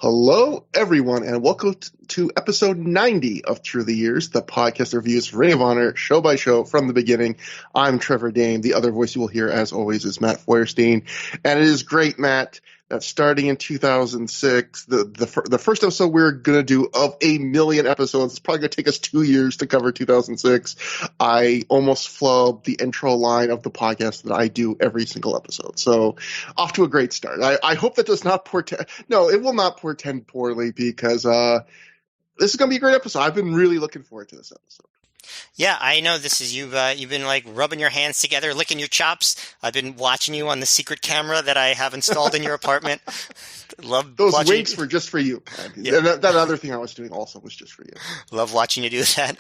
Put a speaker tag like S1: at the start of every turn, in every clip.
S1: Hello, everyone, and welcome to episode 90 of ThROH The Years, the podcast that reviews Ring of Honor show by show from the beginning. I'm Trevor Dame. The other voice you will hear, as always, is Matt Feuerstein. And it is great, Matt, that starting in 2006, the first episode we're going to do of a million episodes, it's probably going to take us 2 years to cover 2006. I almost flubbed the intro line of the podcast that I do every single episode. So off to a great start. I hope that does not portend. No, it will not portend poorly because this is going to be a great episode. I've been really looking forward to this episode.
S2: Yeah, I know this is you've been like rubbing your hands together, licking your chops. I've been watching you on the secret camera that I have installed in your apartment. Love
S1: those
S2: watching
S1: winks were just for you.
S2: Yeah.
S1: And that other thing I was doing also was just for you.
S2: Love watching you do that.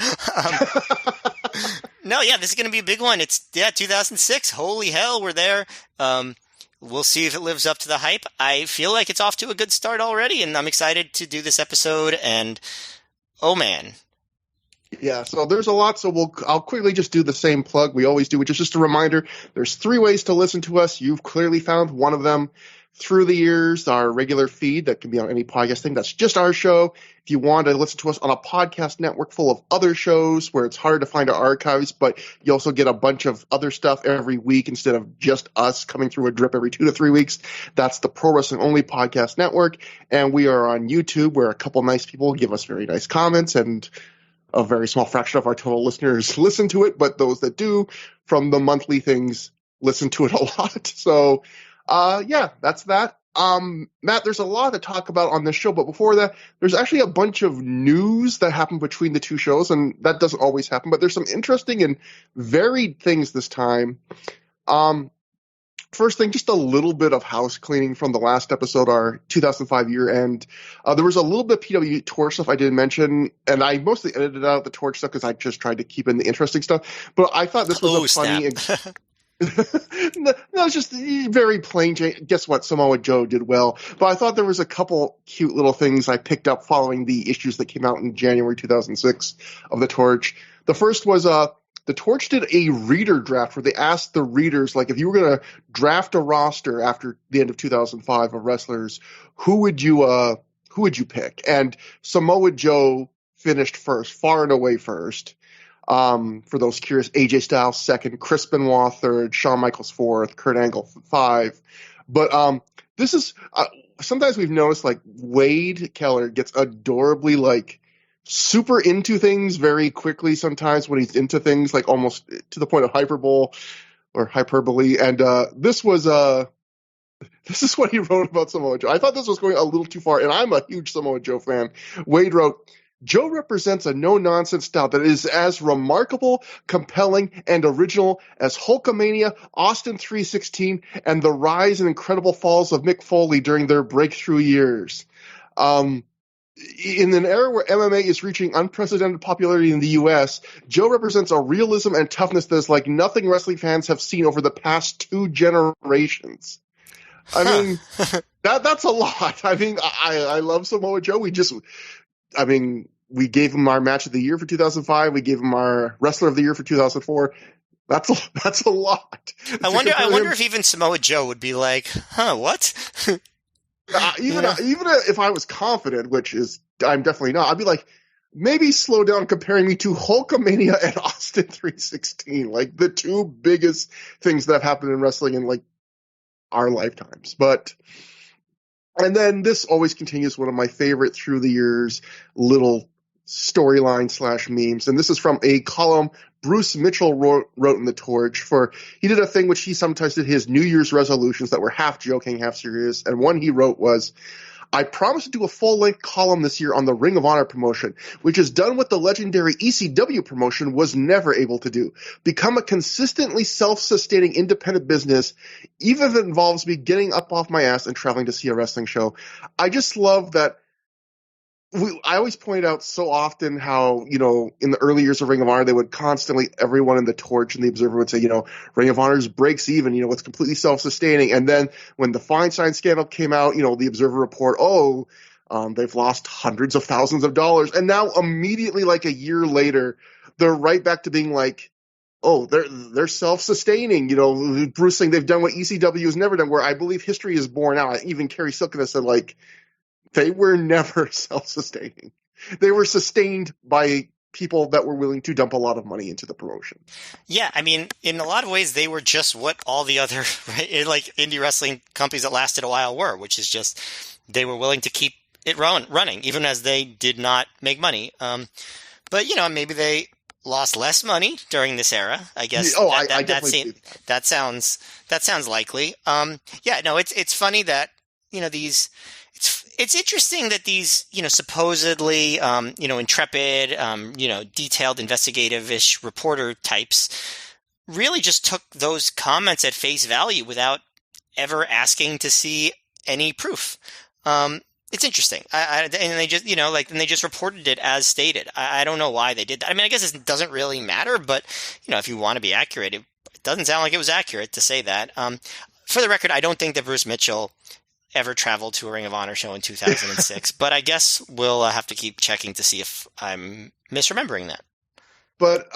S2: No, yeah, this is going to be a big one. It's 2006. Holy hell, we're there. We'll see if it lives up to the hype. I feel like it's off to a good start already, and I'm excited to do this episode. And oh man.
S1: Yeah, so there's a lot, so I'll quickly just do the same plug we always do, which is just a reminder. There's 3 ways to listen to us. You've clearly found one of them. ThROH The Years, our regular feed that can be on any podcast thing. That's just our show. If you want to listen to us on a podcast network full of other shows where it's hard to find our archives, but you also get a bunch of other stuff every week instead of just us coming through a drip every 2 to 3 weeks, that's the Pro Wrestling Only Podcast Network. And we are on YouTube where a couple nice people give us very nice comments, and a very small fraction of our total listeners listen to it, but those that do from the monthly things listen to it a lot. So, yeah, that's that. Matt, there's a lot to talk about on this show, but before that, there's actually a bunch of news that happened between the 2 shows, and that doesn't always happen, but there's some interesting and varied things this time. First thing, just a little bit of house cleaning from the last episode, our 2005 year end. There was a little bit of PW Torch stuff I didn't mention, and I mostly edited out the Torch stuff because I just tried to keep in the interesting stuff. But I thought this was funny. No, it's just very plain. Guess what? Samoa Joe did well. But I thought there was a couple cute little things I picked up following the issues that came out in January 2006 of the Torch. The first was the Torch did a reader draft where they asked the readers, like, if you were going to draft a roster after the end of 2005 of wrestlers, who would you pick? And Samoa Joe finished first, far and away first. For those curious, AJ Styles second, Chris Benoit third, Shawn Michaels fourth, Kurt Angle 5. But this is sometimes we've noticed, like, Wade Keller gets adorably, like, super into things very quickly sometimes when he's into things, like almost to the point of hyperbole. And this is what he wrote about Samoa Joe. I thought this was going a little too far, and I'm a huge Samoa Joe fan. Wade wrote, Joe represents a no-nonsense style that is as remarkable, compelling, and original as Hulkamania, Austin 316, and the rise and incredible falls of Mick Foley during their breakthrough years. In an era where MMA is reaching unprecedented popularity in the U.S., Joe represents a realism and toughness that is like nothing wrestling fans have seen over the past 2 generations. I mean, that's a lot. I mean, I love Samoa Joe. We gave him our match of the year for 2005. We gave him our wrestler of the year for 2004. That's a lot.
S2: I wonder if even Samoa Joe would be like, what?
S1: Even if I was confident, which is I'm definitely not, I'd be like, maybe slow down comparing me to Hulkamania and Austin 316, like the 2 biggest things that have happened in wrestling in like our lifetimes. And then this always continues one of my favorite through the years little storyline / memes, and this is from a column Bruce Mitchell wrote in the Torch. He did a thing which he sometimes did his New Year's resolutions that were half joking, half serious, and one he wrote was, I promised to do a full-length column this year on the Ring of Honor promotion, which is done what the legendary ECW promotion was never able to do. Become a consistently self-sustaining independent business, even if it involves me getting up off my ass and traveling to see a wrestling show. I just love that. I always point out so often how, in the early years of Ring of Honor, they would constantly, everyone in the Torch and the Observer would say, Ring of Honor's breaks even, it's completely self-sustaining. And then when the Feinstein scandal came out, the Observer report, they've lost hundreds of thousands of dollars. And now immediately, like a year later, they're right back to being like, they're self-sustaining. Bruce saying they've done what ECW has never done, where I believe history is borne out. Even Kerry Silken has said, like, They were never self-sustaining. They were sustained by people that were willing to dump a lot of money into the promotion.
S2: Yeah, I mean, in a lot of ways, they were just what all the other like indie wrestling companies that lasted a while were, which is just they were willing to keep it running, even as they did not make money. But maybe they lost less money during this era. I guess.
S1: Oh, I definitely
S2: that sounds likely. Yeah, no, it's funny that these. It's interesting that these, supposedly, intrepid, detailed investigative-ish reporter types really just took those comments at face value without ever asking to see any proof. It's interesting. And they just, and they just reported it as stated. I don't know why they did that. I mean, I guess it doesn't really matter, but, if you want to be accurate, it doesn't sound like it was accurate to say that. For the record, I don't think that Bruce Mitchell ever traveled to a Ring of Honor show in 2006, but I guess we'll have to keep checking to see if I'm misremembering that.
S1: But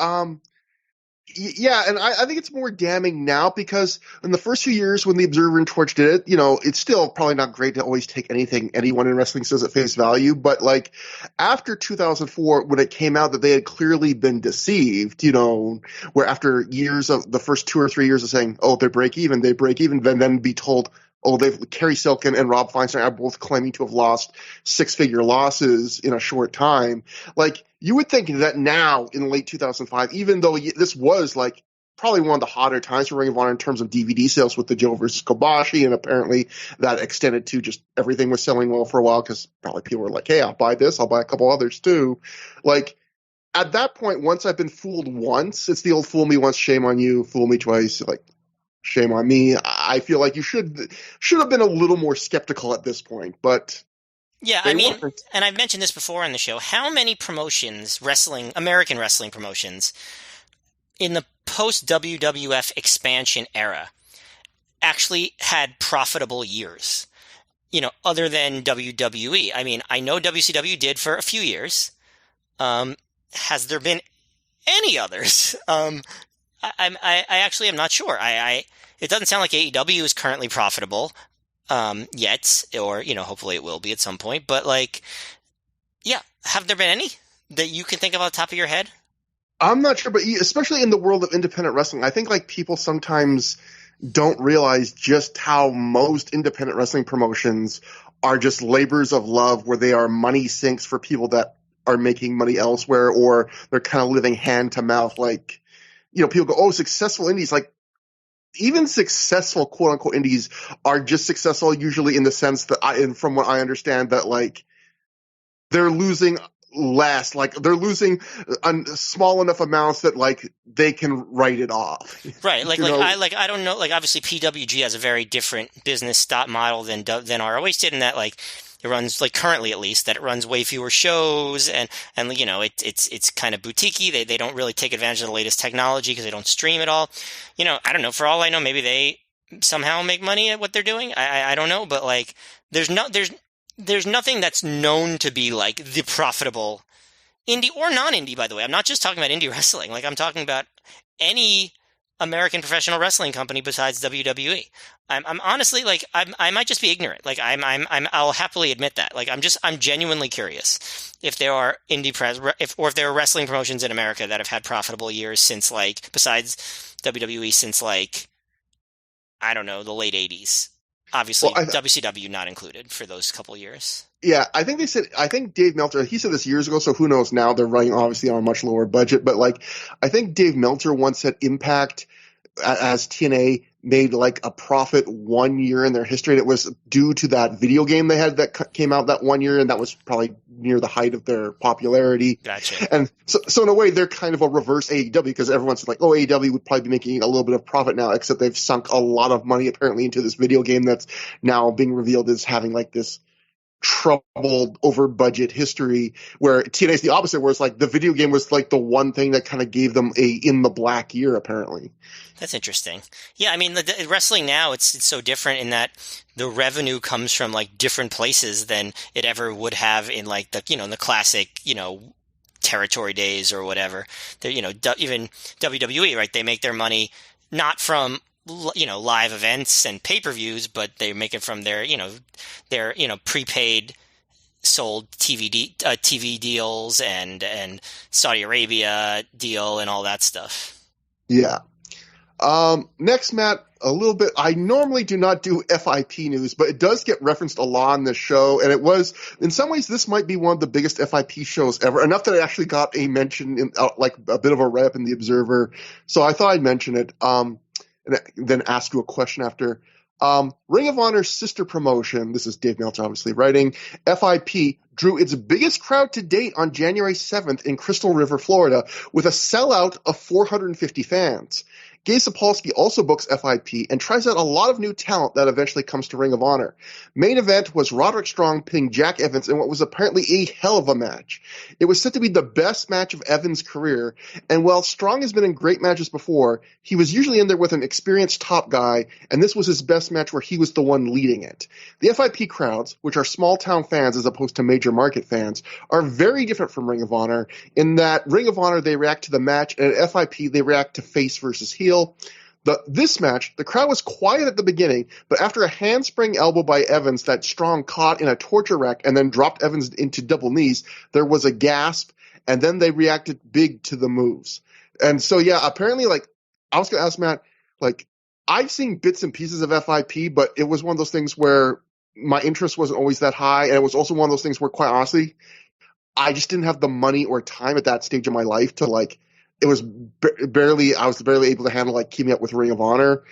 S1: yeah, and I think it's more damning now because in the first few years when the Observer and Torch did it, it's still probably not great to always take anything anyone in wrestling says at face value, but like after 2004 when it came out that they had clearly been deceived, where after years of the first 2 or 3 years of saying, oh, they break even, then be told, oh, Kerry Silkin and Rob Feinstein are both claiming to have lost 6-figure losses in a short time. Like, you would think that now in late 2005, even though this was like probably one of the hotter times for Ring of Honor in terms of DVD sales with the Joe versus Kobashi, and apparently that extended to just everything was selling well for a while because probably people were like, hey, I'll buy this, I'll buy a couple others too. Like, at that point, once I've been fooled once, it's the old fool me once, shame on you, fool me twice, like, shame on me. I feel like you should have been a little more skeptical at this point, but
S2: yeah, I mean, and I've mentioned this before on the show. How many promotions, American wrestling promotions, in the post WWF expansion era, actually had profitable years? Other than WWE. I mean, I know WCW did for a few years. Has there been any others? I actually am not sure. It doesn't sound like AEW is currently profitable yet, or hopefully it will be at some point. But yeah, have there been any that you can think of off the top of your head?
S1: I'm not sure, but especially in the world of independent wrestling, I think like people sometimes don't realize just how most independent wrestling promotions are just labors of love, where they are money sinks for people that are making money elsewhere, or they're kind of living hand to mouth. Like, people go, oh, successful indies. Like, even successful quote unquote indies are just successful usually in the sense that and from what I understand, that like they're losing less, like they're losing small enough amounts that like they can write it off.
S2: Right. I don't know. Like, obviously PWG has a very different business stop model than ROH did, in that like it runs, like currently at least, that it runs way fewer shows, and it's kind of boutiquey. They don't really take advantage of the latest technology because they don't stream it all. I don't know. For all I know, maybe they somehow make money at what they're doing. I don't know, but like there's nothing that's known to be like the profitable indie or non-indie, by the way. I'm not just talking about indie wrestling. Like, I'm talking about any American professional wrestling company besides WWE. I'm honestly, like, I might just be ignorant. Like, I'll happily admit that. Like, I'm genuinely curious if there are if there are wrestling promotions in America that have had profitable years since, like, besides WWE, since, like, I don't know, the late 80s. Obviously, WCW not included for those couple years.
S1: Yeah, I think Dave Meltzer, he said this years ago, so who knows now. They're running obviously on a much lower budget, but like, I think Dave Meltzer once said Impact as TNA made like a profit 1 year in their history, and it was due to that video game they had that came out that 1 year, and that was probably near the height of their popularity.
S2: Gotcha.
S1: And so in a way, they're kind of a reverse AEW, because everyone's like, oh, AEW would probably be making a little bit of profit now, except they've sunk a lot of money apparently into this video game that's now being revealed as having like this troubled over budget history, where TNA is the opposite, where it's like the video game was like the one thing that kind of gave them a in the black year apparently.
S2: That's interesting. Yeah, I mean, the wrestling now, it's so different in that the revenue comes from like different places than it ever would have in like the, in the classic, territory days or whatever. They're, even WWE, right? They make their money not from live events and pay-per-views, but they make it from their prepaid sold TV deals and Saudi Arabia deal and all that stuff.
S1: Yeah. Next, Matt, a little bit. I normally do not do FIP news, but it does get referenced a lot on this show, and it was, in some ways, this might be one of the biggest FIP shows ever. Enough that it actually got a mention in, like a bit of a write-up in the Observer. So I thought I'd mention it, and then ask you a question after. Ring of Honor's sister promotion, this is Dave Meltzer obviously writing, FIP drew its biggest crowd to date on January 7th in Crystal River, Florida, with a sellout of 450 fans. Gabe Sapolsky also books FIP and tries out a lot of new talent that eventually comes to Ring of Honor. Main event was Roderick Strong pinning Jack Evans in what was apparently a hell of a match. It was said to be the best match of Evans' career, and while Strong has been in great matches before, he was usually in there with an experienced top guy, and this was his best match where he was the one leading it. The FIP crowds, which are small town fans as opposed to major market fans, are very different from Ring of Honor in that Ring of Honor they react to the match, and at FIP they react to face versus heel. This match, the crowd was quiet at the beginning, but after a handspring elbow by Evans that Strong caught in a torture rack and then dropped Evans into double knees, there was a gasp, and then they reacted big to the moves. And so, yeah, apparently, like, I was going to ask Matt, like, I've seen bits and pieces of FIP, but it was one of those things where my interest wasn't always that high, and it was also one of those things where, quite honestly, I just didn't have the money or time at that stage of my life to, like, I was barely able to handle, like, keeping up with Ring of Honor.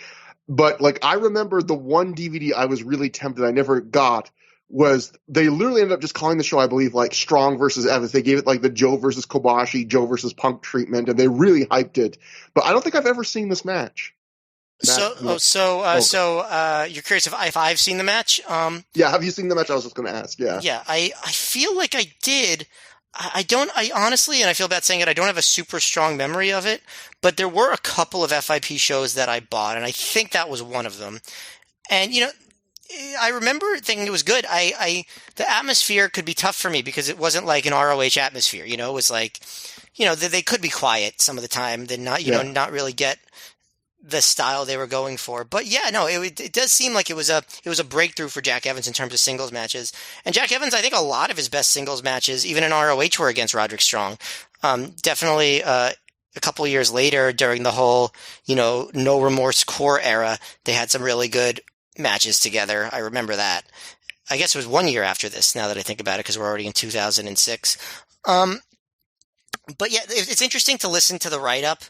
S1: But, like, I remember the one DVD I was really tempted, I never got, was they literally ended up just calling the show, I believe, like, Strong versus Evans. They gave it, like, the Joe versus Kobashi, Joe versus Punk treatment, and they really hyped it. But I don't think I've ever seen this match.
S2: So you're curious if I've seen the match?
S1: Yeah, have you seen the match? I was just going to ask, yeah.
S2: Yeah, I feel like I did. I honestly, and I feel bad saying it, I don't have a super strong memory of it, but there were a couple of FIP shows that I bought, and I think that was one of them. And, you know, I remember thinking it was good. The atmosphere could be tough for me because it wasn't like an ROH atmosphere, you know, it was like, you know, they could be quiet some of the time, then not, you know, not really get the style they were going for. But yeah, no, it does seem like it was a breakthrough for Jack Evans in terms of singles matches. And Jack Evans, I think a lot of his best singles matches, even in ROH, were against Roderick Strong. Definitely a couple of years later, during the whole, you know, No Remorse core era, they had some really good matches together. I remember that. I guess it was 1 year after this, now that I think about it, because we're already in 2006. But yeah, it's interesting to listen to the write-up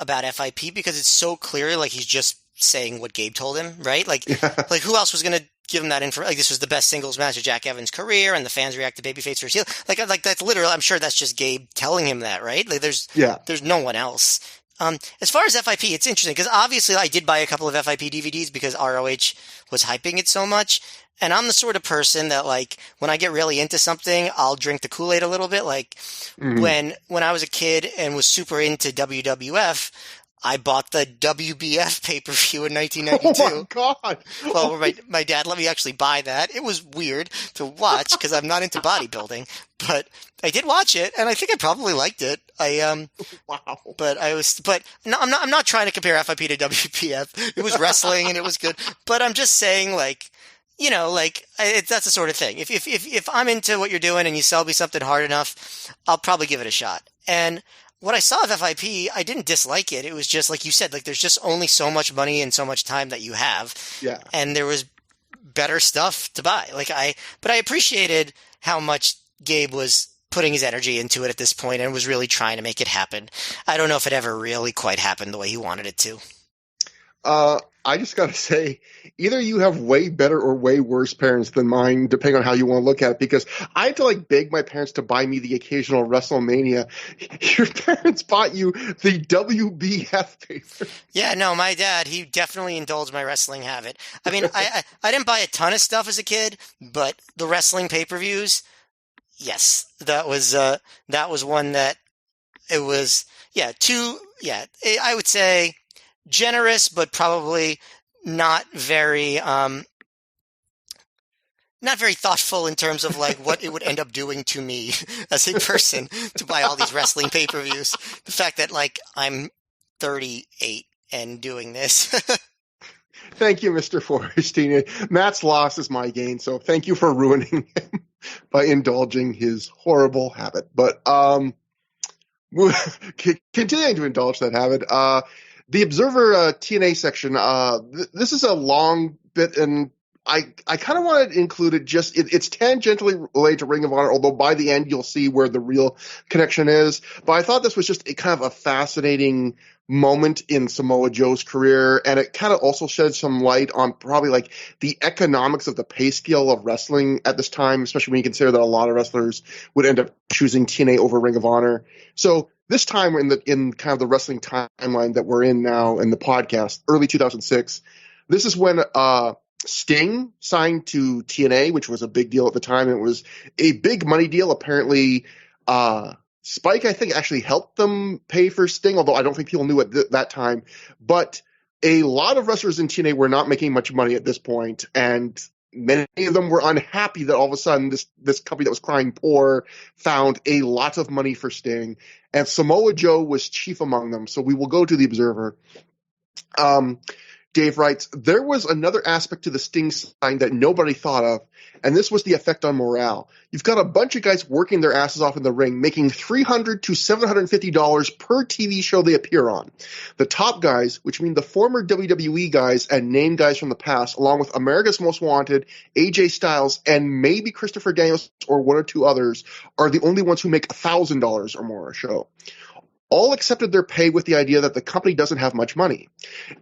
S2: about FIP because it's so clear, like, he's just saying what Gabe told him, right? Like, like who else was going to give him that info? Like, this was the best singles match of Jack Evans' career, and the fans react to babyface versus heel. Like that's literally, I'm sure that's just Gabe telling him that, right? Like, there's no one else. As far as FIP, it's interesting because obviously I did buy a couple of FIP DVDs because ROH was hyping it so much. And I'm the sort of person that, like, when I get really into something, I'll drink the Kool-Aid a little bit. Like, when I was a kid and was super into WWF, I bought the WBF pay-per-view in 1992.
S1: Oh, my God.
S2: Well, my dad let me actually buy that. It was weird to watch because I'm not into bodybuilding. But I did watch it, and I think I probably liked it.
S1: Wow.
S2: But no, I'm not trying to compare FIP to WPF. It was wrestling, and it was good. But I'm just saying, like, you know, like, that's the sort of thing. If I'm into what you're doing and you sell me something hard enough, I'll probably give it a shot. And what I saw of FIP, I didn't dislike it. It was just, like you said, like, there's just only so much money and so much time that you have.
S1: Yeah.
S2: And there was better stuff to buy. But I appreciated how much Gabe was putting his energy into it at this point and was really trying to make it happen. I don't know if it ever really quite happened the way he wanted it to.
S1: I just got to say, either you have way better or way worse parents than mine, depending on how you want to look at it, because I had to, like, beg my parents to buy me the occasional WrestleMania. Your parents bought you the WBF paper.
S2: Yeah, no, my dad, he definitely indulged my wrestling habit. I mean, I didn't buy a ton of stuff as a kid, but the wrestling pay-per-views, yes, that was one that it was, I would say generous, but probably not very thoughtful in terms of, like, what it would end up doing to me as a person to buy all these wrestling pay-per-views. The fact that, like, I'm 38 and doing this.
S1: Thank you, Mr. Forrestine. Matt's loss is my gain, so thank you for ruining him. by indulging his horrible habit. But continuing to indulge that habit, the Observer TNA section, this is a long bit, and I kind of want to include it just, it's tangentially related to Ring of Honor, although by the end you'll see where the real connection is. But I thought this was just a kind of a fascinating moment in Samoa Joe's career, and it kind of also shed some light on probably like the economics of the pay scale of wrestling at this time, especially when you consider that a lot of wrestlers would end up choosing TNA over Ring of Honor. So this time in kind of the wrestling timeline that we're in now in the podcast, early 2006, this is when Sting signed to TNA, which was a big deal at the time. It was a big money deal. Apparently, Spike, I think, actually helped them pay for Sting, although I don't think people knew at that time. But a lot of wrestlers in TNA were not making much money at this point, and many of them were unhappy that all of a sudden this company that was crying poor found a lot of money for Sting, and Samoa Joe was chief among them. So we will go to the Observer. Dave writes, there was another aspect to the Sting sign that nobody thought of, and this was the effect on morale. You've got a bunch of guys working their asses off in the ring, making $300 to $750 per TV show they appear on. The top guys, which mean the former WWE guys and name guys from the past, along with America's Most Wanted, AJ Styles, and maybe Christopher Daniels or one or two others, are the only ones who make $1,000 or more a show. All accepted their pay with the idea that the company doesn't have much money.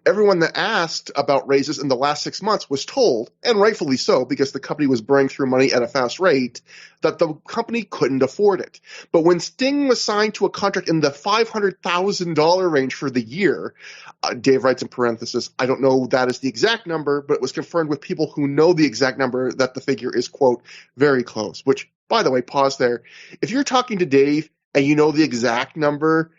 S1: Everyone that asked about raises in the last 6 months was told, and rightfully so, because the company was burning through money at a fast rate, that the company couldn't afford it. But when Sting was signed to a contract in the $500,000 range for the year, Dave writes in parenthesis, I don't know that is the exact number, but it was confirmed with people who know the exact number that the figure is, quote, very close. Which, by the way, pause there. If you're talking to Dave and you know the exact number,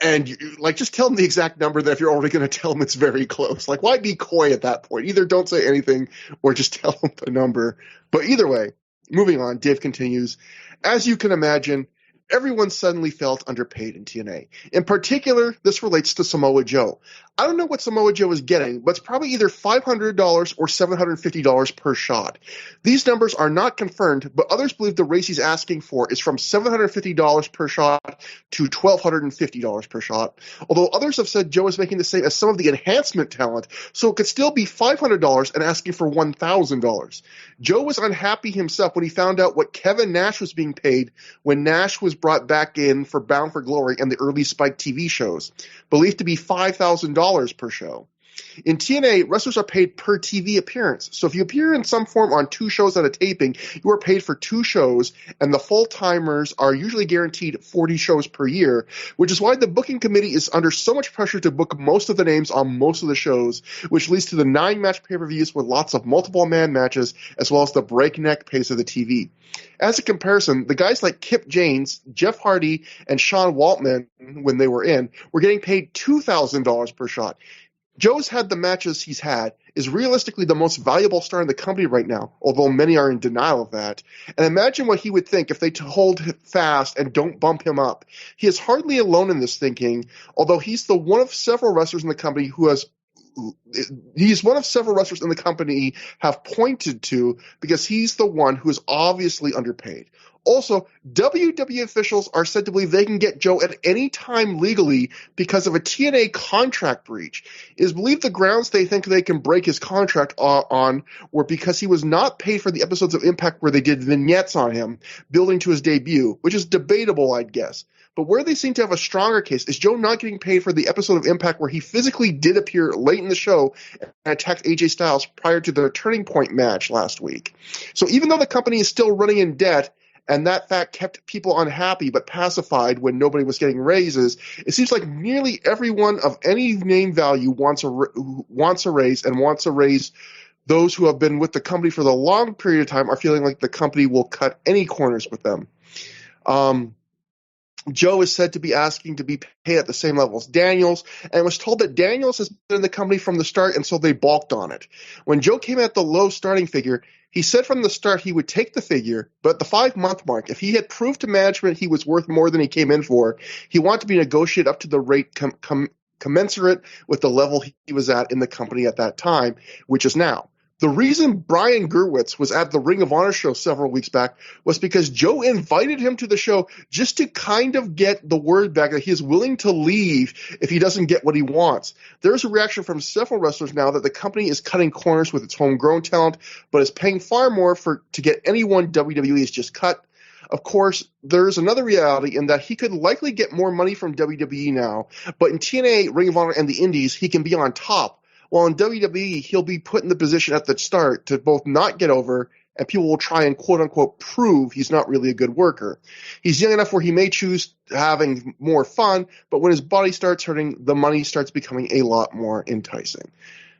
S1: and just tell them the exact number, that if you're already going to tell them it's very close. Like, why be coy at that point? Either don't say anything or just tell them the number. But either way, moving on, Dave continues, as you can imagine, everyone suddenly felt underpaid in TNA. In particular, this relates to Samoa Joe. I don't know what Samoa Joe is getting, but it's probably either $500 or $750 per shot. These numbers are not confirmed, but others believe the race he's asking for is from $750 per shot to $1,250 per shot, although others have said Joe is making the same as some of the enhancement talent, so it could still be $500 and asking for $1,000. Joe was unhappy himself when he found out what Kevin Nash was being paid when Nash was brought back in for Bound for Glory and the early Spike TV shows, believed to be $5,000 per show. In TNA, wrestlers are paid per TV appearance. So if you appear in some form on 2 shows at a taping, you are paid for 2 shows, and the full-timers are usually guaranteed 40 shows per year, which is why the booking committee is under so much pressure to book most of the names on most of the shows, which leads to the 9-match pay-per-views with lots of multiple-man matches, as well as the breakneck pace of the TV. As a comparison, the guys like Kip James, Jeff Hardy, and Sean Waltman, when they were in, were getting paid $2,000 per shot. Joe's had the matches he's had, is realistically the most valuable star in the company right now, although many are in denial of that. And imagine what he would think if they hold fast and don't bump him up. He is hardly alone in this thinking, although he's one of several wrestlers in the company have pointed to, because he's the one who is obviously underpaid. Also, WWE officials are said to believe they can get Joe at any time legally because of a TNA contract breach. It is believed the grounds they think they can break his contract on were because he was not paid for the episodes of Impact where they did vignettes on him, building to his debut, which is debatable, I'd guess. But where they seem to have a stronger case is Joe not getting paid for the episode of Impact where he physically did appear late in the show and attacked AJ Styles prior to the Turning Point match last week. So even though the company is still running in debt, and that fact kept people unhappy but pacified when nobody was getting raises, it seems like nearly everyone of any name value wants a raise, and wants a raise. Those who have been with the company for the long period of time are feeling like the company will cut any corners with them. Joe is said to be asking to be paid at the same level as Daniels, and was told that Daniels has been in the company from the start, and so they balked on it. When Joe came at the low starting figure, he said from the start he would take the figure, but at the 5-month mark, if he had proved to management he was worth more than he came in for, he wanted to be negotiated up to the rate commensurate with the level he was at in the company at that time, which is now. The reason Brian Gerwitz was at the Ring of Honor show several weeks back was because Joe invited him to the show just to kind of get the word back that he is willing to leave if he doesn't get what he wants. There's a reaction from several wrestlers now that the company is cutting corners with its homegrown talent, but is paying far more to get anyone WWE has just cut. Of course, there's another reality in that he could likely get more money from WWE now, but in TNA, Ring of Honor, and the Indies, he can be on top. While in WWE, he'll be put in the position at the start to both not get over, and people will try and quote-unquote prove he's not really a good worker. He's young enough where he may choose having more fun, but when his body starts hurting, the money starts becoming a lot more enticing.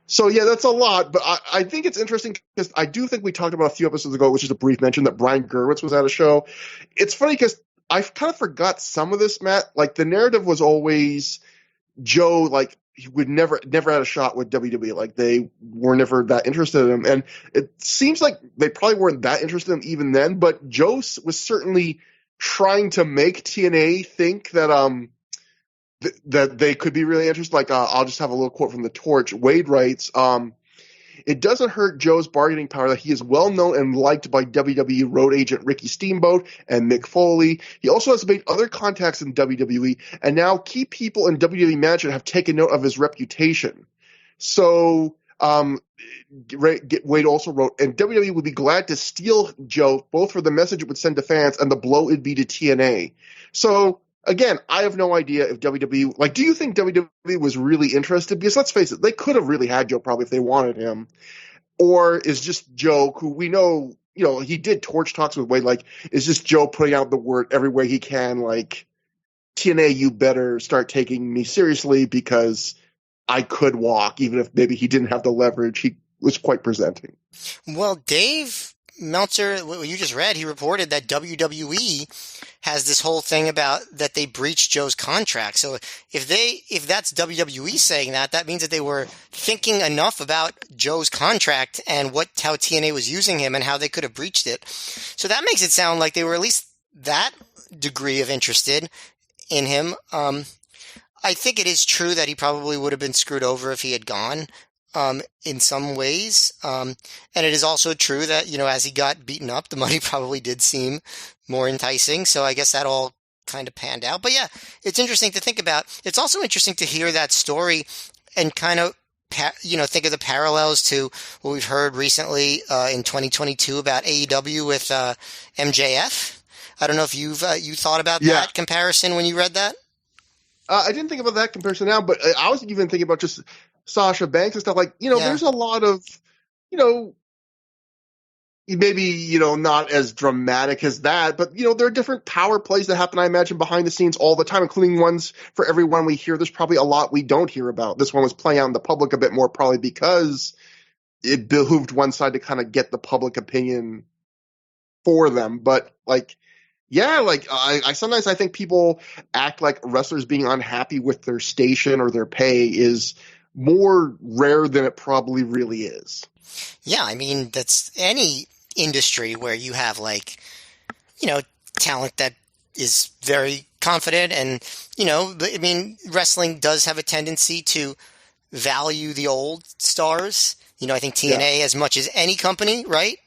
S1: So, yeah, that's a lot, but I think it's interesting because I do think we talked about a few episodes ago, which is a brief mention, that Brian Gerwitz was at a show. It's funny because I kind of forgot some of this, Matt. Like, the narrative was always Joe, like, he would never had a shot with WWE. Like, they were never that interested in him. And it seems like they probably weren't that interested in him even then, but Joe was certainly trying to make TNA think that that they could be really interested. Like, I'll just have a little quote from the Torch. Wade writes, it doesn't hurt Joe's bargaining power that he is well known and liked by WWE road agent Ricky Steamboat and Mick Foley. He also has made other contacts in WWE, and now key people in WWE management have taken note of his reputation. So Wade also wrote, and WWE would be glad to steal Joe, both for the message it would send to fans and the blow it'd be to TNA. So again, I have no idea if WWE, like, do you think WWE was really interested? Because let's face it, they could have really had Joe probably if they wanted him. Or is just Joe, who we know, he did Torch Talks with Wade, like, is just Joe putting out the word every way he can, like, TNA, you better start taking me seriously because I could walk, even if maybe he didn't have the leverage. He was quite presenting.
S2: Well, Dave Meltzer, what you just read, he reported that WWE has this whole thing about that they breached Joe's contract. So if that's WWE saying that, that means that they were thinking enough about Joe's contract and how TNA was using him and how they could have breached it. So that makes it sound like they were at least that degree of interested in him. I think it is true that he probably would have been screwed over if he had gone. In some ways. And it is also true that, as he got beaten up, the money probably did seem more enticing. So I guess that all kind of panned out. But yeah, it's interesting to think about. It's also interesting to hear that story and kind of, think of the parallels to what we've heard recently in 2022 about AEW with MJF. I don't know if you thought about that comparison when you read that.
S1: I didn't think about that comparison now, but I was even thinking about just Sasha Banks and stuff, like, there's a lot of, maybe, not as dramatic as that, but, there are different power plays that happen, I imagine, behind the scenes all the time, including ones for everyone we hear. There's probably a lot we don't hear about. This one was playing out in the public a bit more, probably because it behooved one side to kind of get the public opinion for them. But, like, yeah, like, I sometimes I think people act like wrestlers being unhappy with their station or their pay is more rare than it probably really is.
S2: Yeah, I mean, that's any industry where you have, like, talent that is very confident and, I mean, wrestling does have a tendency to value the old stars. I think TNA, as much as any company, right,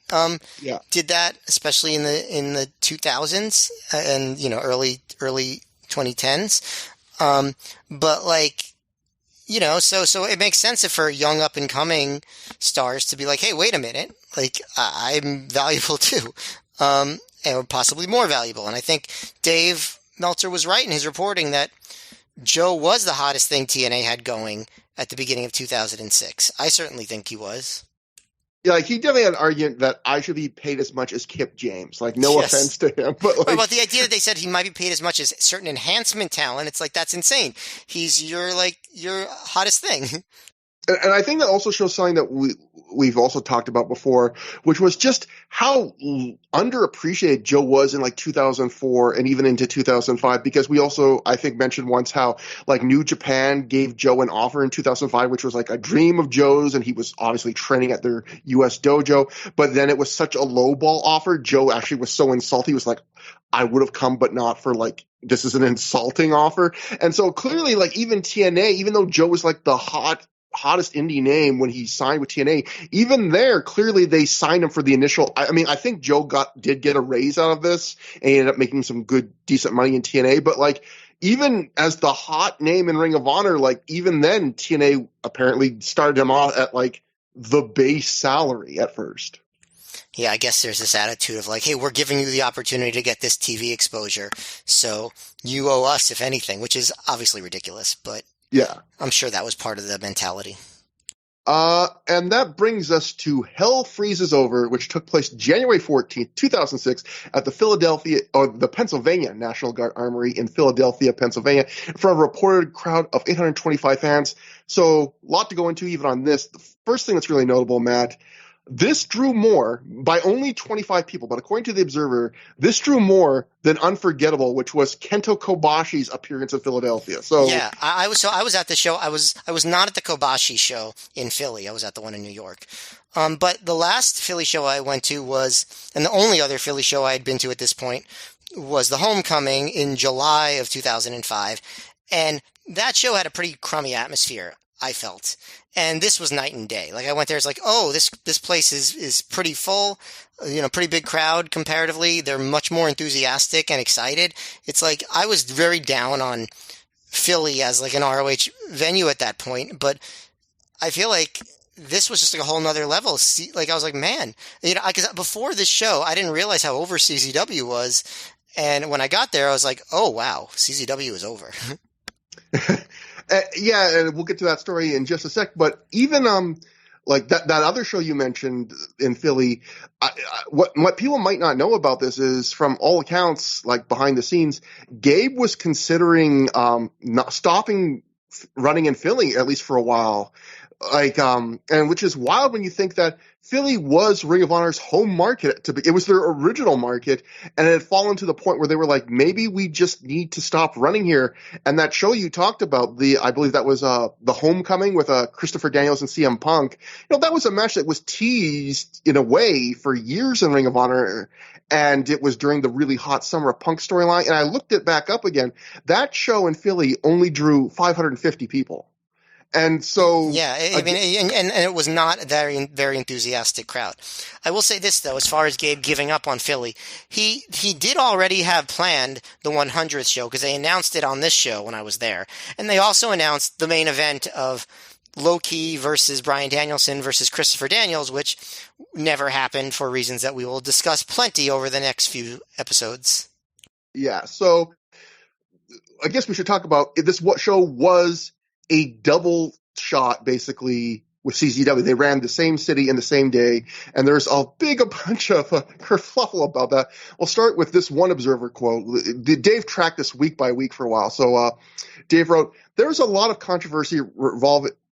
S2: did that, especially in the 2000s and, early 2010s. But, like, so it makes sense if for young up and coming stars to be like, hey, wait a minute, like, I'm valuable too, and possibly more valuable. And I think Dave Meltzer was right in his reporting that Joe was the hottest thing TNA had going at the beginning of 2006. I certainly think he was.
S1: Yeah, like, he definitely had an argument that I should be paid as much as Kip James. Like, no offense to him, but, like,
S2: about the idea that they said he might be paid as much as certain enhancement talent, it's like, that's insane. He's your hottest thing.
S1: And I think that also shows something that we've also talked about before, which was just how underappreciated Joe was in, like, 2004 and even into 2005, because we also, I think, mentioned once how, like, New Japan gave Joe an offer in 2005, which was like a dream of Joe's, and he was obviously training at their U.S. dojo, but then it was such a lowball offer. Joe actually was so insulted. He was like, I would have come, but not for, like, this is an insulting offer. And so clearly, like, even TNA, even though Joe was, like, the hot hottest indie name when he signed with TNA. Even there, clearly they signed him for the initial. I mean, I think Joe did get a raise out of this and he ended up making some good, decent money in TNA. But like, even as the hot name in Ring of Honor, like even then TNA apparently started him off at like the base salary at first.
S2: Yeah, I guess there's this attitude of like, hey, we're giving you the opportunity to get this TV exposure, so you owe us, if anything, which is obviously ridiculous, but
S1: Yeah.
S2: I'm sure that was part of the mentality.
S1: And that brings us to Hell Freezes Over, which took place January 14th, 2006 at the Pennsylvania National Guard Armory in Philadelphia, Pennsylvania, in front of a reported crowd of 825 fans. So, a lot to go into even on this. The first thing that's really notable, Matt, this drew more by only 25 people, but according to the Observer, this drew more than Unforgettable, which was Kento Kobashi's appearance in Philadelphia. So
S2: yeah, I was at the show. I was not at the Kobashi show in Philly. I was at the one in New York. But the last Philly show I went to was, and the only other Philly show I had been to at this point was the Homecoming in July of 2005, and that show had a pretty crummy atmosphere, I felt. And this was night and day. Like I went there, it's like, oh, this place is pretty full, pretty big crowd comparatively. They're much more enthusiastic and excited. It's like I was very down on Philly as like an ROH venue at that point, but I feel like this was just like a whole nother level. Like I was like, man, because before this show, I didn't realize how over CZW was. And when I got there, I was like, oh, wow, CZW is over.
S1: Yeah, and we'll get to that story in just a sec. But even like that other show you mentioned in Philly, what people might not know about this is, from all accounts, like behind the scenes, Gabe was considering not stopping running in Philly, at least for a while. And which is wild when you think that Philly was Ring of Honor's home market. It was their original market, and it had fallen to the point where they were like, maybe we just need to stop running here. And that show you talked about, I believe that was the Homecoming with Christopher Daniels and CM Punk. That was a match that was teased in a way for years in Ring of Honor. And it was during the really hot Summer of Punk storyline. And I looked it back up again. That show in Philly only drew 550 people. And so,
S2: yeah, I mean, and it was not a very, very enthusiastic crowd. I will say this though, as far as Gabe giving up on Philly, he did already have planned the 100th show, because they announced it on this show when I was there, and they also announced the main event of Low-Key versus Bryan Danielson versus Christopher Daniels, which never happened for reasons that we will discuss plenty over the next few episodes.
S1: Yeah, so I guess we should talk about this. What show was a double shot, basically, with CZW. They ran the same city in the same day, and there's a bunch of kerfluffle about that. We'll start with this one Observer quote. Dave tracked this week by week for a while. So Dave wrote, "There's a lot of controversy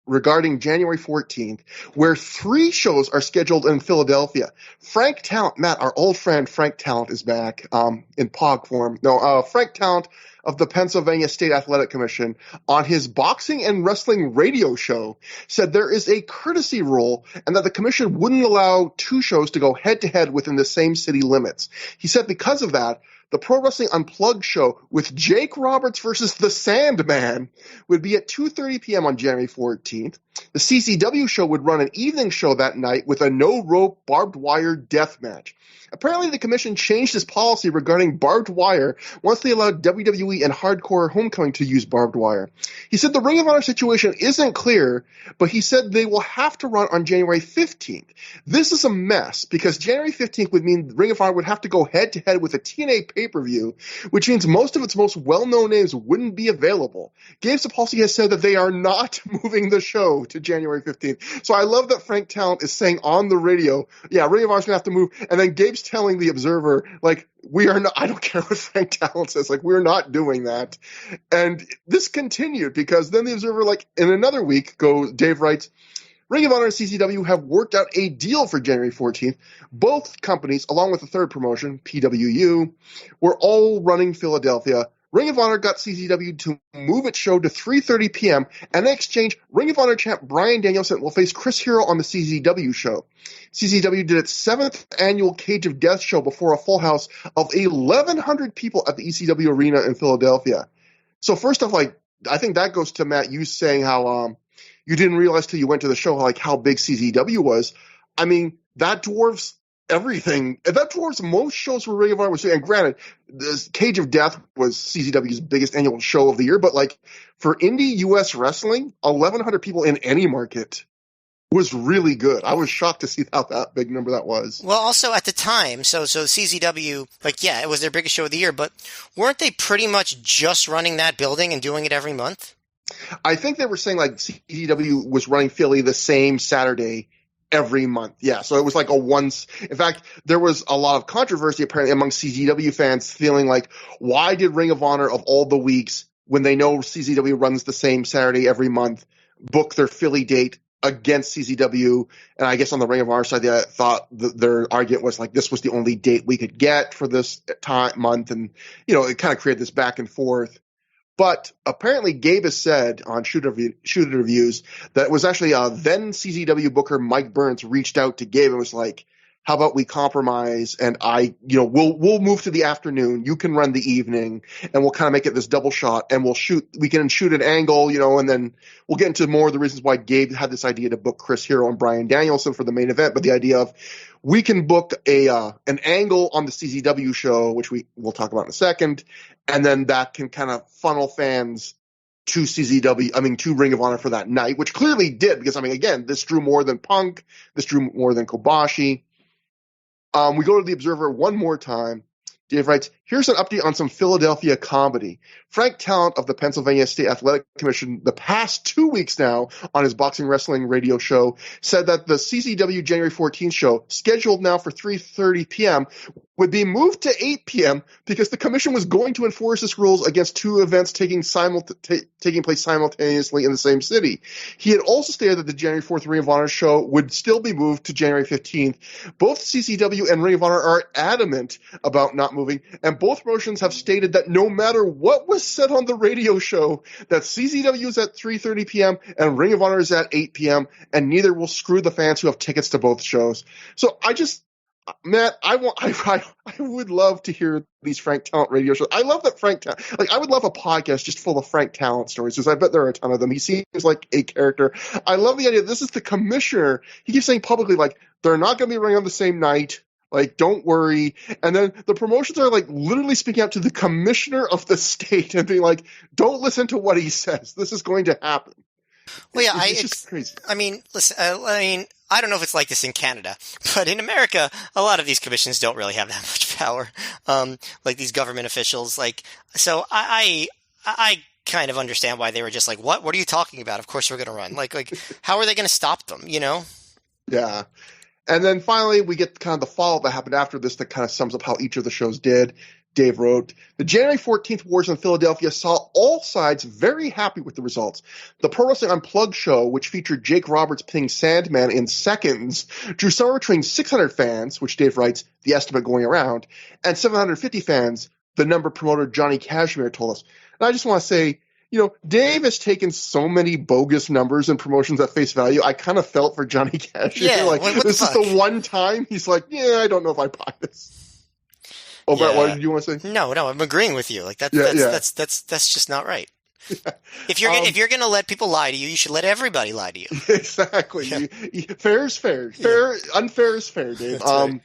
S1: regarding January 14th, where 3 shows are scheduled in Philadelphia. Frank Talent," Matt, our old friend Frank Talent, is back in POG form. No, Frank Talent of the Pennsylvania State Athletic Commission, on his boxing and wrestling radio show, said there is a courtesy rule and that the commission wouldn't allow 2 shows to go head-to-head within the same city limits. He said because of that, the Pro Wrestling Unplugged show with Jake Roberts versus the Sandman would be at 2:30 p.m. on January 14th. The CCW show would run an evening show that night with a no-rope barbed wire death match. Apparently, the commission changed its policy regarding barbed wire once they allowed WWE and Hardcore Homecoming to use barbed wire. He said the Ring of Honor situation isn't clear, but he said they will have to run on January 15th. This is a mess because January 15th would mean Ring of Honor would have to go head-to-head with a TNA pay-per-view, which means most of its most well-known names wouldn't be available. Gabe Sapolsky has said that they are not moving the show to January 15th. So I love that Frank Talent is saying on the radio, yeah, Ring of Honor's going to have to move, and then Gabe's telling the Observer, like, we are not, I don't care what Frank Talent says, like, we're not doing that. And this continued because then the Observer, like, in another week, Dave writes, Ring of Honor and CZW have worked out a deal for January 14th. Both companies, along with the third promotion, PWU, were all running Philadelphia. Ring of Honor got CZW to move its show to 3:30 p.m., and in exchange, Ring of Honor champ Bryan Danielson will face Chris Hero on the CZW show. CZW did its 7th annual Cage of Death show before a full house of 1,100 people at the ECW Arena in Philadelphia. So first off, like, I think that goes to Matt, you saying how you didn't realize till you went to the show like how big CZW was. I mean, that dwarfs everything. That dwarfs most shows where Ring of Honor was. And granted, the Cage of Death was CZW's biggest annual show of the year, but like for indie US wrestling, 1,100 people in any market was really good. I was shocked to see how that big number that was.
S2: Well, also at the time, so CZW, like, yeah, it was their biggest show of the year, but weren't they pretty much just running that building and doing it every month?
S1: I think they were saying like CZW was running Philly the same Saturday every month. Yeah, so it was like a once. In fact, there was a lot of controversy apparently among CZW fans feeling like, why did Ring of Honor of all the weeks, when they know CZW runs the same Saturday every month, book their Philly date against CZW? And I guess on the Ring of Honor side, they thought their argument was like, this was the only date we could get for this month. And, you know, it kind of created this back and forth. But apparently Gabe has said on Shooter Reviews that it was actually then CZW booker Mike Burns reached out to Gabe and was like, how about we compromise and we'll move to the afternoon. You can run the evening and we'll kind of make it this double shot and we can shoot an angle, and then we'll get into more of the reasons why Gabe had this idea to book Chris Hero and Bryan Danielson for the main event. But the idea of we can book an angle on the CZW show, which we'll talk about in a second, and then that can kind of funnel fans to to Ring of Honor for that night, which clearly did, because, again, this drew more than Punk, this drew more than Kobashi. We go to the Observer one more time. Dave writes, here's an update on some Philadelphia comedy. Frank Talent of the Pennsylvania State Athletic Commission, the past 2 weeks now on his boxing wrestling radio show, said that the CZW January 14th show, scheduled now for 3:30 p.m., would be moved to 8 p.m. because the commission was going to enforce its rules against two events taking place simultaneously in the same city. He had also stated that the January 4th Ring of Honor show would still be moved to January 15th. Both CZW and Ring of Honor are adamant about not moving, and both promotions have stated that no matter what was said on the radio show, that CZW is at 3:30 p.m. and Ring of Honor is at 8 p.m., and neither will screw the fans who have tickets to both shows. So Matt, I would love to hear these Frank Talent radio shows. I love that Frank Talent. I would love a podcast just full of Frank Talent stories, because I bet there are a ton of them. He seems like a character. I love the idea. This is the commissioner. He keeps saying publicly, they're not going to be running on the same night. Don't worry. And then the promotions are literally speaking out to the commissioner of the state and being like, don't listen to what he says. This is going to happen.
S2: Well, yeah,
S1: it's just crazy.
S2: Listen, I don't know if it's like this in Canada, but in America, a lot of these commissions don't really have that much power. Like these government officials, so I kind of understand why they were just like, what are you talking about? Of course we're going to run. How are they going to stop them?
S1: Yeah. And then finally, we get kind of the follow-up that happened after this that kind of sums up how each of the shows did. Dave wrote, the January 14th Wars in Philadelphia saw all sides very happy with the results. The Pro Wrestling Unplugged show, which featured Jake Roberts pinning Sandman in seconds, drew somewhere between 600 fans, which Dave writes, the estimate going around, and 750 fans, the number promoter Johnny Cashmere told us. And I just want to say, Dave has taken so many bogus numbers and promotions at face value. I kind of felt for Johnny Cashmere.
S2: Yeah, what
S1: this is the one time he's like, yeah, I don't know if I buy this. Oh, yeah. Matt, what did you want to say?
S2: No, I'm agreeing with you. That's just not right. Yeah. If you're going to let people lie to you, you should let everybody lie to you.
S1: Exactly. Yeah. Fair is fair. Unfair is fair, Dave. Right.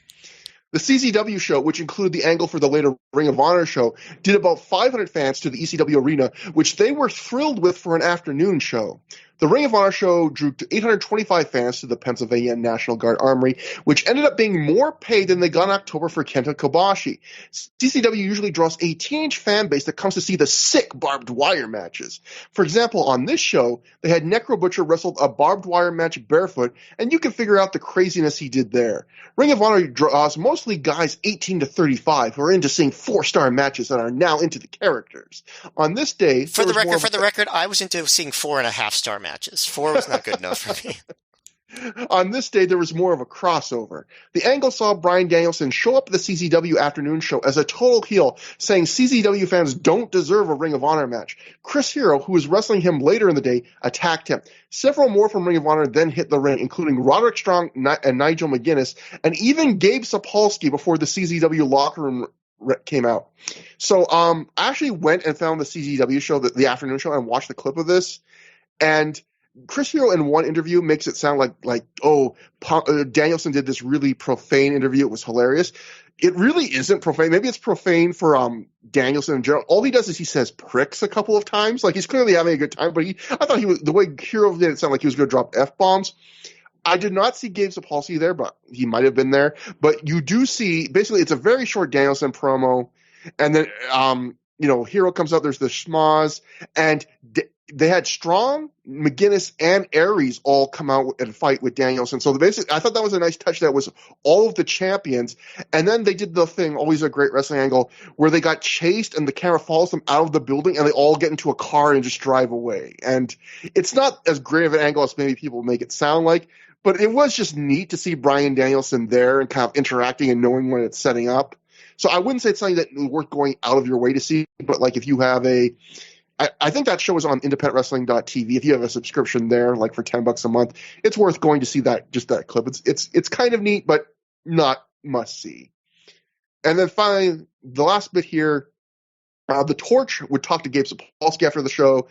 S1: The CZW show, which included the angle for the later Ring of Honor show, did about 500 fans to the ECW arena, which they were thrilled with for an afternoon show. The Ring of Honor show drew 825 fans to the Pennsylvania National Guard Armory, which ended up being more paid than they got in October for Kenta Kobashi. CCW usually draws a teenage fan base that comes to see the sick barbed wire matches. For example, on this show, they had Necro Butcher wrestled a barbed wire match barefoot, and you can figure out the craziness he did there. Ring of Honor draws mostly guys 18 to 35 who are into seeing 4-star matches and are now into the characters. On this day,
S2: for the record, I was into seeing 4.5-star matches. 4 was not good enough for me.
S1: On this day, there was more of a crossover. The angle saw Bryan Danielson show up at the CZW afternoon show as a total heel, saying CZW fans don't deserve a Ring of Honor match. Chris Hero, who was wrestling him later in the day, attacked him. Several more from Ring of Honor then hit the ring, including Roderick Strong and Nigel McGuinness, and even Gabe Sapolsky before the CZW locker room came out. So I actually went and found the CZW show, the afternoon show, and watched the clip of this. And Chris Hero in one interview makes it sound like Danielson did this really profane interview. It was hilarious. It really isn't profane. Maybe it's profane for Danielson in general. All he does is he says pricks a couple of times. Like, he's clearly having a good time, but I thought the way Hero did it sound like he was going to drop F-bombs. I did not see Gabe Sapolsky there, but he might have been there. But you do see, basically, it's a very short Danielson promo, and then Hero comes out. There's the schmoz, and they had Strong, McGinnis, and Aries all come out and fight with Danielson. So basically, I thought that was a nice touch. That was all of the champions, and then they did the thing, always a great wrestling angle, where they got chased and the camera follows them out of the building, and they all get into a car and just drive away. And it's not as great of an angle as maybe people make it sound like. But it was just neat to see Bryan Danielson there and kind of interacting and knowing when it's setting up. So I wouldn't say it's something that is worth going out of your way to see, but like if you have I think that show is on independentwrestling.tv. If you have a subscription there, like for $10 a month, it's worth going to see that clip. It's kind of neat, but not must see. And then finally, the last bit here. The Torch would talk to Gabe Sapolsky after the show.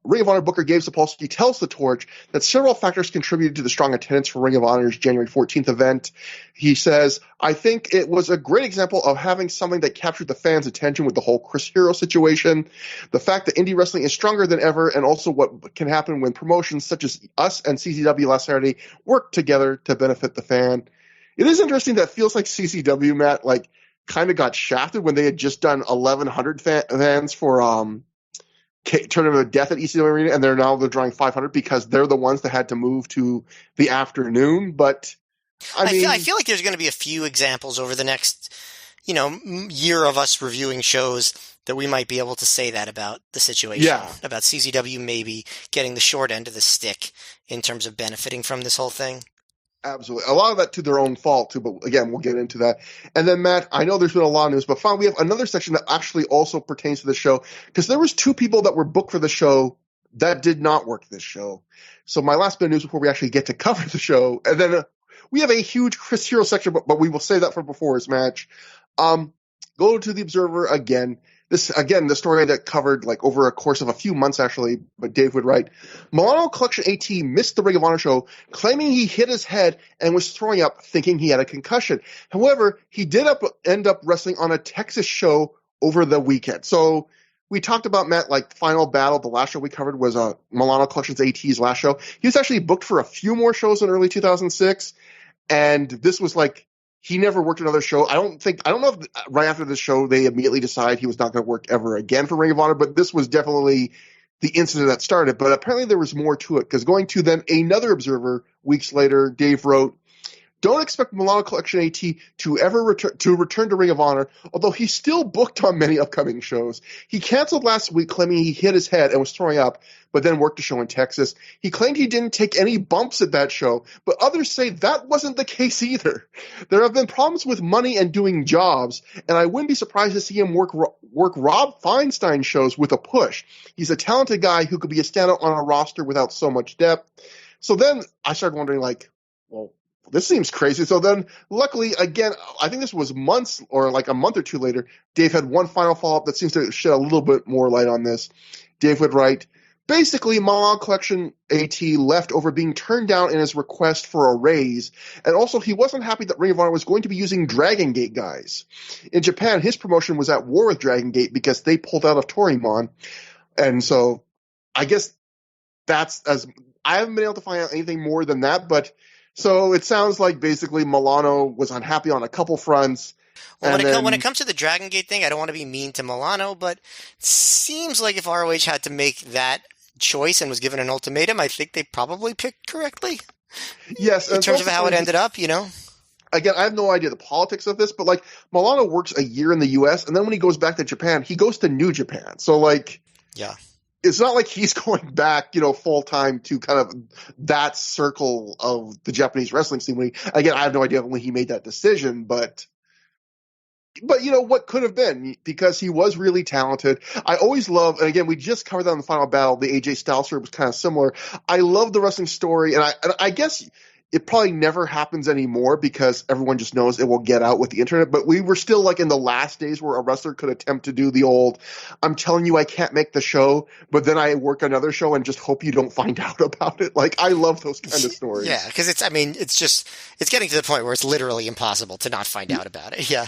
S1: Ring of Honor booker Gabe Sapolsky tells the Torch that several factors contributed to the strong attendance for Ring of Honor's January 14th event. He says, I think it was a great example of having something that captured the fans' attention with the whole Chris Hero situation. The fact that indie wrestling is stronger than ever, and also what can happen when promotions such as us and CZW last Saturday work together to benefit the fan. It is interesting that it feels like CZW, Matt, like, kind of got shafted when they had just done 1,100 fans for Tournament of Death at ECW Arena, and they're drawing 500 because they're the ones that had to move to the afternoon. But I
S2: feel like there's going to be a few examples over the next, year of us reviewing shows that we might be able to say that about the situation.
S1: Yeah.
S2: About CZW maybe getting the short end of the stick in terms of benefiting from this whole thing.
S1: Absolutely. A lot of that to their own fault, too, but again, we'll get into that. And then, Matt, I know there's been a lot of news, but finally we have another section that actually also pertains to the show, because there was two people that were booked for the show that did not work this show. So my last bit of news before we actually get to cover the show, and then we have a huge Chris Hero section, but we will save that for before his match. Go to the Observer again. The story that covered like over a course of a few months actually, but Dave would write, Milano Collection AT missed the Ring of Honor show, claiming he hit his head and was throwing up, thinking he had a concussion. However, he did end up wrestling on a Texas show over the weekend. So we talked about, Matt, like Final Battle, the last show we covered was Milano Collections AT's last show. He was actually booked for a few more shows in early 2006, and this was like, he never worked another show. I don't know if right after the show they immediately decided he was not going to work ever again for Ring of Honor, but this was definitely the incident that started. But apparently there was more to it, because going to then another Observer weeks later, Dave wrote, don't expect Milano Collection AT to ever return to Ring of Honor, although he's still booked on many upcoming shows. He canceled last week claiming he hit his head and was throwing up, but then worked a show in Texas. He claimed he didn't take any bumps at that show, but others say that wasn't the case either. There have been problems with money and doing jobs, and I wouldn't be surprised to see him work Rob Feinstein shows with a push. He's a talented guy who could be a standout on a roster without so much depth. So then I started wondering, like, well, this seems crazy. So then, luckily, again, I think this was months or like a month or two later, Dave had one final follow-up that seems to shed a little bit more light on this. Dave would write, basically, Milano Collection AT left over being turned down in his request for a raise, and also he wasn't happy that Ring of Honor was going to be using Dragon Gate guys. In Japan, his promotion was at war with Dragon Gate because they pulled out of Torimon, and so I guess that's I haven't been able to find out anything more than that, but so it sounds like basically Milano was unhappy on a couple fronts.
S2: Well, when it comes to the Dragon Gate thing, I don't want to be mean to Milano, but it seems like if ROH had to make that choice and was given an ultimatum, I think they probably picked correctly.
S1: Yes.
S2: In terms of how it ended up, Again,
S1: I have no idea the politics of this, but like Milano works a year in the US, and then when he goes back to Japan, he goes to New Japan. So like,
S2: yeah.
S1: It's not like he's going back, full time to kind of that circle of the Japanese wrestling scene. Again, I have no idea when he made that decision, but what could have been, because he was really talented. I always love, and again, we just covered that in the Final Battle. The AJ Styles story was kind of similar. I love the wrestling story, and I guess it probably never happens anymore because everyone just knows it will get out with the internet. But we were still like in the last days where a wrestler could attempt to do the old, I'm telling you I can't make the show, but then I work another show and just hope you don't find out about it. Like, I love those kind of stories.
S2: Yeah, because it's getting to the point where it's literally impossible to not find out about it. Yeah.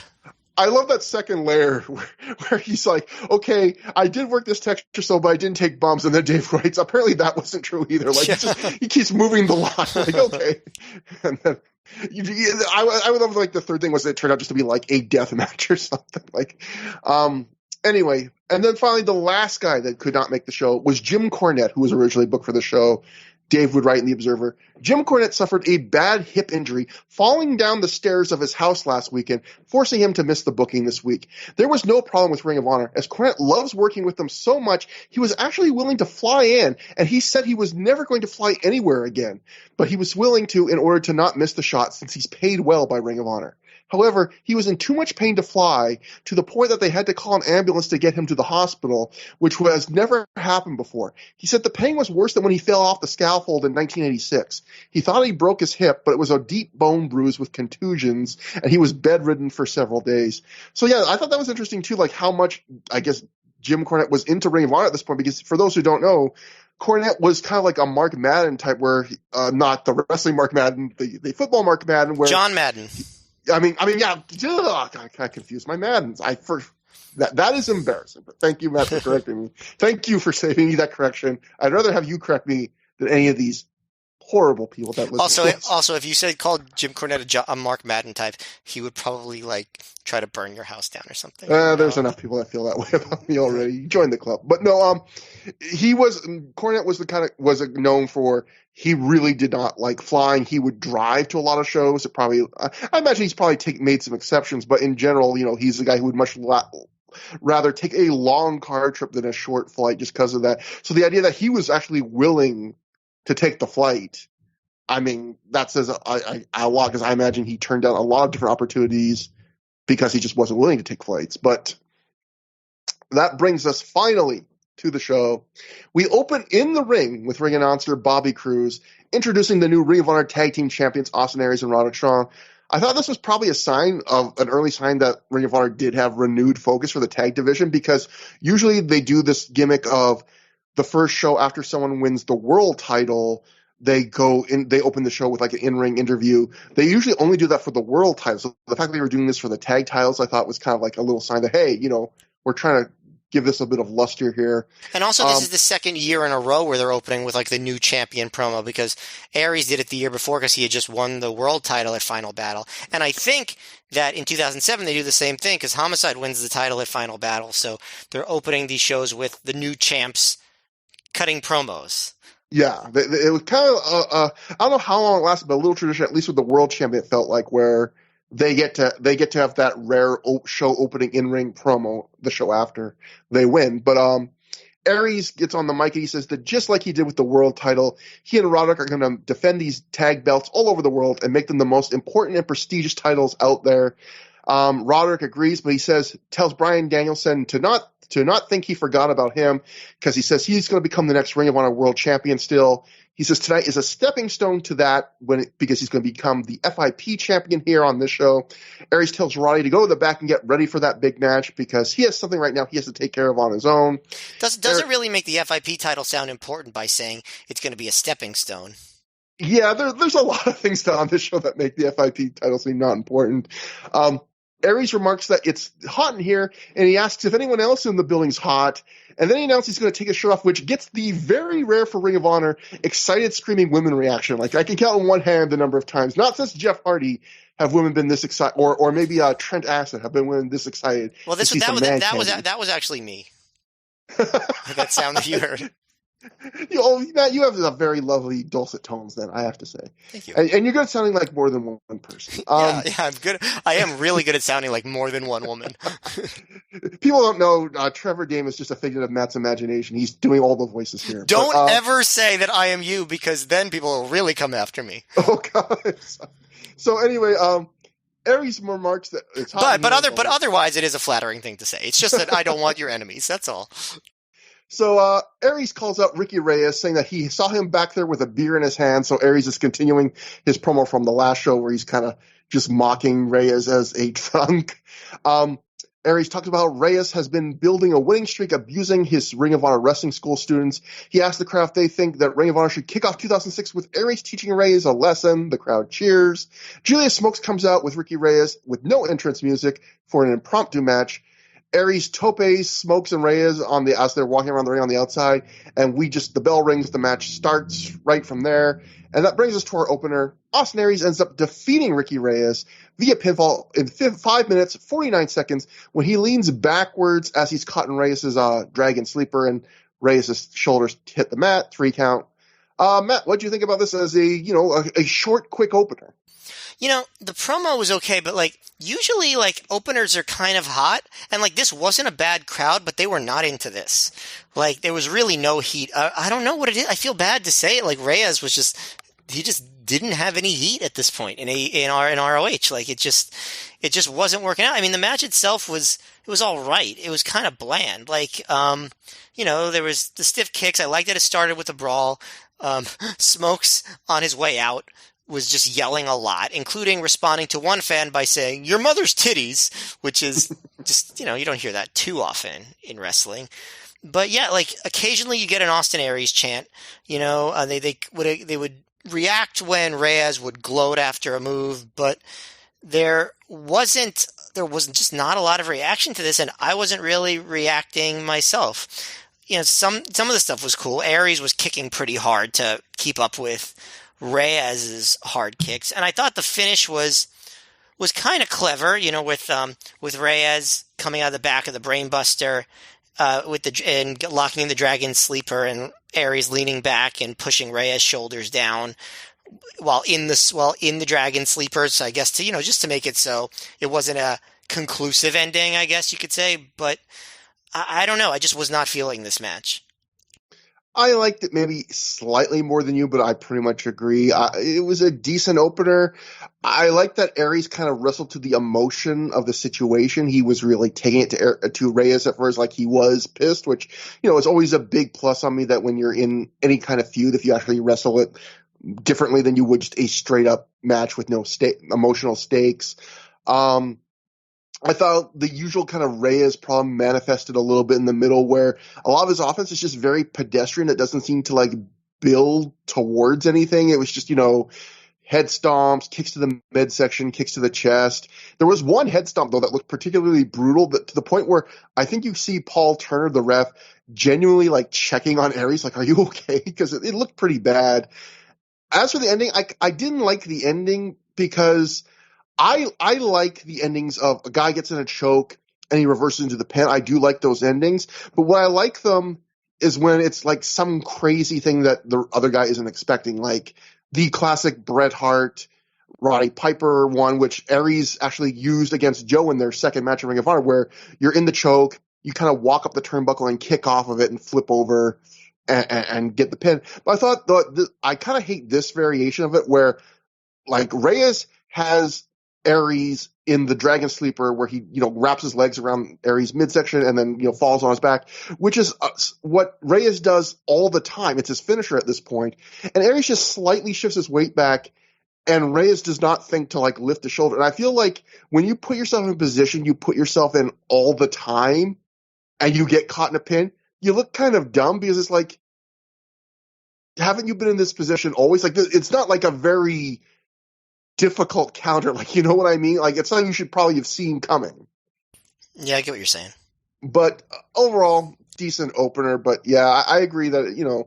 S1: I love that second layer where he's like, okay, I did work this texture so, but I didn't take bumps. And then Dave writes, apparently that wasn't true either. Like, he keeps moving the line. Like, okay. And then I would love, like, the third thing was it turned out just to be like a death match or something. Like, anyway. And then finally, the last guy that could not make the show was Jim Cornette, who was originally booked for the show. Dave would write in The Observer, Jim Cornette suffered a bad hip injury falling down the stairs of his house last weekend, forcing him to miss the booking this week. There was no problem with Ring of Honor, as Cornette loves working with them so much, he was actually willing to fly in, and he said he was never going to fly anywhere again. But he was willing to in order to not miss the shot, since he's paid well by Ring of Honor. However, he was in too much pain to fly, to the point that they had to call an ambulance to get him to the hospital, which has never happened before. He said the pain was worse than when he fell off the scaffold in 1986. He thought he broke his hip, but it was a deep bone bruise with contusions, and he was bedridden for several days. So yeah, I thought that was interesting too, like how much, I guess, Jim Cornette was into Ring of Honor at this point, because for those who don't know, Cornette was kind of like a Mark Madden type, where not the wrestling Mark Madden, the football Mark Madden, where
S2: John Madden.
S1: I mean, yeah. I confused my Maddens. That is embarrassing. But thank you, Matt, for correcting me. Thank you for saving me that correction. I'd rather have you correct me than any of these horrible people that listen.
S2: Also, if you said called Jim Cornette a Mark Madden type, he would probably like try to burn your house down or something.
S1: There's enough people that feel that way about me already. Join the club. But no, Cornette was known for. He really did not like flying. He would drive to a lot of shows. I imagine he's probably made some exceptions, but in general, he's the guy who would much rather take a long car trip than a short flight just because of that. So the idea that he was actually willing to take the flight, I mean, that says a lot, because I imagine he turned down a lot of different opportunities because he just wasn't willing to take flights. But that brings us finally to the show. We open in the ring with ring announcer Bobby Cruz introducing the new Ring of Honor Tag Team Champions Austin Aries and Roderick Strong. I thought this was probably an early sign that Ring of Honor did have renewed focus for the tag division, because usually they do this gimmick of the first show after someone wins the world title, they open the show with like an in-ring interview. They usually only do that for the world title. So the fact that they were doing this for the tag titles, I thought was kind of like a little sign that, hey, we're trying to give this a bit of luster here.
S2: And also, this is the second year in a row where they're opening with like the new champion promo, because Aries did it the year before because he had just won the world title at Final Battle. And I think that in 2007 they do the same thing because Homicide wins the title at Final Battle. So they're opening these shows with the new champs cutting promos.
S1: Yeah, it was kind of I don't know how long it lasted, but a little tradition, at least with the world champion, it felt like, where they get to have that rare show opening in-ring promo the show after they win. But Aries gets on the mic and he says that just like he did with the world title, he and Roderick are going to defend these tag belts all over the world and make them the most important and prestigious titles out there. Roderick agrees, but he tells Bryan Danielson to not think he forgot about him, because he says he's going to become the next Ring of Honor world champion still. He says tonight is a stepping stone to that because he's going to become the FIP champion here on this show. Aries tells Roddy to go to the back and get ready for that big match because he has something right now he has to take care of on his own.
S2: Does it really make the FIP title sound important by saying it's going to be a stepping stone?
S1: Yeah, there's a lot of things on this show that make the FIP title seem not important. Aries remarks that it's hot in here, and he asks if anyone else in the building's hot, and then he announces he's going to take his shirt off, which gets the very rare for Ring of Honor excited screaming women reaction. Like, I can count on one hand the number of times, not since Jeff Hardy have women been this excited, or maybe Trent Acid have been women this excited.
S2: Well, that was actually me. That sound that you heard.
S1: Matt, you have a very lovely dulcet tones, then, I have to say.
S2: Thank you.
S1: And you're good at sounding like more than one person.
S2: Yeah, I'm good. I am really good at sounding like more than one woman.
S1: People don't know Trevor Dame is just a figment of Matt's imagination. He's doing all the voices here.
S2: Don't ever say that I am you, because then people will really come after me.
S1: Oh, God. So anyway, Aries remarks that it's hot.
S2: But otherwise, it is a flattering thing to say. It's just that I don't want your enemies. That's all.
S1: So Aries calls out Ricky Reyes, saying that he saw him back there with a beer in his hand. So Aries is continuing his promo from the last show where he's kind of just mocking Reyes as a drunk. Aries talked about how Reyes has been building a winning streak, abusing his Ring of Honor wrestling school students. He asked the crowd if they think that Ring of Honor should kick off 2006 with Aries teaching Reyes a lesson. The crowd cheers. Julius Smokes comes out with Ricky Reyes with no entrance music for an impromptu match. Aries topes Smokes and Reyes as they're walking around the ring on the outside, and the bell rings, the match starts right from there. And that brings us to our opener. Austin Aries ends up defeating Ricky Reyes via pinfall in 5 minutes, 49 seconds, when he leans backwards as he's caught in Reyes' dragon sleeper, and Reyes' shoulders hit the mat, 3 count. Matt, what do you think about this as a short, quick opener?
S2: The promo was okay, but usually openers are kind of hot, and this wasn't a bad crowd, but they were not into this. There was really no heat. I don't know what it is. I feel bad to say it. Reyes was just didn't have any heat at this point in ROH. It just wasn't working out. I mean, the match itself was all right. It was kind of bland. There was the stiff kicks. I liked that it started with a brawl. Smokes on his way out was just yelling a lot, including responding to one fan by saying, "Your mother's titties," which is just, you don't hear that too often in wrestling. But yeah, occasionally you get an Austin Aries chant, they would react when Reyes would gloat after a move, but there wasn't just not a lot of reaction to this, and I wasn't really reacting myself. Some of the stuff was cool. Aries was kicking pretty hard to keep up with Reyes's hard kicks, and I thought the finish was kind of clever, with Reyes coming out of the back of the Brainbuster, and locking in the Dragon Sleeper, and Aries leaning back and pushing Reyes' shoulders down while in the Dragon Sleeper. So I guess just to make it so it wasn't a conclusive ending, I guess you could say. But I don't know. I just was not feeling this match.
S1: I liked it maybe slightly more than you, but I pretty much agree. It was a decent opener. I like that Aries kind of wrestled to the emotion of the situation. He was really taking it to Reyes at first, he was pissed, which, is always a big plus on me that when you're in any kind of feud, if you actually wrestle it differently than you would just a straight up match with no emotional stakes. I thought the usual kind of Reyes problem manifested a little bit in the middle, where a lot of his offense is just very pedestrian. It doesn't seem to build towards anything. It was just, head stomps, kicks to the midsection, kicks to the chest. There was one head stomp though that looked particularly brutal, to the point where I think you see Paul Turner, the ref, genuinely checking on Aries, are you okay? Because it looked pretty bad. As for the ending, I didn't like the ending because I like the endings of a guy gets in a choke and he reverses into the pin. I do like those endings. But what I like them is when it's some crazy thing that the other guy isn't expecting, the classic Bret Hart, Roddy Piper one, which Aries actually used against Joe in their second match of Ring of Honor, where you're in the choke, you kind of walk up the turnbuckle and kick off of it and flip over and get the pin. But I thought I kind of hate this variation of it, where Reyes has Aries in the Dragon Sleeper, where he, wraps his legs around Aries' midsection and then, falls on his back, which is what Reyes does all the time. It's his finisher at this point. And Aries just slightly shifts his weight back, and Reyes does not think to lift the shoulder. And I feel when you put yourself in a position you put yourself in all the time and you get caught in a pin, you look kind of dumb, because it's haven't you been in this position always? It's not a very difficult counter, you know what I mean? It's something you should probably have seen coming.
S2: Yeah, I get what you're saying.
S1: But overall, decent opener. But yeah, I agree that,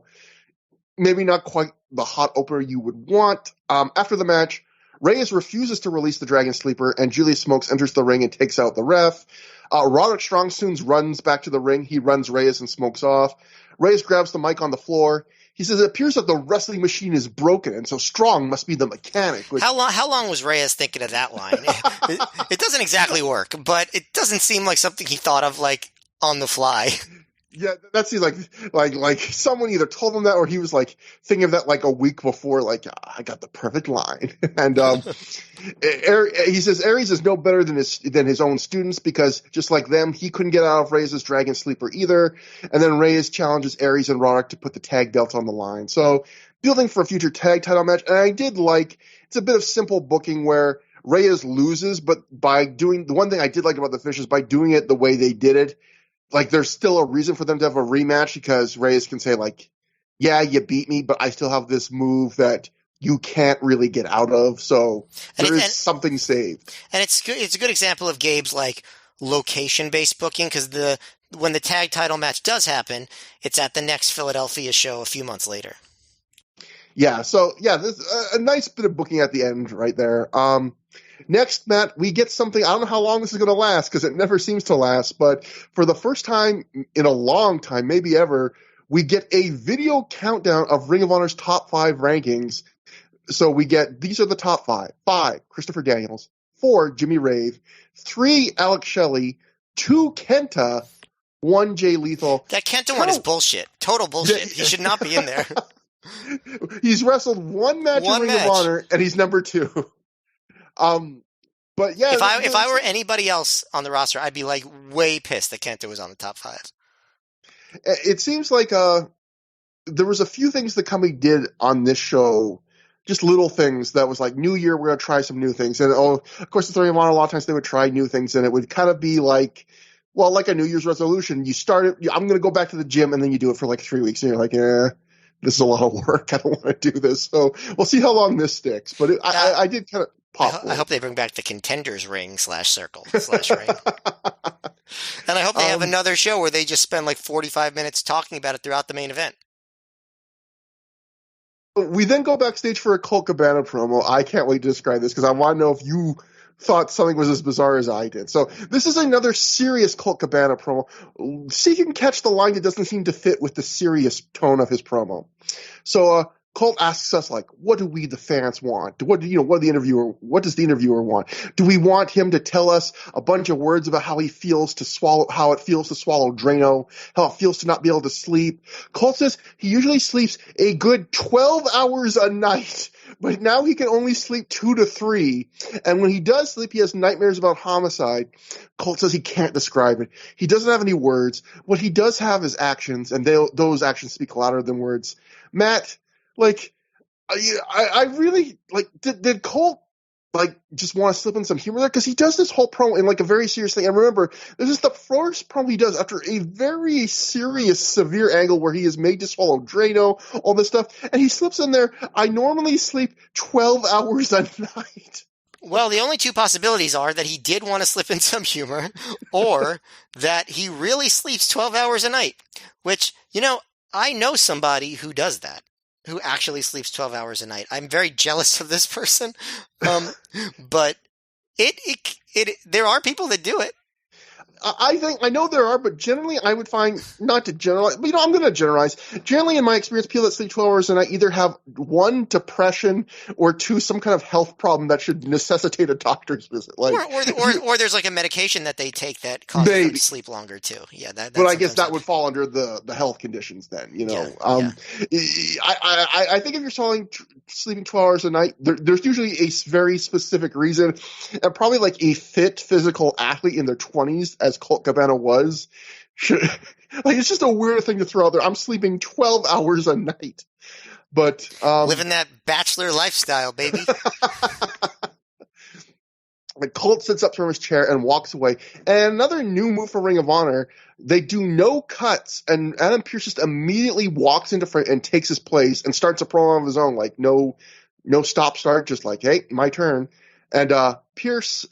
S1: maybe not quite the hot opener you would want. After the match, Reyes refuses to release the Dragon Sleeper, and Julius Smokes enters the ring and takes out the ref. Roderick Strong soon runs back to the ring. He runs Reyes and Smokes off. Reyes grabs the mic on the floor. He says it appears that the wrestling machine is broken, and so Strong must be the mechanic.
S2: How long was Reyes thinking of that line? It doesn't exactly work, but it doesn't seem like something he thought of on the fly.
S1: Yeah, that seems like someone either told him that or he was like thinking of that like a week before, like I got the perfect line. And he says Ares is no better than his own students because just like them, he couldn't get out of Reyes' Dragon Sleeper either. And then Reyes challenges Ares and Roderick to put the tag belt on the line. So building for a future tag title match, and I did like it's a bit of simple booking where Reyes loses, but by doing the one thing I did like about the finish is by doing it the way they did it. Like there's still a reason for them to have a rematch because Reyes can say like, yeah, you beat me, but I still have this move that you can't really get out of. So there is something saved.
S2: And it's good. It's a good example of Gabe's like location based booking because when the tag title match does happen, it's at the next Philadelphia show a few months later.
S1: Yeah. So yeah, this a nice bit of booking at the end right there. Next, Matt, we get something. I don't know how long this is going to last because it never seems to last. But for the first time in a long time, maybe ever, we get a video countdown of Ring of Honor's top 5 rankings. So we get these are the top 5: 5, Christopher Daniels; 4, Jimmy Rave; 3, Alex Shelley; 2, Kenta; 1, Jay Lethal.
S2: That Kenta one is bullshit. Total bullshit. He should not be in there.
S1: He's wrestled one match in Ring of Honor, and he's number 2. But yeah,
S2: if I were anybody else on the roster, I'd be like way pissed that Kenta was on the top 5.
S1: It seems like there was a few things the company did on this show, just little things that was like, New Year, we're going to try some new things. And of course, the Ring of Honor, a lot of times they would try new things, and it would kind of be like, well, like a New Year's resolution. You start it, I'm going to go back to the gym, and then you do it for like 3 weeks, and you're like, this is a lot of work. I don't want to do this. So we'll see how long this sticks. But I did kind of pop.
S2: I hope they bring back the Contenders ring /circle/ring. And I hope they have another show where they just spend like 45 minutes talking about it throughout the main event.
S1: We then go backstage for a Colt Cabana promo. I can't wait to describe this because I want to know if you thought something was as bizarre as I did. So this is another serious Colt Cabana promo. See if you can catch the line that doesn't seem to fit with the serious tone of his promo. So Colt asks us, like, what do we, the fans, want? What does the interviewer want? Do we want him to tell us a bunch of words about how it feels to swallow Drano, how it feels to not be able to sleep? Colt says he usually sleeps a good 12 hours a night, but now he can only sleep 2 to 3. And when he does sleep, he has nightmares about homicide. Colt says he can't describe it. He doesn't have any words. What he does have is actions, and those actions speak louder than words. Matt, like, I really, like, did Colt, like, just want to slip in some humor there? Because he does this whole promo in, like, a very serious thing. And remember, this is the first promo he does after a very serious, severe angle where he is made to swallow Drano, all this stuff. And he slips in there, I normally sleep 12 hours a night.
S2: Well, the only two possibilities are that he did want to slip in some humor, or that he really sleeps 12 hours a night. Which, I know somebody who does that. Who actually sleeps 12 hours a night. I'm very jealous of this person. But there are people that do it.
S1: I know there are, but generally I would find, not to generalize, but I'm going to generalize. Generally, in my experience, people that sleep 12 hours a night either have 1, depression, or 2, some kind of health problem that should necessitate a doctor's visit. Like,
S2: or there's like a medication that they take that causes them to sleep longer too. Yeah,
S1: but I guess that would fall under the health conditions then.
S2: Yeah.
S1: I think if you're sleeping 12 hours a night, there's usually a very specific reason, and probably like a fit physical athlete in their 20s, as Colt Cabana was, it's just a weird thing to throw out there. I'm sleeping 12 hours a night, but
S2: living that bachelor lifestyle, baby.
S1: Like, Colt sits up from his chair and walks away. And another new move for Ring of Honor, they do no cuts, and Adam Pearce just immediately walks into front and takes his place and starts a promo of his own, like no stop start, just like, hey, my turn. And Pearce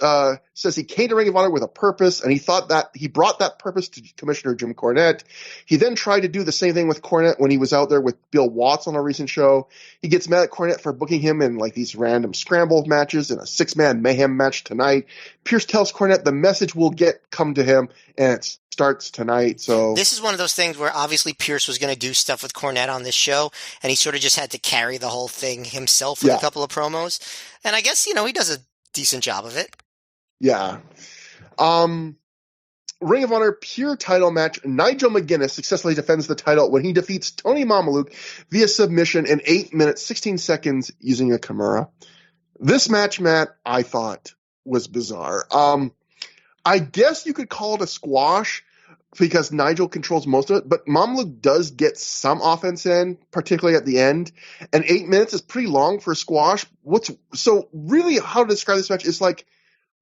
S1: says he came to Ring of Honor with a purpose, and he thought that he brought that purpose to Commissioner Jim Cornette. He then tried to do the same thing with Cornette when he was out there with Bill Watts on a recent show. He gets mad at Cornette for booking him in like these random scramble matches in a 6-man mayhem match tonight. Pearce tells Cornette the message will come to him, and it starts tonight. So
S2: this is one of those things where obviously Pearce was going to do stuff with Cornette on this show, and he sort of just had to carry the whole thing himself with a couple of promos. And I guess, he does a decent job of it.
S1: Yeah. Ring of Honor pure title match. Nigel McGuinness successfully defends the title when he defeats Tony Mamaluke via submission in 8 minutes, 16 seconds using a Kimura. This match, Matt, I thought was bizarre. I guess you could call it a squash because Nigel controls most of it, but Mamaluke does get some offense in, particularly at the end. And 8 minutes is pretty long for a squash. So really how to describe this match is like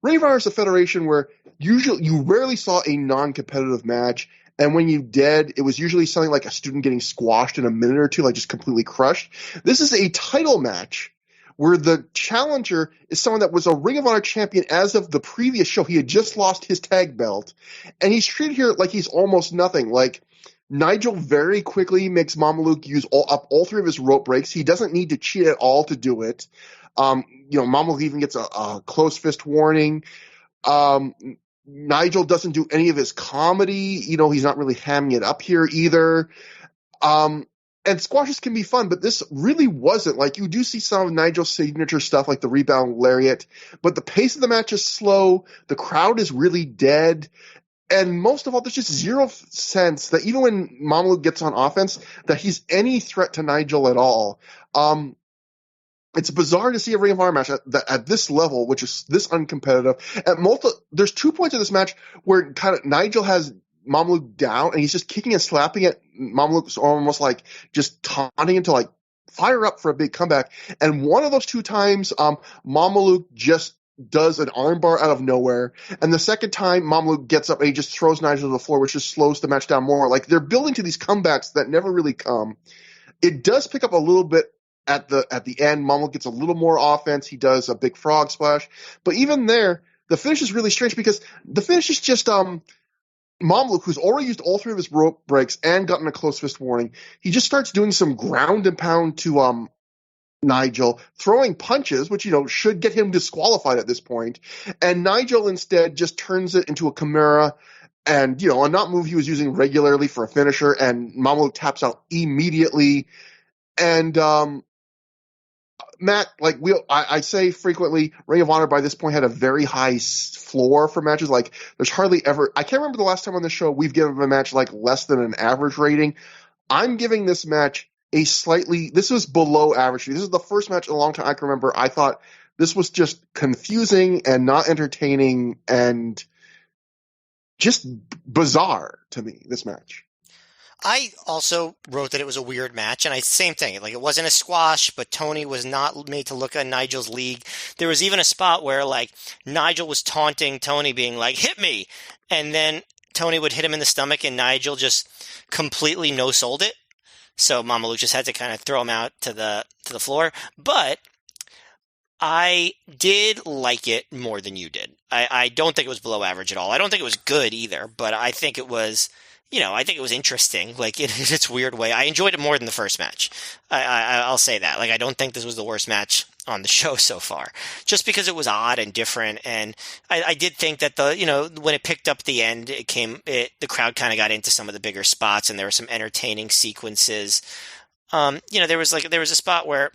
S1: Ring of Honor is a federation where usually you rarely saw a non-competitive match, and when you did, it was usually something like a student getting squashed in a minute or two, like just completely crushed. This is a title match where the challenger is someone that was a Ring of Honor champion as of the previous show. He had just lost his tag belt, and he's treated here like he's almost nothing. Like, Nigel very quickly makes Mamaluke use all three of his rope breaks. He doesn't need to cheat at all to do it. Mamaluke even gets a close fist warning. Nigel doesn't do any of his comedy. He's not really hamming it up here either. And squashes can be fun, but this really wasn't. Like, you do see some of Nigel's signature stuff, like the rebound lariat, but the pace of the match is slow. The crowd is really dead. And most of all, there's just zero sense that even when Mamaluke gets on offense, that he's any threat to Nigel at all. It's bizarre to see a Ring of Honor match at this level, which is this uncompetitive. There's 2 points of this match where kind of Nigel has Mamaluke down, and he's just kicking and slapping at Mamaluke's almost like just taunting him to like fire up for a big comeback. And one of those 2 times, Mamaluke just does an armbar out of nowhere. And the second time, Mamaluke gets up and he just throws Nigel to the floor, which just slows the match down more. Like, they're building to these comebacks that never really come. It does pick up a little bit at the end. Mamaluke gets a little more offense. He does a big frog splash. But even there, the finish is really strange because the finish is just Mamaluke, who's already used all 3 of his rope breaks and gotten a close fist warning. He just starts doing some ground and pound to Nigel, throwing punches, which, should get him disqualified at this point. And Nigel instead just turns it into a Kimura. And, a not move he was using regularly for a finisher, and Mamaluke taps out immediately. And Matt, like I say frequently, Ring of Honor by this point had a very high floor for matches. Like, there's hardly ever, I can't remember the last time on the show we've given a match like less than an average rating. I'm giving this match this was below average. This is the first match in a long time I can remember. I thought this was just confusing and not entertaining and just bizarre to me, this match.
S2: I also wrote that it was a weird match, and same thing. Like, it wasn't a squash, but Tony was not made to look at Nigel's league. There was even a spot where, like, Nigel was taunting Tony, being like, "Hit me!" And then Tony would hit him in the stomach, and Nigel just completely no-sold it. So Mamaluke just had to kind of throw him out to the floor. But I did like it more than you did. I don't think it was below average at all. I don't think it was good either, but I think it was, I think it was interesting, like, in its weird way. I enjoyed it more than the first match. I'll say that. Like, I don't think this was the worst match on the show so far, just because it was odd and different. And I did think that when it picked up at the end, the crowd kind of got into some of the bigger spots, and there were some entertaining sequences. There was a spot where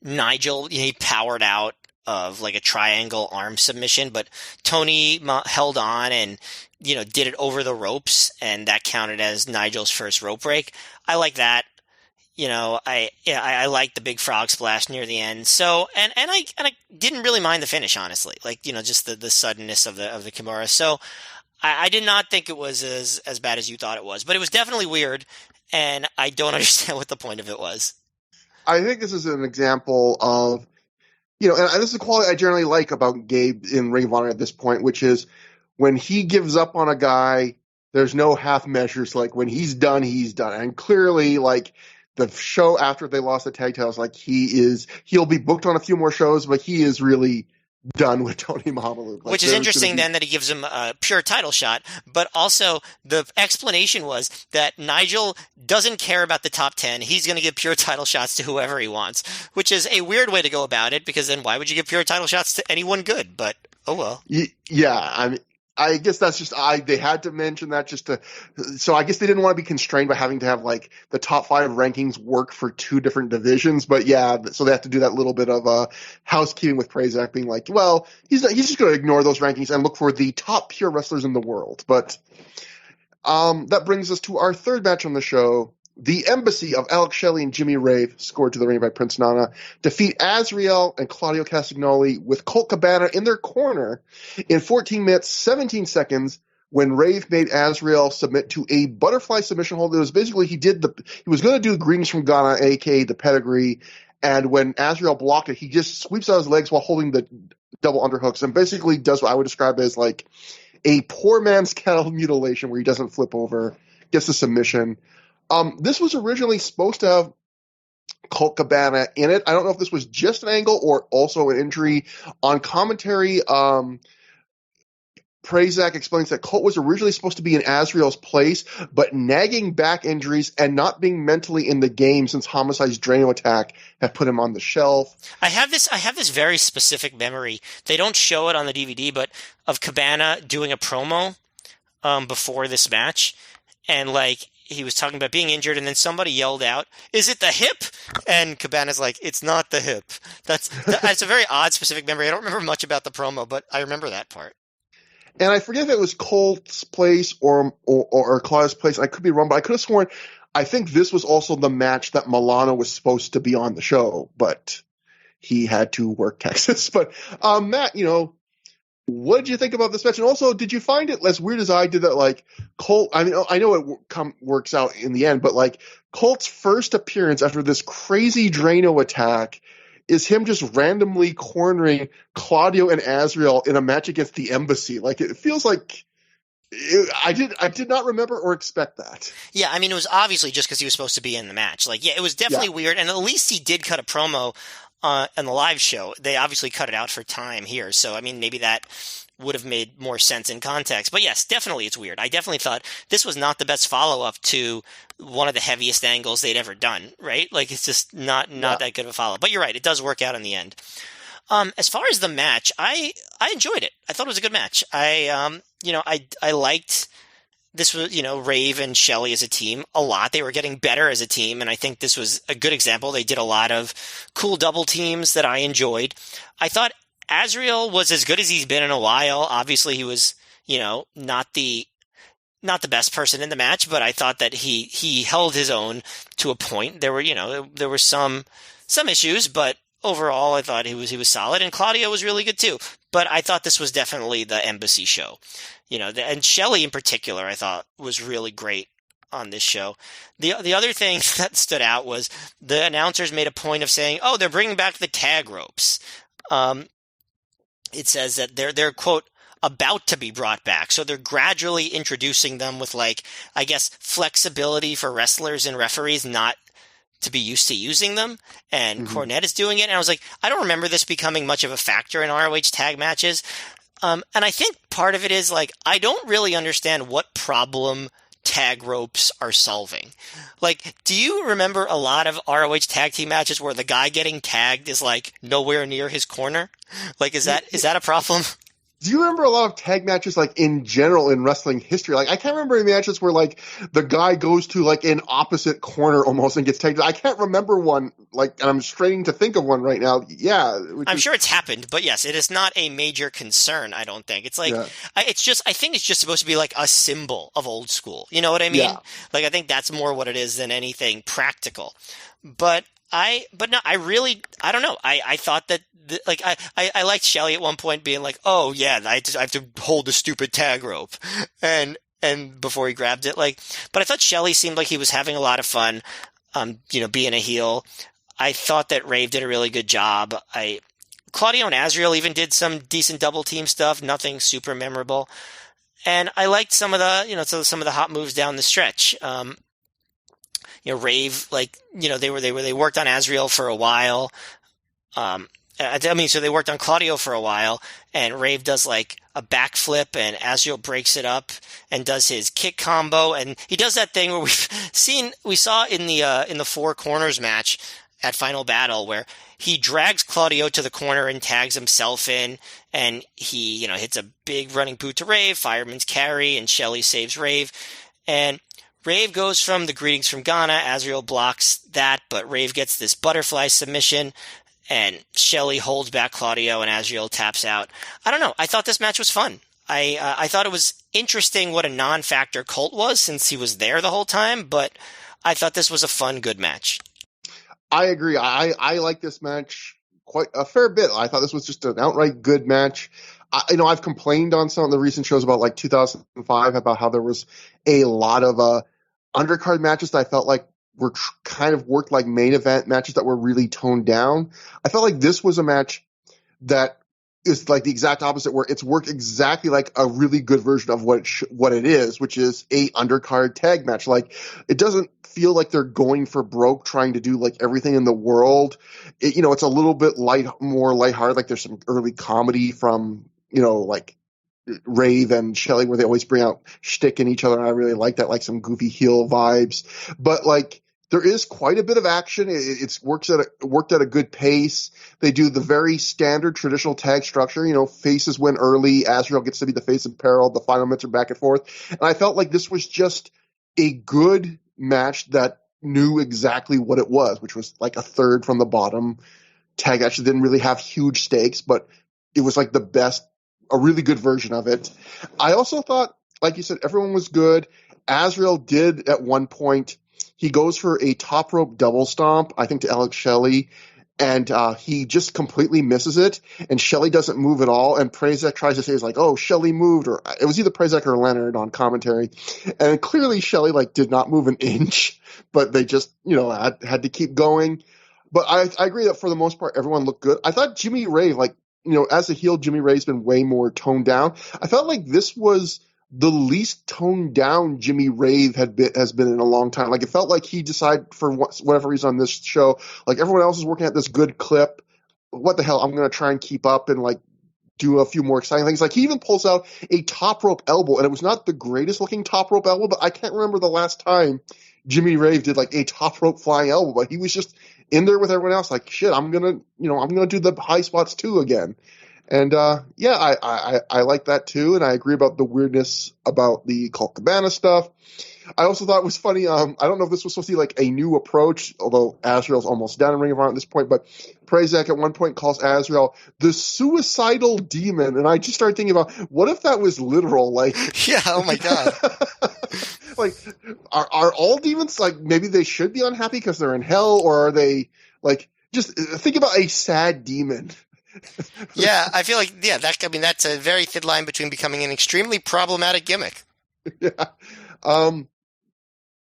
S2: Nigel, he powered out of like a triangle arm submission, but Tony held on and, did it over the ropes, and that counted as Nigel's first rope break. I like that. I like the big frog splash near the end. So, and I didn't really mind the finish, honestly. Like, just the suddenness of the Kimura. So I did not think it was as bad as you thought it was, but it was definitely weird, and I don't understand what the point of it was.
S1: I think this is an example of, and this is a quality I generally like about Gabe in Ring of Honor at this point, which is when he gives up on a guy, there's no half measures. Like, when he's done, he's done. And clearly, like, the show after they lost the tag titles, like, he'll be booked on a few more shows, but he is really done with Tony Mamaluke. Like,
S2: which is interesting then that he gives him a pure title shot, but also the explanation was that Nigel doesn't care about the top 10. He's going to give pure title shots to whoever he wants, which is a weird way to go about it, because then why would you give pure title shots to anyone good? But, oh well.
S1: Yeah, I mean, I guess that's just they had to mention that so I guess they didn't want to be constrained by having to have like the top 5 rankings work for 2 different divisions. But yeah, so they have to do that little bit of housekeeping with Prazak being like, well, he's just going to ignore those rankings and look for the top pure wrestlers in the world. But that brings us to our third match on the show. The Embassy of Alex Shelley and Jimmy Rave, scored to the ring by Prince Nana, defeat Azriel and Claudio Castagnoli with Colt Cabana in their corner in 14 minutes, 17 seconds when Rave made Azriel submit to a butterfly submission hold. It was basically he was going to do Greetings from Ghana, aka the pedigree, and when Azriel blocked it, he just sweeps out his legs while holding the double underhooks and basically does what I would describe as like a poor man's cattle mutilation where he doesn't flip over, gets the submission. This was originally supposed to have Colt Cabana in it. I don't know if this was just an angle or also an injury. On commentary, Prazak explains that Colt was originally supposed to be in Azriel's place, but nagging back injuries and not being mentally in the game since Homicide's Drano attack have put him on the shelf.
S2: I have this very specific memory. They don't show it on the DVD, but of Cabana doing a promo before this match, and like he was talking about being injured, and then somebody yelled out, "Is it the hip?" And Cabana's like, "It's not the hip." That's a very odd specific memory. I don't remember much about the promo, but I remember that part.
S1: And I forget if it was Colt's place or Claudio's place. I could be wrong, but I could have sworn. I think this was also the match that Milano was supposed to be on the show, but he had to work Texas. But Matt, what did you think about this match? And also, did you find it as weird as I did that, like, Colt, I mean, I know it works out in the end, but, like, Colt's first appearance after this crazy Drano attack is him just randomly cornering Claudio and Azriel in a match against the Embassy. Like, it feels like I did not remember or expect that.
S2: Yeah, I mean, it was obviously just because he was supposed to be in the match. Like, yeah, it was definitely weird, and at least he did cut a promo on the live show. They obviously cut it out for time here, so I mean, maybe that would have made more sense in context. But yes, definitely it's weird. I definitely thought this was not the best follow-up to one of the heaviest angles they'd ever done, right? Like, it's just not that good of a follow-up. But you're right, it does work out in the end. As far as the match, I enjoyed it. I thought it was a good match. I liked this was, Rave and Shelley as a team a lot. They were getting better as a team, and I think this was a good example. They did a lot of cool double teams that I enjoyed. I thought Azriel was as good as he's been in a while. Obviously, he was, not the best person in the match, but I thought that he held his own to a point. There were some issues, but overall, I thought he was solid, and Claudio was really good too. But I thought this was definitely the Embassy show, and Shelley in particular, I thought was really great on this show. The other thing that stood out was the announcers made a point of saying, "Oh, they're bringing back the tag ropes." It says that they're quote about to be brought back, so they're gradually introducing them with, like, I guess, flexibility for wrestlers and referees not to be used to using them, and Cornette is doing it, and I was like, I don't remember this becoming much of a factor in ROH tag matches, and I think part of it is, like, I don't really understand what problem tag ropes are solving. Like, do you remember a lot of ROH tag team matches where the guy getting tagged is, like, nowhere near his corner? Like, is that a problem?
S1: Do you remember a lot of tag matches, like, in general in wrestling history? Like, I can't remember any matches where, like, the guy goes to, like, an opposite corner almost and gets tagged. I can't remember one, like, and I'm straining to think of one right now. Yeah.
S2: I'm sure it's happened, but yes, it is not a major concern, I don't think. It's like, I think it's just supposed to be, like, a symbol of old school. You know what I mean? Yeah. Like, I think that's more what it is than anything practical. But I don't know. I thought that, I liked Shelley at one point being like, "Oh yeah, I have to hold the stupid tag rope," and before he grabbed it, like. But I thought Shelley seemed like he was having a lot of fun, being a heel. I thought that Rave did a really good job. Claudio and Azriel even did some decent double team stuff, nothing super memorable, and I liked some of the hot moves down the stretch. Rave, like, they worked on Azriel for a while. So they worked on Claudio for a while, and Rave does, like, a backflip, and Azriel breaks it up and does his kick combo, and he does that thing where we saw in the Four Corners match, at Final Battle where he drags Claudio to the corner and tags himself in, and he, hits a big running boot to Rave, fireman's carry, and Shelley saves Rave. And Rave goes from the greetings from Ghana. Azrael blocks that, but Rave gets this butterfly submission, and Shelley holds back Claudio, and Azrael taps out. I don't know. I thought this match was fun. I thought it was interesting what a non-factor Colt was since he was there the whole time, but I thought this was a fun, good match.
S1: I agree. I like this match quite a fair bit. I thought this was just an outright good match. I've complained on some of the recent shows about like 2005 about how there was a lot of undercard matches that I felt like were kind of worked like main event matches that were really toned down. I felt like this was a match that is like the exact opposite, where it's worked exactly like a really good version of what it is, which is a undercard tag match. Like, it doesn't feel like they're going for broke trying to do like everything in the world. It's a little bit more lighthearted. Like, there's some early comedy from, like Rave and Shelley where they always bring out shtick in each other, and I really like that, like some goofy heel vibes. But like, there is quite a bit of action. It's worked at a good pace. They do the very standard traditional tag structure. Faces win early. Azrael gets to be the face of peril. The final minutes are back and forth. And I felt like this was just a good match that knew exactly what it was, which was like a third from the bottom tag match. It didn't really have huge stakes, but it was like a really good version of it. I also thought, like you said, everyone was good. Azrael did at one point, he goes for a top rope double stomp, I think to Alex Shelley, and he just completely misses it, and Shelley doesn't move at all, and Prazak tries to say, he's like, oh, Shelley moved, or it was either Prazak or Leonard on commentary, and clearly Shelley like did not move an inch, but they just, had to keep going. But I agree that for the most part, everyone looked good. I thought Jimmy Rave, like, as a heel, Jimmy Rave's been way more toned down. I felt like this was the least toned down Jimmy Rave has been in a long time. Like, it felt like he decided for whatever reason on this show, like everyone else is working at this good clip. What the hell? I'm going to try and keep up and like do a few more exciting things. Like, he even pulls out a top rope elbow, and it was not the greatest looking top rope elbow, but I can't remember the last time Jimmy Rave did like a top rope flying elbow, but he was just in there with everyone else. Like, shit, I'm going to do the high spots too again. And I like that too, and I agree about the weirdness about the Colt Cabana stuff. I also thought it was funny. I don't know if this was supposed to be like a new approach, although Azrael's almost down in Ring of Honor at this point. But Prazak at one point calls Azrael the suicidal demon, and I just started thinking about, what if that was literal? Like,
S2: yeah, oh my god.
S1: Like, are all demons like, maybe they should be unhappy because they're in hell, or are they like, just think about a sad demon.
S2: Yeah, I feel like, that's a very thin line between becoming an extremely problematic gimmick.
S1: Yeah. And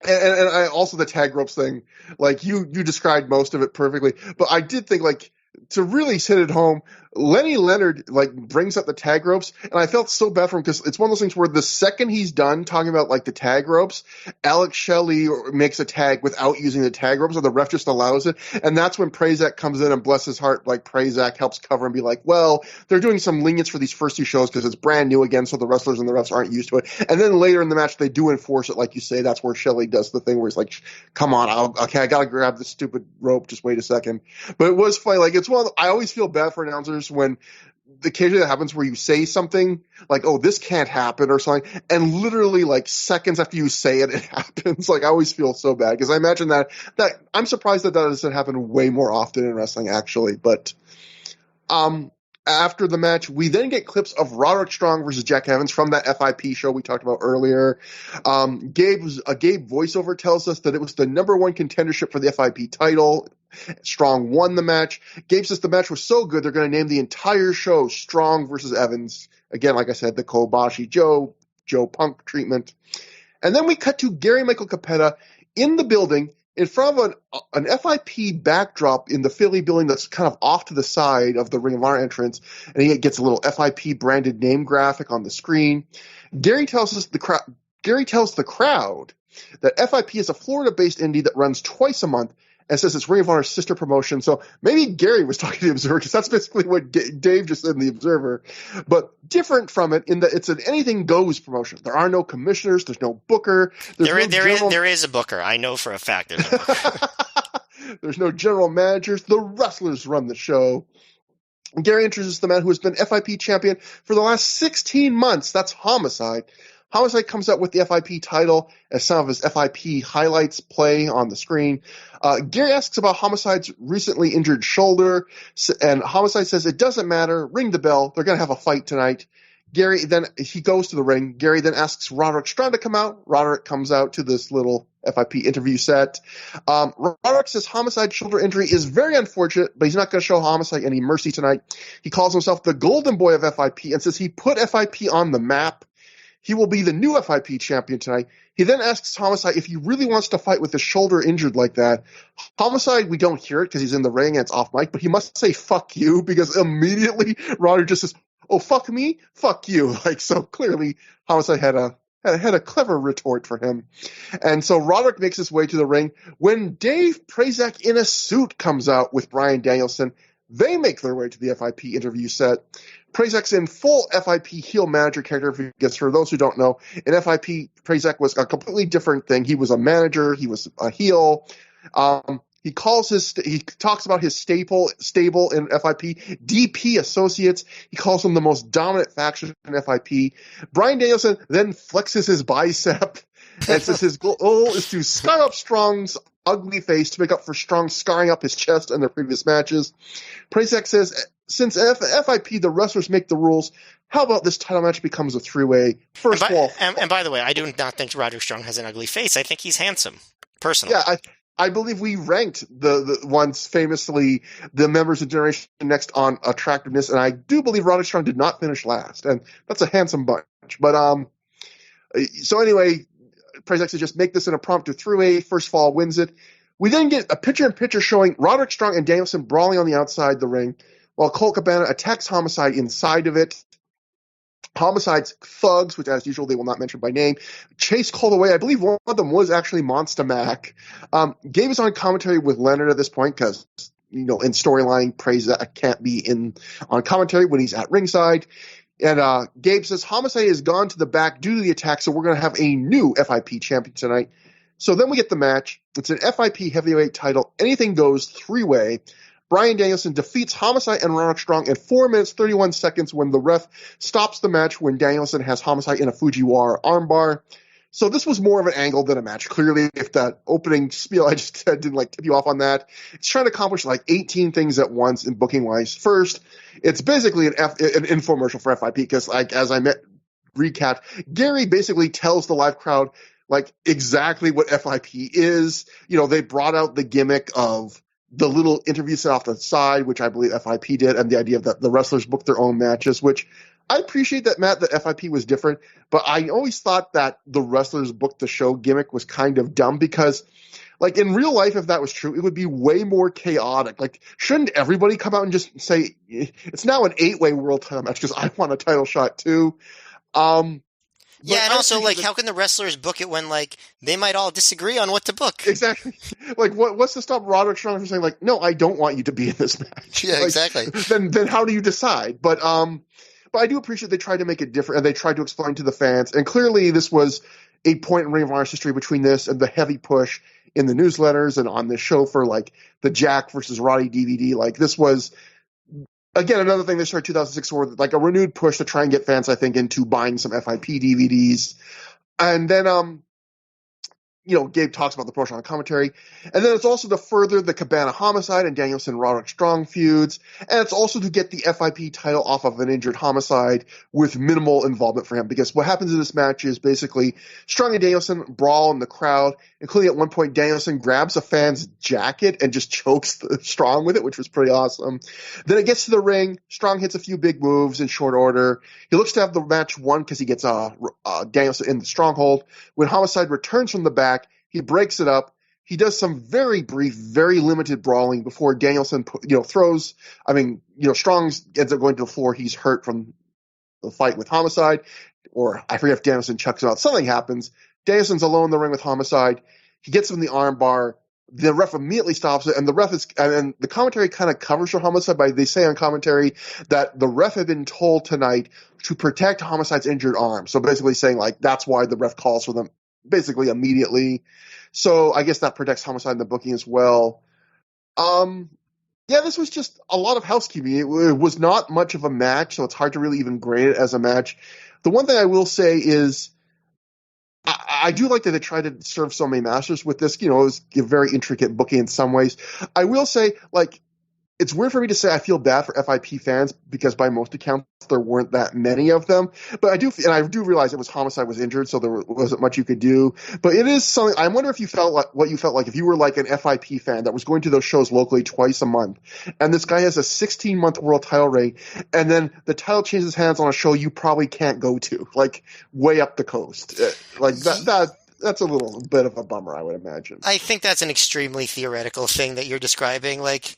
S1: I also, the tag ropes thing, like you described most of it perfectly, but I did think, like, to really hit it home, Lenny Leonard like brings up the tag ropes, and I felt so bad for him because it's one of those things where the second he's done talking about like the tag ropes, Alex Shelley makes a tag without using the tag ropes, or the ref just allows it, and that's when Prazak comes in, and bless his heart, like Prazak helps cover and be like, well, they're doing some lenience for these first two shows because it's brand new again, so the wrestlers and the refs aren't used to it. And then later in the match they do enforce it, like you say. That's where Shelley does the thing where he's like, come on, I gotta grab this stupid rope, just wait a second. But it was funny. Like, it's one of I always feel bad for announcers when occasionally that happens where you say something like, oh, this can't happen or something, and literally like seconds after you say it, it happens. Like, I always feel so bad because I imagine that I'm surprised that doesn't happen way more often in wrestling, actually. But after the match, we then get clips of Roderick Strong versus Jack Evans from that FIP show we talked about earlier. Gabe voiceover tells us that it was the number one contendership for the FIP title. Strong won the match. Gabe says the match was so good they're going to name the entire show Strong versus Evans. Again, like I said, the Kobashi Joe Punk treatment. And then we cut to Gary Michael Capetta in the building in front of an FIP backdrop in the Philly building that's kind of off to the side of the Ring of Honor entrance, and he gets a little FIP branded name graphic on the screen. Gary tells the crowd that FIP is a Florida-based indie that runs twice a month, and says it's Ring of Honor's sister promotion. So maybe Gary was talking to the Observer, because that's basically what Dave just said in the Observer. But different from it in that it's an anything goes promotion. There are no commissioners. There's no booker.
S2: There is a booker. I know for a fact there's a booker.
S1: There's no general managers. The wrestlers run the show. Gary introduces the man who has been FIP champion for the last 16 months. That's Homicide. Homicide comes out with the FIP title as some of his FIP highlights play on the screen. Gary asks about Homicide's recently injured shoulder, and Homicide says it doesn't matter. Ring the bell. They're going to have a fight tonight. Gary then he goes to the ring. Gary then asks Roderick Strong to come out. Roderick comes out to this little FIP interview set. Roderick says Homicide's shoulder injury is very unfortunate, but he's not going to show Homicide any mercy tonight. He calls himself the golden boy of FIP and says he put FIP on the map. He will be the new FIP champion tonight. He then asks Homicide if he really wants to fight with his shoulder injured like that. Homicide, we don't hear it because he's in the ring and it's off mic, but he must say fuck you because immediately Roderick just says, oh, fuck me? Fuck you. Like, so clearly Homicide had a clever retort for him. And so Roderick makes his way to the ring. When Dave Prazak in a suit comes out with Bryan Danielson, they make their way to the FIP interview set. Prazak's in full FIP heel manager character, because for those who don't know, in FIP, Prazak was a completely different thing. He was a manager. He was a heel. He talks about his stable in FIP, DP Associates. He calls them the most dominant faction in FIP. Bryan Danielson then flexes his bicep and says his goal is to scar up Strong's ugly face to make up for Strong scarring up his chest in their previous matches. Prazak says, since FIP, the wrestlers make the rules, how about this title match becomes a three-way?
S2: And by the way, I do not think Roderick Strong has an ugly face. I think he's handsome, personally.
S1: Yeah, I believe we ranked the ones famously the members of Generation Next on attractiveness, and I do believe Roderick Strong did not finish last, and that's a handsome bunch. But so anyway, Prazak says just make this an impromptu three-way. First fall wins it. We then get a picture-in-picture showing Roderick Strong and Danielson brawling on the outside the ring, while Colt Cabana attacks Homicide inside of it. Homicide's thugs, which as usual they will not mention by name, chase Colt away. I believe one of them was actually Monster Mac. Gabe is on commentary with Leonard at this point because, in storyline, Prazak can't be on commentary when he's at ringside. And Gabe says Homicide has gone to the back due to the attack, so we're going to have a new FIP champion tonight. So then we get the match. It's an FIP heavyweight title. Anything goes three-way. Bryan Danielson defeats Homicide and Roderick Strong in 4 minutes, 31 seconds when the ref stops the match when Danielson has Homicide in a Fujiwara armbar. So this was more of an angle than a match. Clearly, if that opening spiel I just said didn't tip you off on that, it's trying to accomplish 18 things at once in booking-wise. First, it's basically an infomercial for FIP because, as I recapped, Gary basically tells the live crowd exactly what FIP is. They brought out the gimmick of the little interview set off the side, which I believe FIP did, and the idea that the wrestlers book their own matches, which I appreciate that, Matt, that FIP was different, but I always thought that the wrestlers booked the show gimmick was kind of dumb because, in real life, if that was true, it would be way more chaotic. Shouldn't everybody come out and just say, it's now an 8-way world title match because I want a title shot too?
S2: Yeah, and also, how can the wrestlers book it when, they might all disagree on what to book?
S1: Exactly. What's to stop Roderick Strong from saying, no, I don't want you to be in this match?
S2: Yeah, exactly.
S1: Then how do you decide? But I do appreciate they tried to make it different, and they tried to explain to the fans. And clearly, this was a point in Ring of Honor's history between this and the heavy push in the newsletters and on this show for, the Jack versus Roddy DVD. This was, again, another thing they started 2006 where a renewed push to try and get fans, I think, into buying some FIP DVDs. And then, Gabe talks about the push on commentary. And then it's also to further the Cabana Homicide and Danielson Roderick Strong feuds. And it's also to get the FIP title off of an injured Homicide with minimal involvement for him. Because what happens in this match is basically Strong and Danielson brawl in the crowd, including at one point Danielson grabs a fan's jacket and just chokes Strong with it, which was pretty awesome. Then it gets to the ring. Strong hits a few big moves in short order. He looks to have the match won because he gets Danielson in the stronghold. When Homicide returns from the back, he breaks it up. He does some very brief, very limited brawling before Danielson, throws. Strong ends up going to the floor. He's hurt from the fight with Homicide, or I forget if Danielson chucks him out. Something happens. Danielson's alone in the ring with Homicide. He gets him in the armbar. The ref immediately stops it, and the commentary kind of covers for Homicide, but they say on commentary that the ref had been told tonight to protect Homicide's injured arm. So basically saying that's why the ref calls for them basically immediately. So I guess that protects Homicide in the booking as well. Yeah, this was just a lot of housekeeping. It was not much of a match, so it's hard to really even grade it as a match. The one thing I will say is I do like that they tried to serve so many masters with this. It was a very intricate booking in some ways. I will say, like, it's weird for me to say I feel bad for FIP fans because by most accounts there weren't that many of them. But I do realize it was Homicide was injured, so there wasn't much you could do. But it is something. I wonder if you felt like what you felt like if you were like an FIP fan that was going to those shows locally twice a month, and this guy has a 16-month world title reign, and then the title changes hands on a show you probably can't go to, like way up the coast, like that. That's a little bit of a bummer, I would imagine.
S2: I think that's an extremely theoretical thing that you're describing. Like,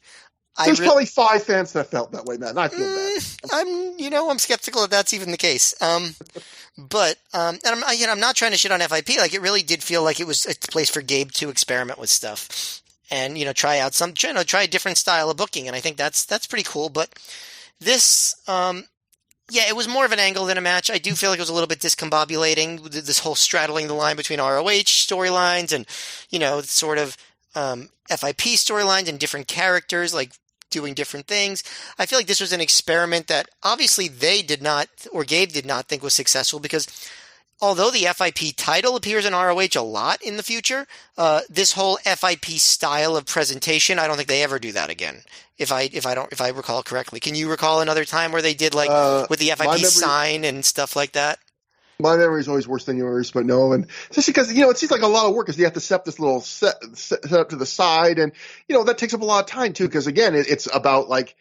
S1: there's probably 5 fans that felt that way, Matt, and I feel bad.
S2: I'm skeptical if that's even the case. But and I'm not trying to shit on FIP. Like, it really did feel like it was a place for Gabe to experiment with stuff and try out try a different style of booking. And I think that's pretty cool. But this, yeah, it was more of an angle than a match. I do feel like it was a little bit discombobulating. This whole straddling the line between ROH storylines and sort of FIP storylines and different characters, like doing different things. I feel like this was an experiment that obviously they did not, or Gabe did not think was successful, because although the FIP title appears in ROH a lot in the future, this whole FIP style of presentation, I don't think they ever do that again. If I recall correctly. Can you recall another time where they did like with the FIP sign and stuff like that?
S1: My memory is always worse than yours, but no, and especially because it seems like a lot of work because you have to set this little set up to the side, and that takes up a lot of time too. Because again, it's about like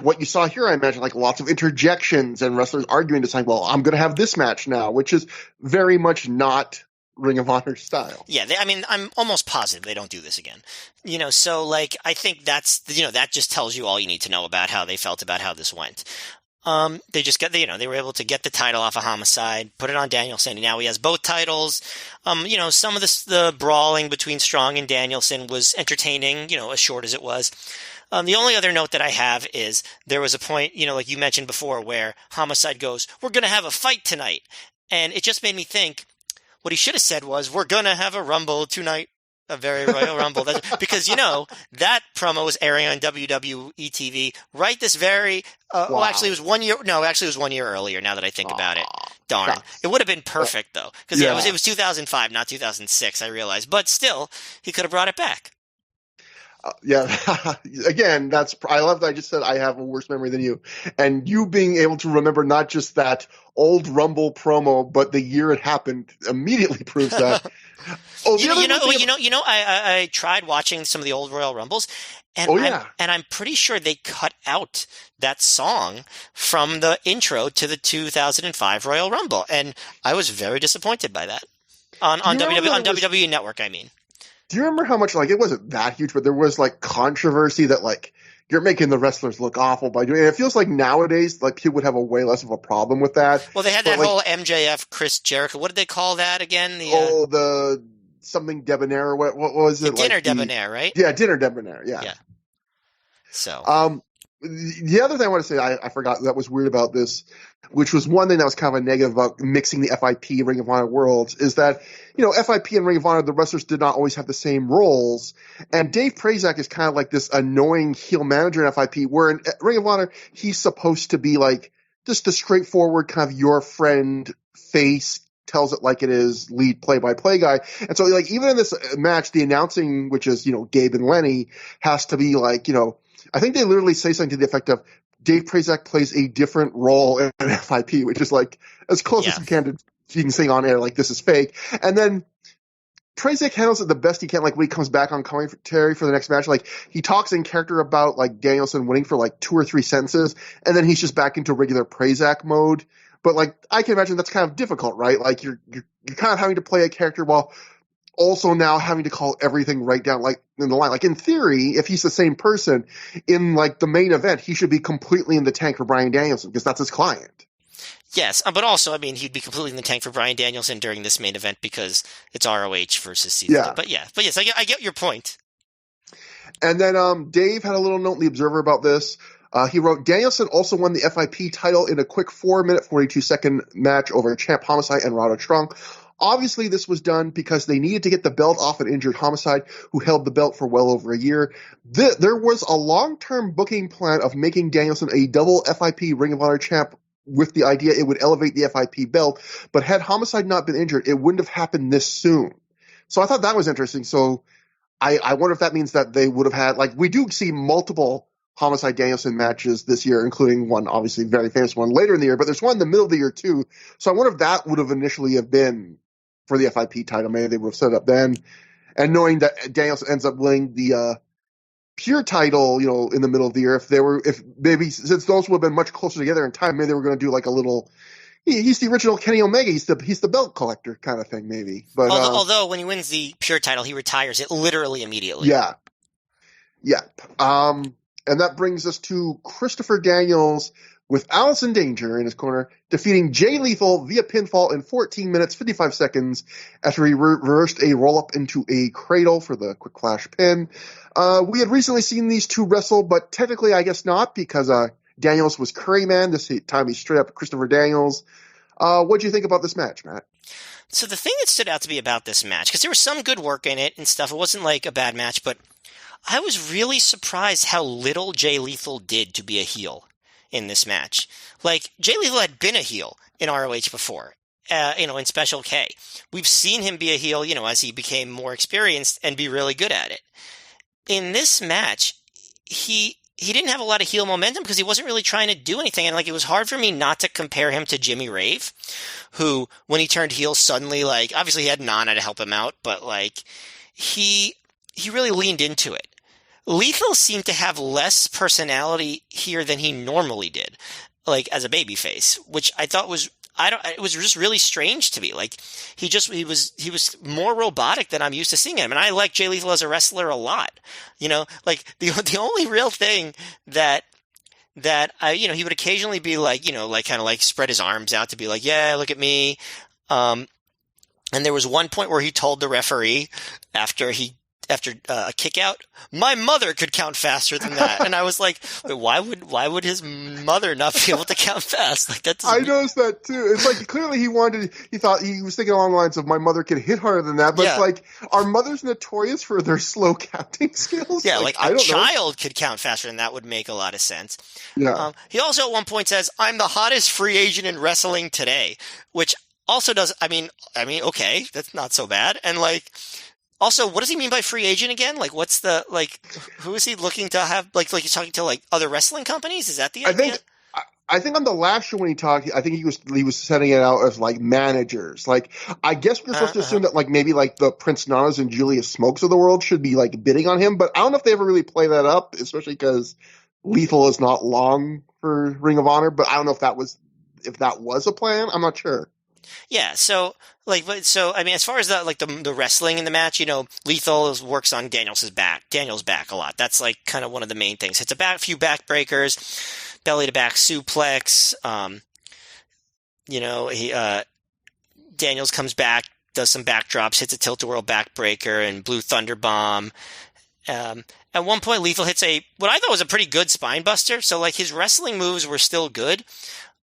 S1: what you saw here. I imagine like lots of interjections and wrestlers arguing, deciding, well, I'm going to have this match now, which is very much not Ring of Honor style.
S2: Yeah, I'm almost positive they don't do this again. So like I think that's that just tells you all you need to know about how they felt about how this went. They just got, they were able to get the title off of Homicide, put it on Danielson, and now he has both titles. Some of the brawling between Strong and Danielson was entertaining, as short as it was. The only other note that I have is there was a point, like you mentioned before, where Homicide goes, "We're going to have a fight tonight." And it just made me think what he should have said was, "We're going to have a Rumble tonight. A very Royal Rumble." Because, that promo was airing on WWE TV right this very,
S1: wow.
S2: Well, actually it was 1 year. No, actually it was 1 year earlier now that I think about it. Darn. It would have been perfect though. Because it was 2005, not 2006, I realized. But still, he could have brought it back.
S1: Yeah. Again, I love that I just said I have a worse memory than you. And you being able to remember not just that old Rumble promo, but the year it happened immediately proves that.
S2: I tried watching some of the old Royal Rumbles, and I'm pretty sure they cut out that song from the intro to the 2005 Royal Rumble, and I was very disappointed by that on WWE Network. I mean,
S1: do you remember how much it wasn't that huge, but there was controversy that you're making the wrestlers look awful by doing it. It feels like nowadays, people would have a way less of a problem with that.
S2: Well, they had that whole MJF Chris Jericho. What did they call that again?
S1: The something debonair. What was it?
S2: Dinner debonair, right?
S1: Yeah, dinner debonair. Yeah.
S2: Yeah.
S1: So, the other thing I want to say I forgot that was weird about this, which was one thing that was kind of a negative about mixing the FIP Ring of Honor worlds, is that, FIP and Ring of Honor, the wrestlers did not always have the same roles. And Dave Prazak is kind of like this annoying heel manager in FIP, where in Ring of Honor, he's supposed to be just a straightforward kind of your friend face, tells it like it is, lead play-by-play guy. And so even in this match, the announcing, which is, Gabe and Lenny, has to be I think they literally say something to the effect of Dave Prazak plays a different role in FIP, which is as close as you can sing on air, this is fake. And then Prazak handles it the best he can, when he comes back on commentary for the next match. He talks in character about Danielson winning for 2 or 3 sentences, and then he's just back into regular Prazak mode. But I can imagine that's kind of difficult, right? You're kind of having to play a character while also now having to call everything right down in the line. In theory, if he's the same person in the main event, he should be completely in the tank for Bryan Danielson because that's his client.
S2: Yes, but also, he'd be completely in the tank for Bryan Danielson during this main event because it's ROH versus Sydal.
S1: Yeah.
S2: But yes, I get your point.
S1: And then Dave had a little note in the Observer about this. He wrote, Danielson also won the FIP title in a quick 4-minute, 42-second match over champ Homicide and Roderick Strong. Obviously, this was done because they needed to get the belt off an injured Homicide who held the belt for well over a year. There was a long-term booking plan of making Danielson a double FIP Ring of Honor champ with the idea it would elevate the FIP belt, but had Homicide not been injured, it wouldn't have happened this soon. So I thought that was interesting. So I wonder if that means that they would have had, like, we do see multiple Homicide Danielson matches this year, including one obviously very famous one later in the year, but there's one in the middle of the year too. So I wonder if that would have initially have been for the FIP title. Maybe they would have set it up then. And knowing that Danielson ends up winning the pure title, in the middle of the year, if maybe since those would have been much closer together in time, maybe they were going to do like a little. He's the original Kenny Omega. He's the belt collector kind of thing, maybe. But
S2: although when he wins the pure title, he retires it literally immediately.
S1: Yeah. And that brings us to Christopher Daniels with Alice in Danger in his corner, defeating Jay Lethal via pinfall in 14 minutes, 55 seconds after he reversed a roll-up into a cradle for the quick flash pin. We had recently seen these two wrestle, but technically I guess not, because Daniels was Curryman. This time he's straight up Christopher Daniels. What do you think about this match, Matt?
S2: So the thing that stood out to me about this match, because there was some good work in it and stuff, it wasn't like a bad match, but I was really surprised how little Jay Lethal did to be a heel in this match. Like, Jay Lethal had been a heel in ROH before, in Special K. We've seen him be a heel, as he became more experienced and be really good at it. In this match, he didn't have a lot of heel momentum because he wasn't really trying to do anything. And, it was hard for me not to compare him to Jimmy Rave, who, when he turned heel, suddenly, obviously he had Nana to help him out, but, he really leaned into it. Lethal seemed to have less personality here than he normally did, as a babyface, which I thought it was just really strange to me. He was more robotic than I'm used to seeing him. And I like Jay Lethal as a wrestler a lot. The only real thing that he would occasionally be spread his arms out to be like, yeah, look at me. And there was one point where he told the referee after a kick out, my mother could count faster than that. And I was like, why would his mother not be able to count fast?
S1: I noticed that too. It's clearly he thought he was thinking along the lines of my mother could hit harder than that. But yeah. It's are mothers notorious for their slow counting skills?
S2: Yeah, a child could count faster than that would make a lot of sense.
S1: Yeah.
S2: He also at one point says, I'm the hottest free agent in wrestling today, which also does, okay, that's not so bad. And also, what does he mean by free agent again? What's the, who is he looking to have, he's talking to, other wrestling companies? Is that the idea?
S1: I think on the last show when he talked, I think he was setting it out as, managers. I guess we're supposed to assume that, maybe, the Prince Nanas and Julius Smokes of the world should be, bidding on him. But I don't know if they ever really play that up, especially because Lethal is not long for Ring of Honor. But I don't know if that was a plan. I'm not sure.
S2: Yeah, so as far as the wrestling in the match, Lethal works on Daniel's back a lot. That's kind of one of the main things. Hits a few back breakers, belly to back suplex. Daniels comes back, does some backdrops, hits a tilt-a-whirl backbreaker and blue thunder bomb. At one point, Lethal hits what I thought was a pretty good spine buster. So his wrestling moves were still good.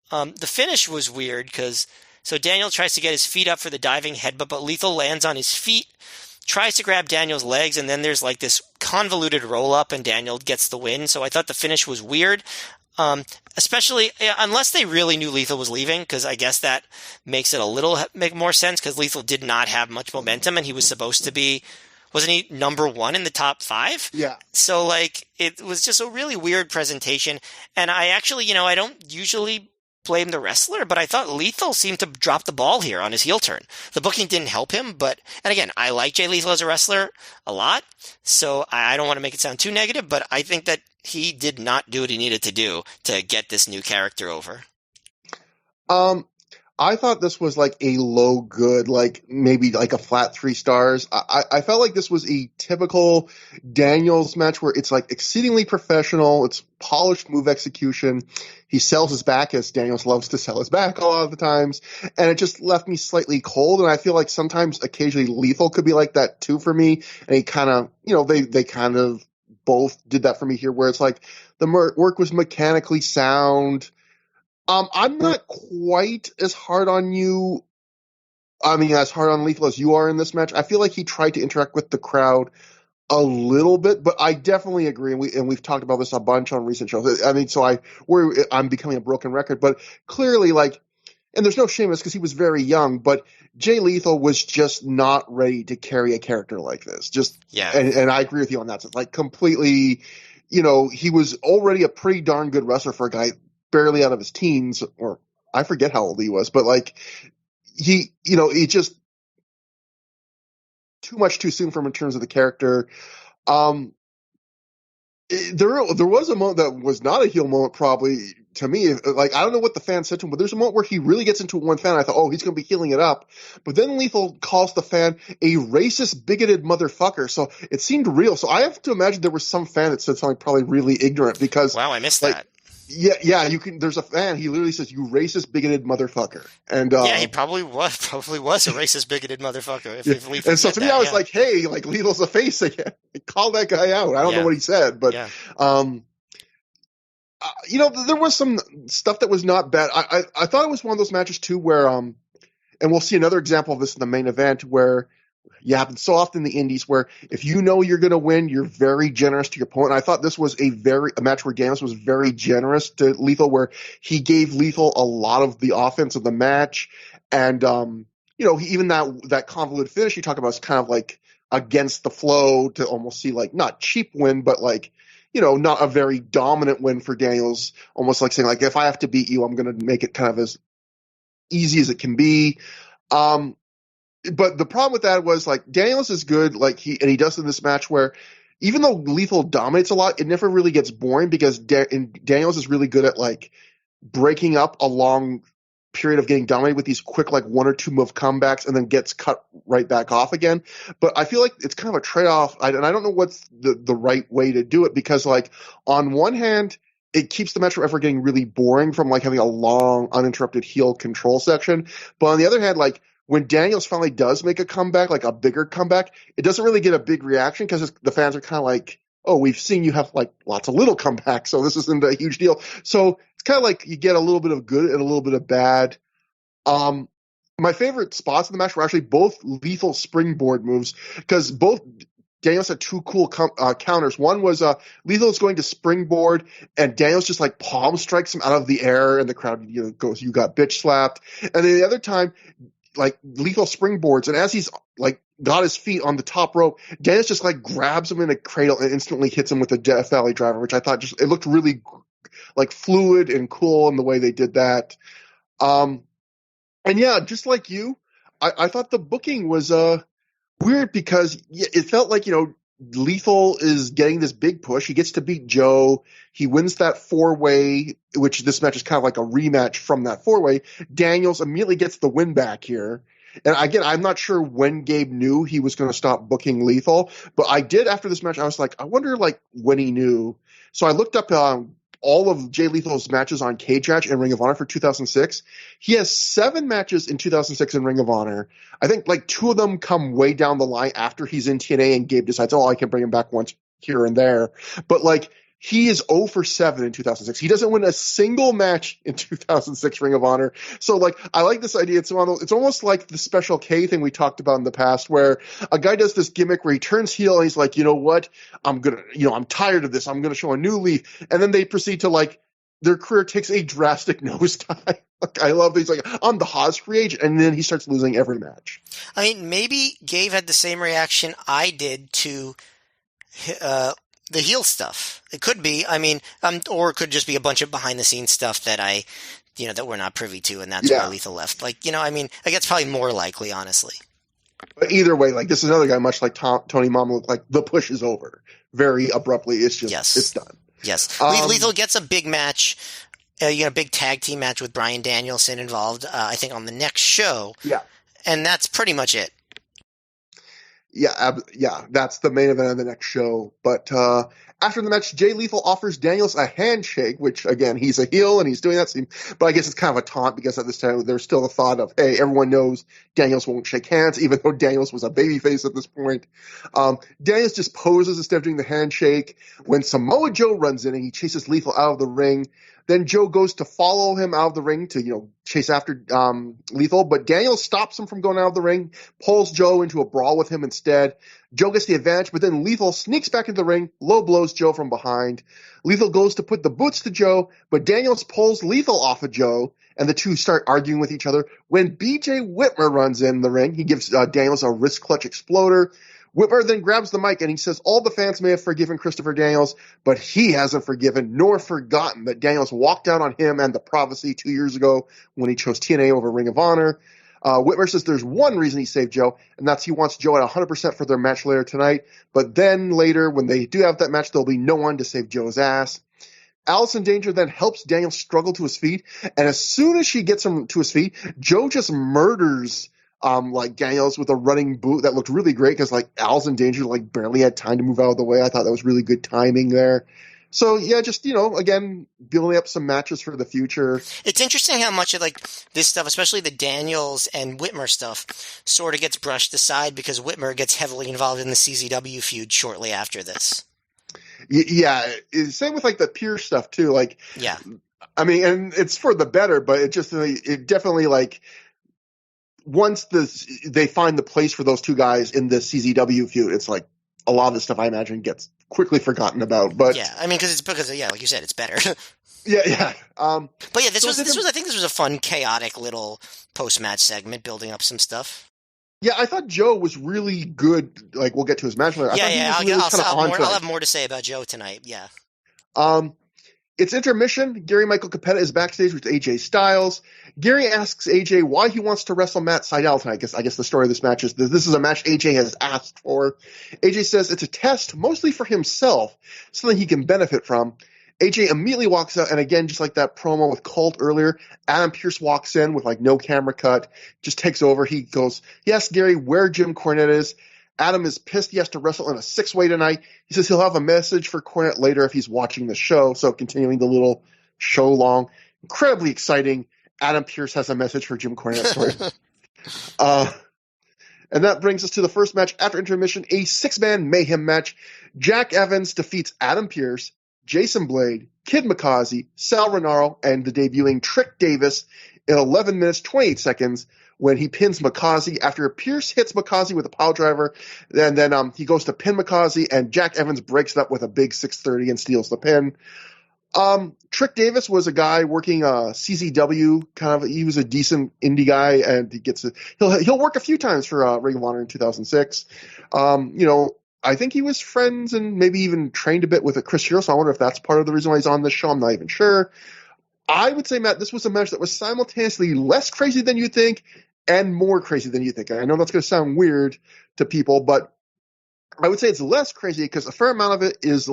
S2: The finish was weird because. So Daniel tries to get his feet up for the diving headbutt, but Lethal lands on his feet, tries to grab Daniel's legs, and then there's this convoluted roll-up, and Daniel gets the win. So I thought the finish was weird, especially unless they really knew Lethal was leaving, because I guess that makes it make more sense, because Lethal did not have much momentum, and he was supposed to be, wasn't he number one in the top 5?
S1: Yeah.
S2: So it was just a really weird presentation, and I actually, I don't usually blame the wrestler, but I thought Lethal seemed to drop the ball here on his heel turn. The booking didn't help him, and again, I like Jay Lethal as a wrestler a lot, so I don't want to make it sound too negative, but I think that he did not do what he needed to do to get this new character over.
S1: I thought this was a low good, maybe a flat 3 stars. I felt like this was a typical Daniels match where it's exceedingly professional. It's polished move execution. He sells his back, as Daniels loves to sell his back a lot of the times. And it just left me slightly cold. And I feel like sometimes occasionally Lethal could be like that too for me. And he kind of, they kind of both did that for me here, where it's the work was mechanically sound. I'm not quite as hard on you I mean, as hard on Lethal as you are in this match, I feel like he tried to interact with the crowd a little bit, but I definitely agree, and we've talked about this a bunch on recent shows. I mean, I'm becoming a broken record, but clearly, like, and there's no shame in this because he was very young, but Jay Lethal was just not ready to carry a character like this.
S2: Yeah.
S1: And I agree with you on that. So, like, completely, he was already a pretty darn good wrestler for a guy barely out of his teens, or I forget how old he was, but like, he just too much too soon for him in terms of the character. Um, there was a moment that was not a heel moment, probably to me. Like, I don't know what the fan said to him, but there's a moment where he really gets into one fan. I thought, oh, he's going to be healing it up, but then Lethal calls the fan a racist, bigoted motherfucker. So it seemed real. So I have to imagine there was some fan that said something probably really ignorant because,
S2: wow, I missed
S1: like,
S2: that.
S1: Yeah, you can. There's a fan. He literally says, "You racist, bigoted motherfucker," and
S2: Yeah, he probably was a racist, bigoted motherfucker. If Lethal
S1: and so
S2: said
S1: to me,
S2: that,
S1: I was like, "Hey, like Lethal's a face again. Call that guy out." I don't know what he said, but
S2: yeah.
S1: there was some stuff that was not bad. I thought it was one of those matches too where and we'll see another example of this in the main event where you happen so often in the indies where if you know you're going to win, you're very generous to your opponent. And I thought this was a match where Daniels was very generous to Lethal, where he gave Lethal a lot of the offense of the match. And, even that convoluted finish you talk about is kind of like against the flow to almost see like not cheap win, but like, not a very dominant win for Daniels, almost like saying like, if I have to beat you, I'm going to make it kind of as easy as it can be. But the problem with that was like Daniels is good, like he does in this match where even though Lethal dominates a lot, it never really gets boring because Daniels is really good at like breaking up a long period of getting dominated with these quick like one or two move comebacks and then gets cut right back off again. But I feel like it's kind of a trade-off, and I don't know what's the right way to do it because like on one hand, it keeps the match from ever getting really boring from like having a long uninterrupted heel control section. But on the other hand, like when Daniels finally does make a comeback, like a bigger comeback, it doesn't really get a big reaction because the fans are kind of like, oh, we've seen you have like lots of little comebacks, so this isn't a huge deal. So it's kind of like you get a little bit of good and a little bit of bad. My favorite spots in the match were actually both Lethal springboard moves because both Daniels had two cool counters. One was Lethal's going to springboard, and Daniels just like palm strikes him out of the air, and the crowd goes, "You got bitch slapped." And then the other time, like Lethal springboards, and as he's like got his feet on the top rope, Daniels just like grabs him in a cradle and instantly hits him with a Death Valley driver, which I thought it looked really like fluid and cool in the way they did that. And yeah, just like you, I thought the booking was weird because it felt like Lethal is getting this big push. He gets to beat Joe. He wins that four-way, which this match is kind of like a rematch from that four-way. Daniels immediately gets the win back here. And again, I'm not sure when Gabe knew he was going to stop booking Lethal, but I did after this match. I was like, I wonder like when he knew. So I looked up all of Jay Lethal's matches on Cage Match and Ring of Honor for 2006. He has 7 matches in 2006 in Ring of Honor. I think like 2 of them come way down the line after he's in TNA and Gabe decides, oh, I can bring him back once here and there. But like he is 0 for 7 in 2006. He doesn't win a single match in 2006 Ring of Honor. So like I like this idea. It's almost like the Special K thing we talked about in the past where a guy does this gimmick where he turns heel and he's like, you know what? I'm tired of this. I'm going to show a new leaf. And then they proceed to like their career takes a drastic nosedive. Like, I love these. Like, I'm the Haas free agent, and then he starts losing every match.
S2: I mean, maybe Gabe had the same reaction I did to the heel stuff. It could be. I mean, or it could just be a bunch of behind the scenes stuff that that we're not privy to, and that's why Lethal left. Like, I mean, I guess probably more likely, honestly.
S1: But either way, like this is another guy, much like Tony Mama, like the push is over very abruptly. It's just it's done.
S2: Yes, Lethal gets a big match. A big tag team match with Bryan Danielson involved. I think on the next show.
S1: Yeah,
S2: and that's pretty much it.
S1: Yeah, that's the main event of the next show. But after the match, Jay Lethal offers Daniels a handshake, which, again, he's a heel and he's doing that. But I guess it's kind of a taunt because at this time there's still the thought of, hey, everyone knows Daniels won't shake hands, even though Daniels was a babyface at this point. Daniels just poses instead of doing the handshake. When Samoa Joe runs in and he chases Lethal out of the ring, Then Joe goes to follow him out of the ring to, chase after Lethal, but Daniels stops him from going out of the ring, pulls Joe into a brawl with him instead. Joe gets the advantage, but then Lethal sneaks back into the ring, low blows Joe from behind. Lethal goes to put the boots to Joe, but Daniels pulls Lethal off of Joe, and the two start arguing with each other. When BJ Whitmer runs in the ring, he gives Daniels a wrist clutch exploder. Whitmer then grabs the mic and he says all the fans may have forgiven Christopher Daniels, but he hasn't forgiven nor forgotten that Daniels walked out on him and the Prophecy 2 years ago when he chose TNA over Ring of Honor. Whitmer says there's one reason he saved Joe, and that's he wants Joe at 100% for their match later tonight. But then later, when they do have that match, there'll be no one to save Joe's ass. Allison Danger then helps Daniel struggle to his feet, and as soon as she gets him to his feet, Joe just murders Daniels with a running boot that looked really great because Allison Danger barely had time to move out of the way. I thought that was really good timing there. So yeah, just again, building up some matches for the future.
S2: It's interesting how much of this stuff, especially the Daniels and Whitmer stuff, sort of gets brushed aside because Whitmer gets heavily involved in the CZW feud shortly after this.
S1: Yeah, same with the Pierce stuff too.
S2: Yeah,
S1: I mean, and it's for the better, but it definitely once they find the place for those two guys in the CZW feud, it's a lot of the stuff I imagine gets quickly forgotten about. But
S2: yeah, I mean, because like you said, it's better.
S1: yeah.
S2: But yeah, this was I think this was a fun, chaotic little post-match segment, building up some stuff.
S1: Yeah, I thought Joe was really good. We'll get to his match later.
S2: I'll have more to say about Joe tonight. Yeah.
S1: It's intermission. Gary Michael Capetta is backstage with AJ Styles. Gary asks AJ why he wants to wrestle Matt Sydal tonight. I guess the story of this match is that this is a match AJ has asked for. AJ says it's a test, mostly for himself, something he can benefit from. AJ immediately walks out, and again, just like that promo with Colt earlier, Adam Pearce walks in with no camera cut, just takes over. He asks Gary where Jim Cornette is. Adam is pissed he has to wrestle in a 6-way tonight. He says he'll have a message for Cornette later if he's watching the show. So continuing the little show long, incredibly exciting. Adam Pearce has a message for Jim Cornette. And that brings us to the first match after intermission, a 6-man mayhem match. Jack Evans defeats Adam Pearce, Jason Blade, Kid McCausey, Sal Renaro, and the debuting Trick Davis in 11 minutes, 28 seconds. When he pins McCausey after Pierce hits McCausey with a pile driver. Then he goes to pin McCausey, and Jack Evans breaks it up with a big 630 and steals the pin. Trick Davis was a guy working CZW, he was a decent indie guy, and he'll work a few times for Ring of Honor in 2006. I think he was friends and maybe even trained a bit with Chris Hero, so I wonder if that's part of the reason why he's on this show. I'm not even sure. I would say, Matt, this was a match that was simultaneously less crazy than you think and more crazy than you think. And I know that's going to sound weird to people, but I would say it's less crazy because a fair amount of it is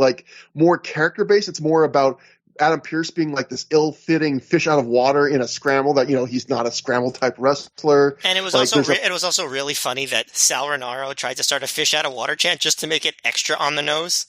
S1: more character-based. It's more about Adam Pearce being this ill-fitting fish out of water in a scramble that, he's not a scramble-type wrestler.
S2: And it was also really funny that Sal Renaro tried to start a fish out of water chant just to make it extra on the nose.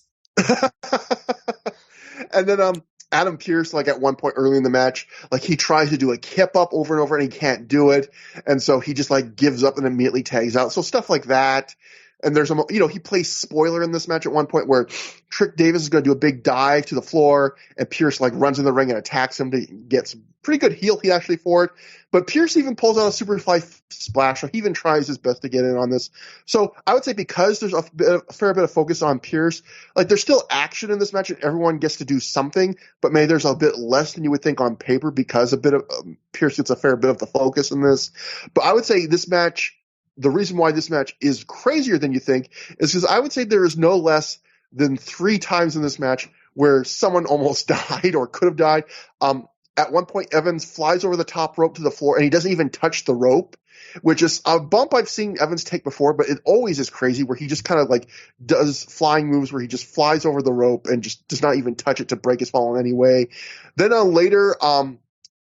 S1: And then Adam Pearce, at one point early in the match, he tries to do a kip up over and over and he can't do it. And so he just gives up and immediately tags out. So stuff like that. And there's he plays spoiler in this match at one point where Trick Davis is going to do a big dive to the floor and Pierce runs in the ring and attacks him to get some pretty good heel heat actually for it. But Pierce even pulls out a Superfly splash, so he even tries his best to get in on this. So I would say because there's a fair bit of focus on Pierce, there's still action in this match and everyone gets to do something, but maybe there's a bit less than you would think on paper because a bit of Pierce gets a fair bit of the focus in this. But I would say this match, the reason why this match is crazier than you think is because I would say there is no less than 3 times in this match where someone almost died or could have died. At one point, Evans flies over the top rope to the floor, and he doesn't even touch the rope, which is a bump I've seen Evans take before, but it always is crazy where he just kind of does flying moves where he just flies over the rope and just does not even touch it to break his fall in any way. Then later,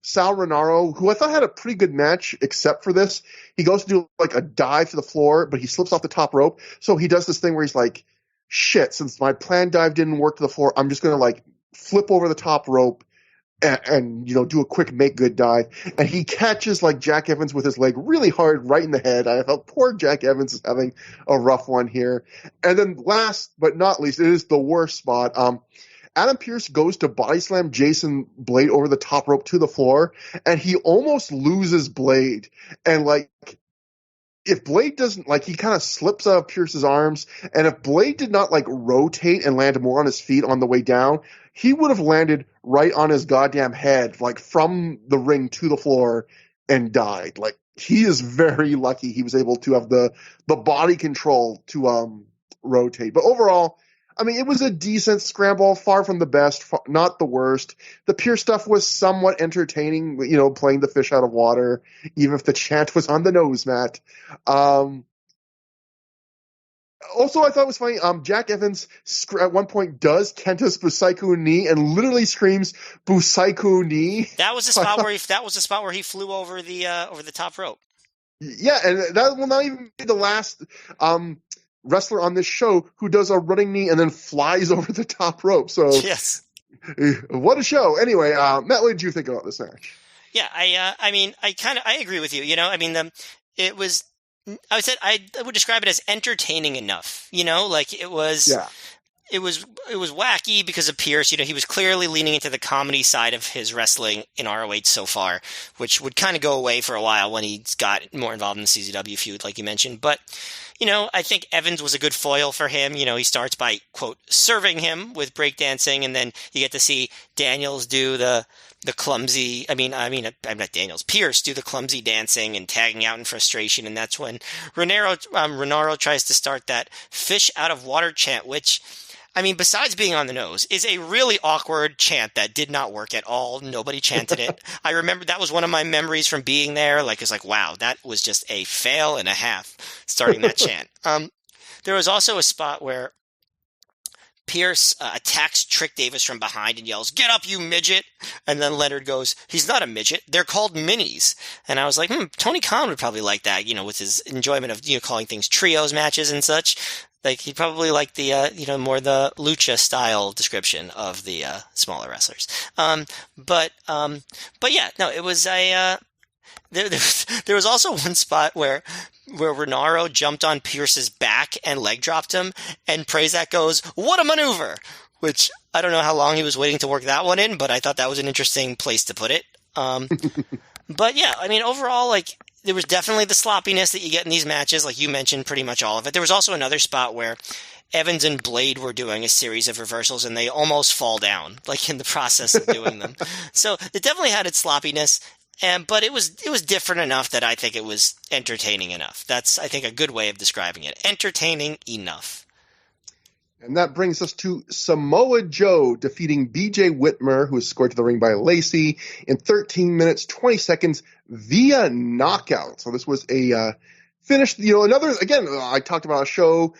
S1: Sal Renaro, who I thought had a pretty good match except for this, he goes to do a dive to the floor, but he slips off the top rope. So he does this thing where he's shit, since my planned dive didn't work to the floor, I'm just going to flip over the top rope and do a quick make good dive. And he catches Jack Evans with his leg really hard right in the head. I felt poor Jack Evans is having a rough one here. And then last but not least, it is the worst spot. Adam Pearce goes to body slam Jason Blade over the top rope to the floor, and he almost loses Blade. And like, if Blade doesn't, like, he kind of slips out of Pierce's arms, and if Blade did not, like, rotate and land more on his feet on the way down, he would have landed right on his goddamn head, like, from the ring to the floor and died. Like, he is very lucky he was able to have the body control to rotate. But overall, I mean, it was a decent scramble, far from the best, not the worst. The Pierce stuff was somewhat entertaining, you know, playing the fish out of water, even if the chant was on the nose mat. Also, I thought it was funny, Jack Evans at one point does Kenta's Busaiku knee and literally screams Busaiku knee.
S2: That was the spot where he flew over the top rope.
S1: Yeah, and that will not even be the last wrestler on this show who does a running knee and then flies over the top rope. So,
S2: yes,
S1: what a show! Anyway, Matt, what did you think about this match?
S2: Yeah, I agree with you. You know, I mean, I would describe it as entertaining enough. You know, like it was.
S1: Yeah.
S2: It was wacky because of Pierce. You know, he was clearly leaning into the comedy side of his wrestling in ROH so far, which would kind of go away for a while when he got more involved in the CZW feud, like you mentioned. But, you know, I think Evans was a good foil for him. You know, he starts by, quote, serving him with breakdancing, and then you get to see Daniels do the clumsy, I'm not Daniels, Pierce do the clumsy dancing and tagging out in frustration, and that's when Renaro tries to start that fish out of water chant, which, I mean, besides being on the nose, is a really awkward chant that did not work at all. Nobody chanted it. I remember that was one of my memories from being there. Like, it's like, wow, that was just a fail and a half starting that chant. There was also a spot where Pierce attacks Trick Davis from behind and yells, "Get up, you midget!" And then Leonard goes, "He's not a midget. They're called minis." And I was like, Tony Khan would probably like that, you know, with his enjoyment of, you know, calling things trios matches and such. Like, he'd probably like the, more the lucha style description of the smaller wrestlers. But yeah, no, it was there was also one spot where Renaro jumped on Pierce's back and leg dropped him, and Prazak goes, "What a maneuver!" Which, I don't know how long he was waiting to work that one in, but I thought that was an interesting place to put it. But yeah, I mean, overall, like, there was definitely the sloppiness that you get in these matches, like you mentioned, pretty much all of it. There was also another spot where Evans and Blade were doing a series of reversals, and they almost fall down, like, in the process of doing them. So it definitely had its sloppiness. But it was different enough that I think it was entertaining enough. That's, I think, a good way of describing it. Entertaining enough.
S1: And that brings us to Samoa Joe defeating BJ Whitmer, who was scored to the ring by Lacey in 13 minutes, 20 seconds via knockout. So this was a finish, you know, another, again, I talked about a show.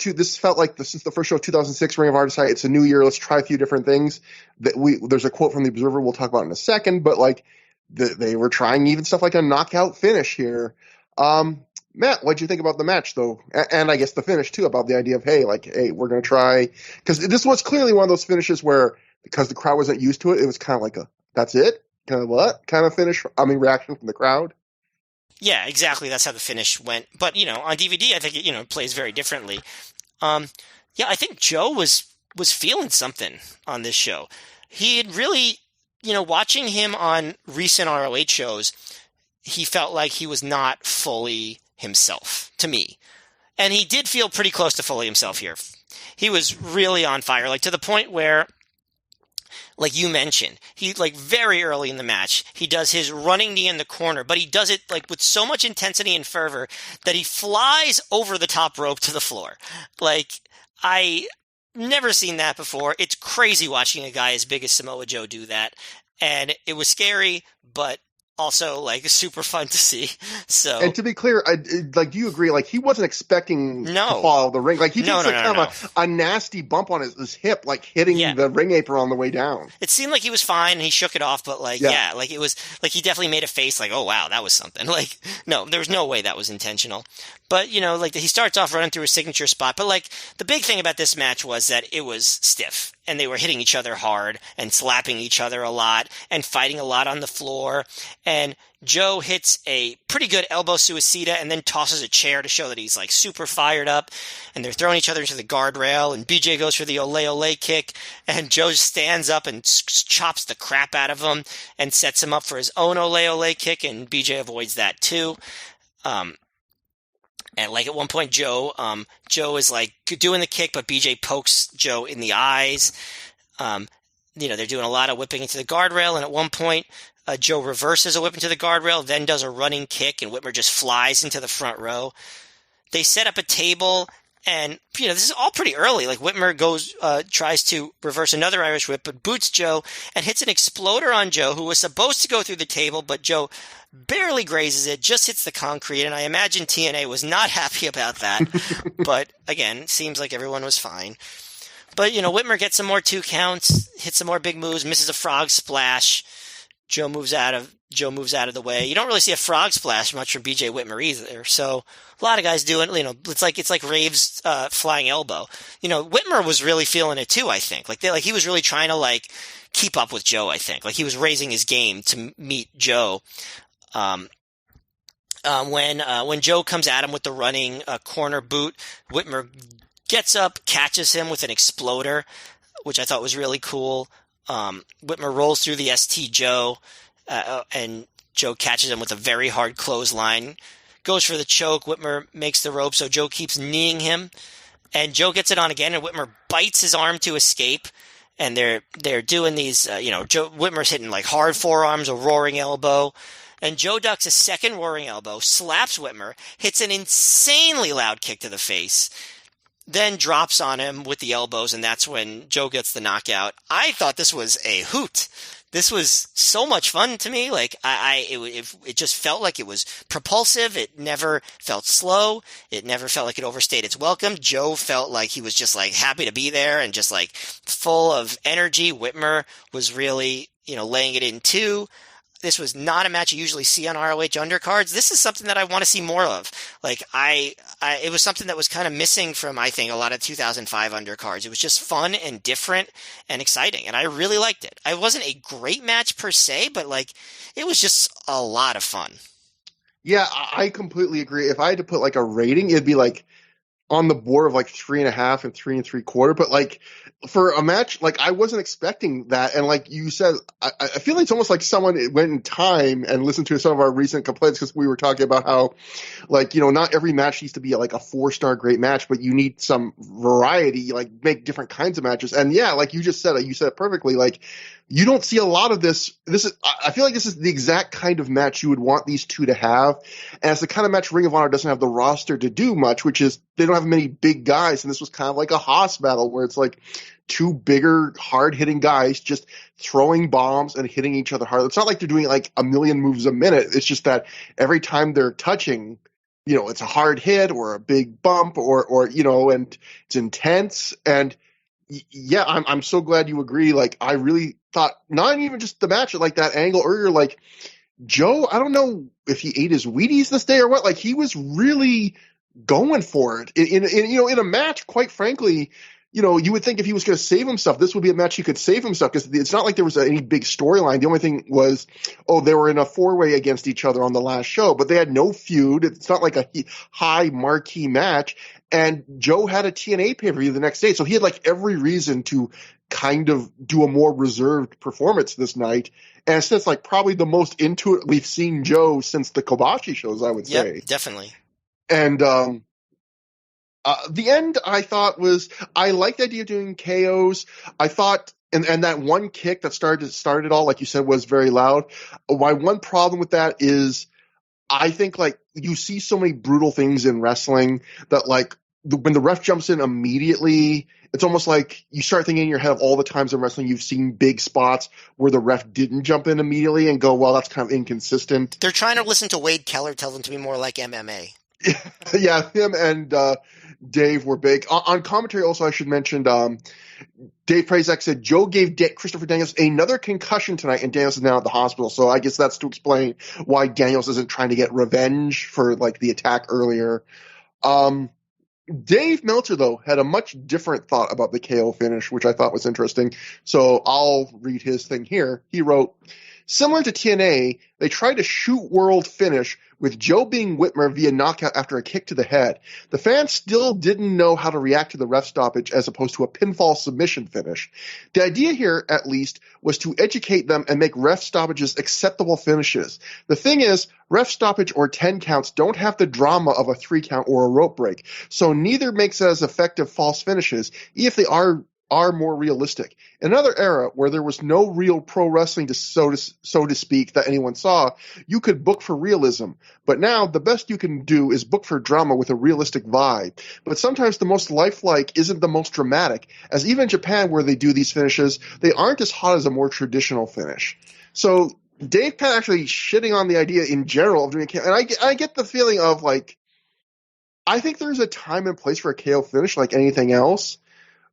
S1: This felt like this is the first show of 2006. Ring of Honor decided it's a new year. Let's try a few different things. There's a quote from the Observer we'll talk about in a second, but like, they were trying even stuff like a knockout finish here. Matt, what'd you think about the match, though? And I guess the finish, too, about the idea of, hey, we're going to try. Because this was clearly one of those finishes where, because the crowd wasn't used to it, it was kind of like that's it? Kind of what? Kind of finish? Reaction from the crowd?
S2: Yeah, exactly. That's how the finish went. But, you know, on DVD, I think it plays very differently. Yeah, I think Joe was feeling something on this show. He had really, watching him on recent ROH shows, he felt like he was not fully himself, to me. And he did feel pretty close to fully himself here. He was really on fire, like to the point where, like you mentioned, he, like, very early in the match, he does his running knee in the corner, but he does it, like, with so much intensity and fervor that he flies over the top rope to the floor. Like, I never seen that before. It's crazy watching a guy as big as Samoa Joe do that. And it was scary, but also, like, super fun to see. So,
S1: and to be clear, do you agree? Like, he wasn't expecting to fall out of the ring. Like, he takes a nasty bump on his hip, like hitting the ring apron on the way down.
S2: It seemed like he was fine and he shook it off, but like, like it was like he definitely made a face like, oh wow, that was something. Like, no, there was no way that was intentional. But, like, he starts off running through a signature spot. But, like, the big thing about this match was that it was stiff. and they were hitting each other hard and slapping each other a lot and fighting a lot on the floor. And Joe hits a pretty good elbow suicida and then tosses a chair to show that he's like super fired up. And they're throwing each other into the guardrail. And BJ goes for the ole ole kick. And Joe stands up and chops the crap out of him and sets him up for his own ole ole kick. And BJ avoids that too. And like at one point, Joe is like doing the kick, but BJ pokes Joe in the eyes. They're doing a lot of whipping into the guardrail. And at one point, Joe reverses a whip into the guardrail, then does a running kick, and Whitmer just flies into the front row. They set up a table, and this is all pretty early. Like Whitmer tries to reverse another Irish whip, but boots Joe and hits an exploder on Joe, who was supposed to go through the table, but Joe barely grazes it, just hits the concrete, and I imagine TNA was not happy about that. But again, seems like everyone was fine. But Whitmer gets some more 2 counts, hits some more big moves, misses a frog splash. Joe moves out of the way. You don't really see a frog splash much from BJ Whitmer either. So a lot of guys doing, it's like Rave's flying elbow. Whitmer was really feeling it too, I think. He was really trying to keep up with Joe, I think. Like he was raising his game to meet Joe. When Joe comes at him with the running corner boot, Whitmer gets up, catches him with an exploder, which I thought was really cool. Whitmer rolls through the ST Joe, and Joe catches him with a very hard clothesline. Goes for the choke. Whitmer makes the rope, so Joe keeps kneeing him. And Joe gets it on again, and Whitmer bites his arm to escape. And they're doing these, Whitmer's hitting hard forearms, a roaring elbow. And Joe ducks a second roaring elbow, slaps Whitmer, hits an insanely loud kick to the face, then drops on him with the elbows, and that's when Joe gets the knockout. I thought this was a hoot. This was so much fun to me. It just felt like it was propulsive. It never felt slow. It never felt like it overstayed its welcome. Joe felt like he was just happy to be there and just full of energy. Whitmer was really, laying it in too. This was not a match you usually see on ROH undercards. This is something that I want to see more of. It was something that was kind of missing from, I think, a lot of 2005 undercards. It was just fun and different and exciting, and I really liked it. It wasn't a great match per se, but it was just a lot of fun.
S1: Yeah, I completely agree. If I had to put a rating, it'd be on the board of 3.5 and 3 3/4. But for a match, I wasn't expecting that. And you said, I feel it's almost like someone went in time and listened to some of our recent complaints, because we were talking about how not every match needs to be a 4-star great match, but you need some variety, make different kinds of matches. And yeah, you just said it, you said it perfectly. You don't see a lot of this. I feel like this is the exact kind of match you would want these two to have. And it's the kind of match Ring of Honor doesn't have the roster to do much, which is they don't have many big guys. And this was kind of like a Haas battle where it's two bigger, hard-hitting guys just throwing bombs and hitting each other hard. It's not like they're doing a million moves a minute. It's just that every time they're touching, it's a hard hit or a big bump or and it's intense. And yeah, I'm so glad you agree. I really thought not even just the match, that angle earlier, Joe, I don't know if he ate his Wheaties this day or what. He was really going for it in a match. Quite frankly, you would think if he was going to save himself, this would be a match he could save himself, because it's not like there was any big storyline. The only thing was, they were in a 4-way against each other on the last show, but they had no feud. It's not like a high marquee match. And Joe had a TNA pay-per-view the next day, so he had every reason to kind of do a more reserved performance this night. And it's just probably the most into it we've seen Joe since the Kobashi shows, I would say.
S2: Yep, definitely.
S1: And the end, I thought I liked the idea of doing KOs. I thought, and that one kick that started it all, like you said, was very loud. My one problem with that is, I think you see so many brutal things in wrestling that when the ref jumps in immediately, it's almost like you start thinking in your head of all the times in wrestling you've seen big spots where the ref didn't jump in immediately, and go, well, that's kind of inconsistent.
S2: They're trying to listen to Wade Keller tell them to be more like MMA.
S1: Yeah, him and Dave were big. On commentary also, I should mention, Dave Prazak said Joe gave Christopher Daniels another concussion tonight, and Daniels is now at the hospital. So I guess that's to explain why Daniels isn't trying to get revenge for the attack earlier. Dave Meltzer, though, had a much different thought about the KO finish, which I thought was interesting. So I'll read his thing here. He wrote, similar to TNA, they tried to shoot world finish with Joe being Whitmer via knockout after a kick to the head. The fans still didn't know how to react to the ref stoppage as opposed to a pinfall submission finish. The idea here, at least, was to educate them and make ref stoppages acceptable finishes. The thing is, ref stoppage or 10 counts don't have the drama of a 3 count or a rope break, so neither makes it as effective false finishes, even if they are more realistic. In another era where there was no real pro wrestling, so to speak, that anyone saw, you could book for realism. But now the best you can do is book for drama with a realistic vibe. But sometimes the most lifelike isn't the most dramatic, as even in Japan where they do these finishes, they aren't as hot as a more traditional finish. So Dave Penn actually shitting on the idea in general of doing a KO. And I get the feeling of like, I think there's a time and place for a KO finish like anything else.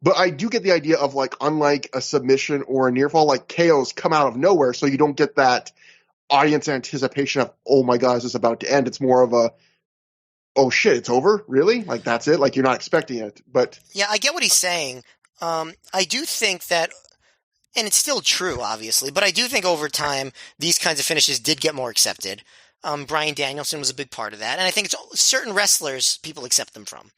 S1: But I do get the idea of, like, unlike a submission or a near fall, like, KOs come out of nowhere, so you don't get that audience anticipation of, oh my God, is this about to end? It's more of a, oh shit, it's over? Really? Like, that's it? Like, you're not expecting it. But
S2: Yeah, I get what he's saying. I do think that, and it's still true, obviously, but I do think over time, these kinds of finishes did get more accepted. Bryan Danielson was a big part of that, and I think it's certain wrestlers people accept them from.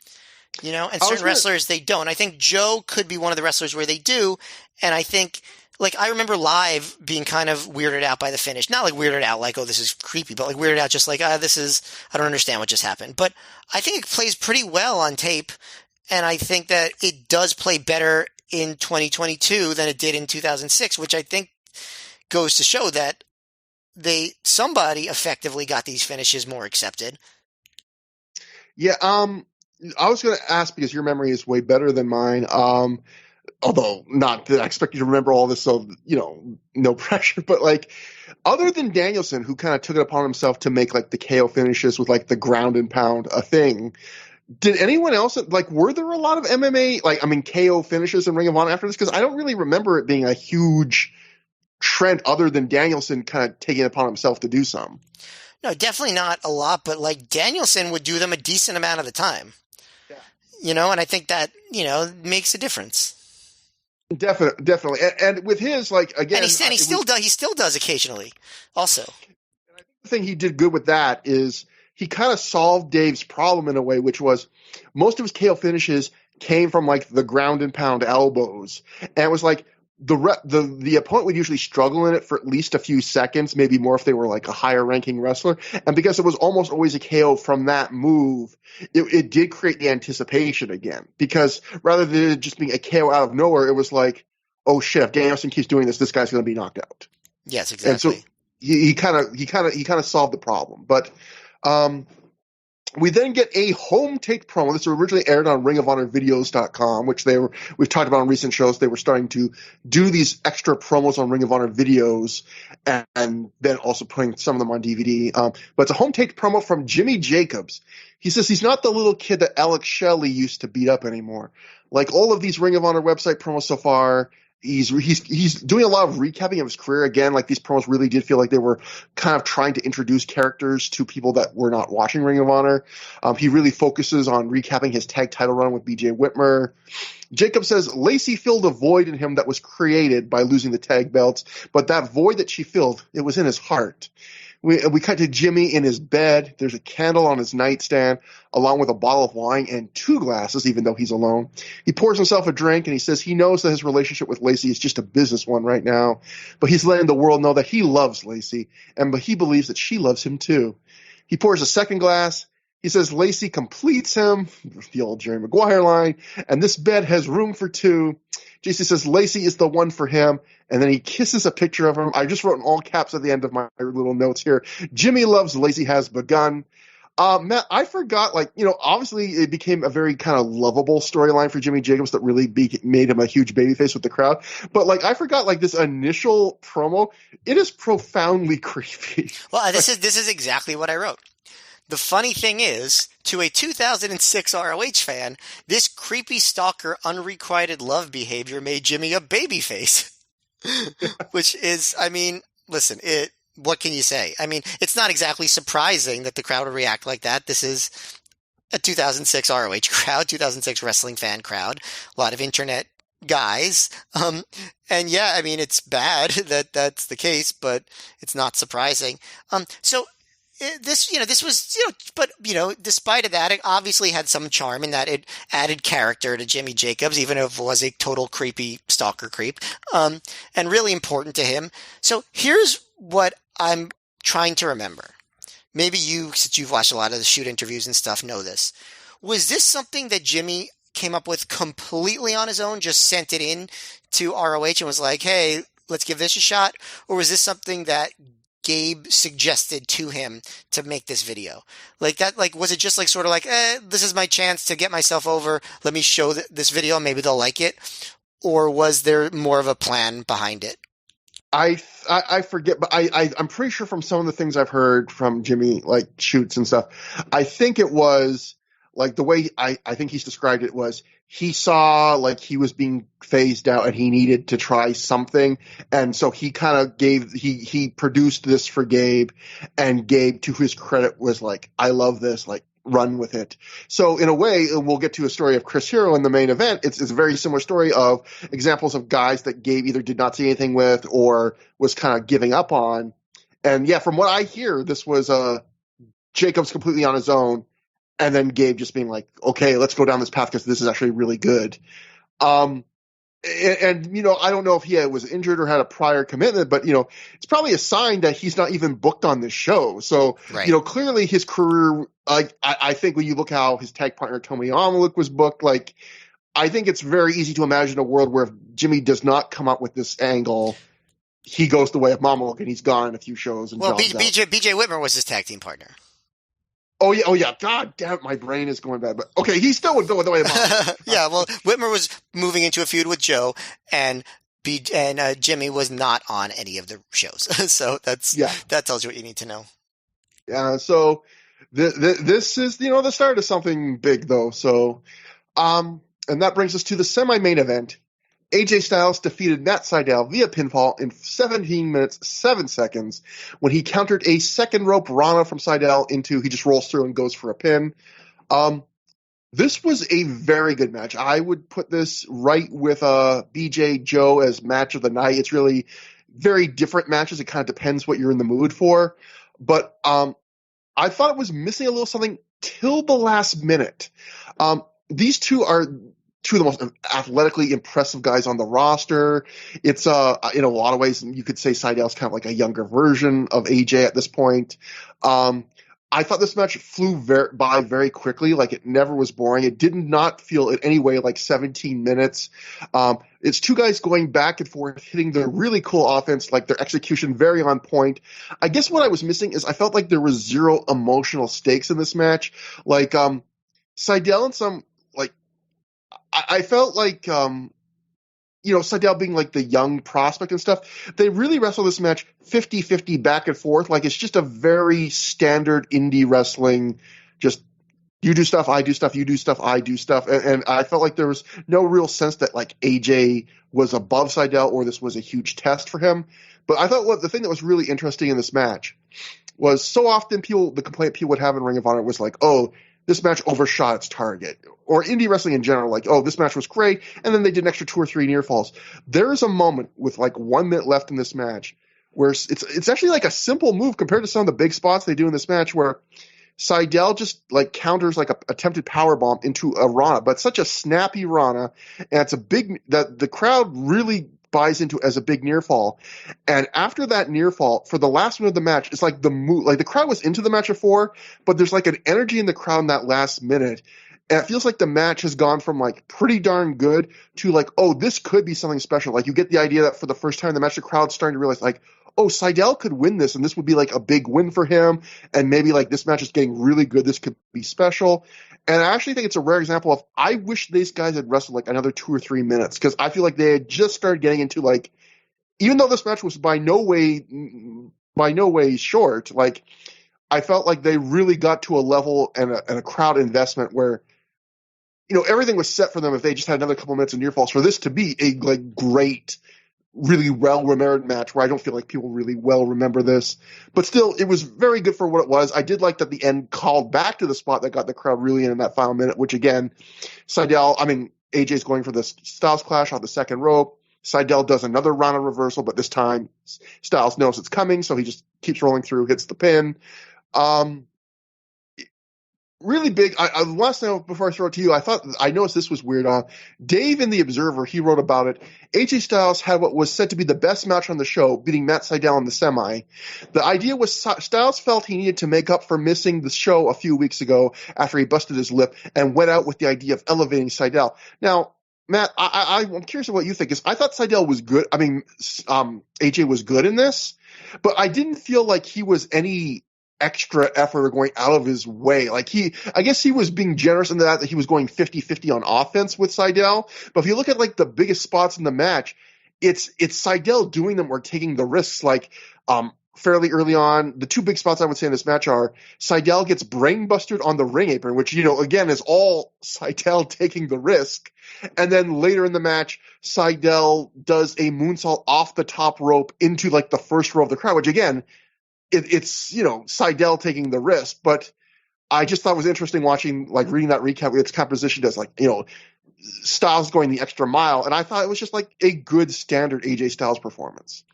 S2: You know, and certain wrestlers, they don't. I think Joe could be one of the wrestlers where they do. And I think, like, I remember live being kind of weirded out by the finish. Not like weirded out like, oh, this is creepy, but like weirded out just like, I don't understand what just happened. But I think it plays pretty well on tape. And I think that it does play better in 2022 than it did in 2006, which I think goes to show that somebody effectively got these finishes more accepted.
S1: yeah, I was going to ask because your memory is way better than mine. Although not that I expect you to remember all this, so, you know, no pressure. But, like, other than Danielson, who kind of took it upon himself to make, like, the KO finishes with, like, the ground and pound a thing, did anyone else, like, were there a lot of MMA, like, I mean, KO finishes in Ring of Honor after this? Because I don't really remember it being a huge trend other than Danielson kind of taking it upon himself to do some.
S2: No, definitely not a lot, but, like, Danielson would do them a decent amount of the time. You know, and I think that, you know, makes a difference.
S1: Definitely. And with his, like, again,
S2: and he still does occasionally also.
S1: And I think the thing he did good with that is he kind of solved Dave's problem in a way, which was most of his KO finishes came from, like, the ground and pound elbows. And it was like, the opponent would usually struggle in it for at least a few seconds, maybe more if they were like a higher ranking wrestler. And because it was almost always a KO from that move, it did create the anticipation again. Because rather than it just being a KO out of nowhere, it was like, oh shit, if Danielson keeps doing this guy's going to be knocked out.
S2: Yes, exactly.
S1: And so he kind of solved the problem. But we then get a home take promo. This originally aired on ringofhonorvideos.com, which we've talked about on recent shows. They were starting to do these extra promos on Ring of Honor videos and then also putting some of them on DVD. But it's a home take promo from Jimmy Jacobs. He says he's not the little kid that Alex Shelley used to beat up anymore. Like all of these Ring of Honor website promos so far, he's doing a lot of recapping of his career again. Like these promos really did feel like they were kind of trying to introduce characters to people that were not watching Ring of Honor. He really focuses on recapping his tag title run with BJ Whitmer. Jacob says Lacey filled a void in him that was created by losing the tag belts, but that void that she filled, it was in his heart. We cut to Jimmy in his bed. There's a candle on his nightstand, along with a bottle of wine and 2 glasses, even though he's alone. He pours himself a drink, and he says he knows that his relationship with Lacey is just a business one right now, but he's letting the world know that he loves Lacey, but he believes that she loves him too. He pours a second glass. He says Lacey completes him, the old Jerry Maguire line, and this bed has room for 2. JC says Lacey is the one for him, and then he kisses a picture of him. I just wrote in all caps at the end of my little notes here. Jimmy loves Lacey has begun. Matt, I forgot, like, you know, obviously it became a very kind of lovable storyline for Jimmy Jacobs that really made him a huge babyface with the crowd. But, like, I forgot, like, this initial promo, it is profoundly creepy.
S2: Well, this is exactly what I wrote. The funny thing is, to a 2006 ROH fan, this creepy stalker unrequited love behavior made Jimmy a babyface. Which is, I mean, listen, what can you say? I mean, it's not exactly surprising that the crowd would react like that. This is a 2006 ROH crowd, 2006 wrestling fan crowd, a lot of internet guys. And yeah, I mean, it's bad that that's the case, but it's not surprising. So this was, but, despite of that, it obviously had some charm in that it added character to Jimmy Jacobs, even if it was a total creepy stalker creep, and really important to him. So here's what I'm trying to remember. Maybe you, since you've watched a lot of the shoot interviews and stuff, know this. Was this something that Jimmy came up with completely on his own, just sent it in to ROH and was like, hey, let's give this a shot? Or was this something that Gabe suggested to him to make this video? Like that, like, was it just like sort of like, this is my chance to get myself over. Let me show this video. Maybe they'll like it. Or was there more of a plan behind it?
S1: I forget, but I'm pretty sure from some of the things I've heard from Jimmy, like shoots and stuff, I think it was like the way I think he's described it was he saw like he was being phased out and he needed to try something. And so he kind of he produced this for Gabe, and Gabe, to his credit, was like, I love this, like, run with it. So in a way, and we'll get to a story of Chris Hero in the main event. It's a very similar story of examples of guys that Gabe either did not see anything with or was kind of giving up on. And yeah, from what I hear, this was Jacobs completely on his own, and then Gabe just being like, okay, let's go down this path because this is actually really good. And I don't know if he was injured or had a prior commitment, but, it's probably a sign that he's not even booked on this show. So,
S2: Right.
S1: Clearly his career, like, I think when you look how his tag partner, Tomi Amaluk, was booked, like, I think it's very easy to imagine a world where if Jimmy does not come up with this angle, he goes the way of Amaluk and he's gone in a few shows. And
S2: Well,
S1: jobs out.
S2: BJ Whitmer was his tag team partner.
S1: Oh yeah. God damn it, my brain is going bad. But okay, he still would go the way of Amaluk.
S2: Yeah, well, Whitmer was moving into a feud with Joe, and Jimmy was not on any of the shows. So that tells you what you need to know.
S1: Yeah. So this is the start of something big, though. So, and that brings us to the semi-main event. AJ Styles defeated Matt Sydal via pinfall in 17 minutes, 7 seconds when he countered a second rope Rana from Sydal into, he just rolls through and goes for a pin. This was a very good match. I would put this right with BJ Joe as match of the night. It's really very different matches. It kind of depends what you're in the mood for. But I thought it was missing a little something till the last minute. These two are two of the most athletically impressive guys on the roster. It's in a lot of ways, you could say Sydal's kind of like a younger version of AJ at this point. I thought this match flew by very quickly. Like, it never was boring. It did not feel in any way like 17 minutes. It's two guys going back and forth, hitting their really cool offense, like their execution very on point. I guess what I was missing is I felt like there was zero emotional stakes in this match. Like, Sydal and some, like, I felt like, Sydal being like the young prospect and stuff, they really wrestle this match 50-50 back and forth. Like, it's just a very standard indie wrestling, just you do stuff, I do stuff, you do stuff, I do stuff. And I felt like there was no real sense that like AJ was above Sydal or this was a huge test for him. But I thought the thing that was really interesting in this match was so often the complaint people would have in Ring of Honor was like, oh, this match overshot its target. Or indie wrestling in general, like, oh, this match was great, and then they did an extra 2 or 3 near falls. There is a moment with like 1 minute left in this match where it's actually like a simple move compared to some of the big spots they do in this match, where Sydal just like counters like a attempted power bomb into a Rana, but such a snappy Rana, and it's a big that the crowd really buys into as a big near fall. And after that near fall, for the last minute of the match, it's like the move, like the crowd was into the match before, but there's like an energy in the crowd in that last minute. And it feels like the match has gone from like pretty darn good to like, oh, this could be something special. Like, you get the idea that for the first time in the match, the crowd's starting to realize like, oh, Sydal could win this, and this would be like a big win for him. And maybe like this match is getting really good. This could be special. And I actually think it's a rare example of, I wish these guys had wrestled like another 2 or 3 minutes, because I feel like they had just started getting into like, even though this match was by no way short, like I felt like they really got to a level and a crowd investment where, everything was set for them if they just had another couple minutes of near falls for this to be a like great really well-remembered match where I don't feel like people really well remember this. But still, it was very good for what it was. I did like that the end called back to the spot that got the crowd really in that final minute, which again, AJ's going for the Styles Clash on the second rope. Sydal does another round of reversal, but this time Styles knows it's coming, so he just keeps rolling through, hits the pin. Really big. Last thing before I throw it to you, I noticed this was weird. Dave in the Observer, he wrote about it. AJ Styles had what was said to be the best match on the show, beating Matt Sydal in the semi. The idea was Styles felt he needed to make up for missing the show a few weeks ago after he busted his lip and went out with the idea of elevating Sydal. Now, Matt, I'm curious of what you think. Because I thought Sydal was good. AJ was good in this, but I didn't feel like he was any extra effort or going out of his way. I guess he was being generous in that he was going 50-50 on offense with Sydal. But if you look at the biggest spots in the match, it's Sydal doing them or taking the risks. Fairly early on, the two big spots I would say in this match are Sydal gets brainbusted on the ring apron, which, again, is all Sydal taking the risk. And then later in the match, Sydal does a moonsault off the top rope into the first row of the crowd, which again, it's Sydal taking the risk, but I just thought it was interesting watching reading that recap. It's kind of positioned as Styles going the extra mile, and I thought it was just a good standard AJ Styles performance.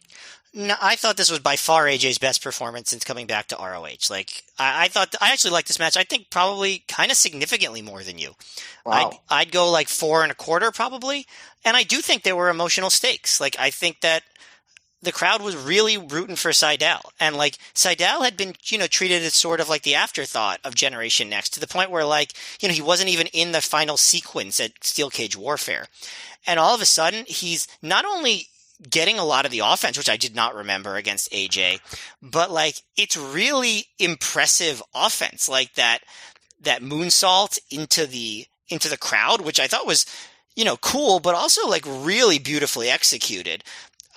S2: No, I thought this was by far AJ's best performance since coming back to ROH. I thought I actually liked this match. I think probably kind of significantly more than you.
S1: Wow.
S2: I'd go 4.25 probably, and I do think there were emotional stakes. I think that the crowd was really rooting for Sydal. And Sydal had been, treated as sort of the afterthought of Generation Next, to the point where he wasn't even in the final sequence at Steel Cage Warfare. And all of a sudden he's not only getting a lot of the offense, which I did not remember against AJ, but it's really impressive offense, that moonsault into the crowd, which I thought was, cool, but also really beautifully executed.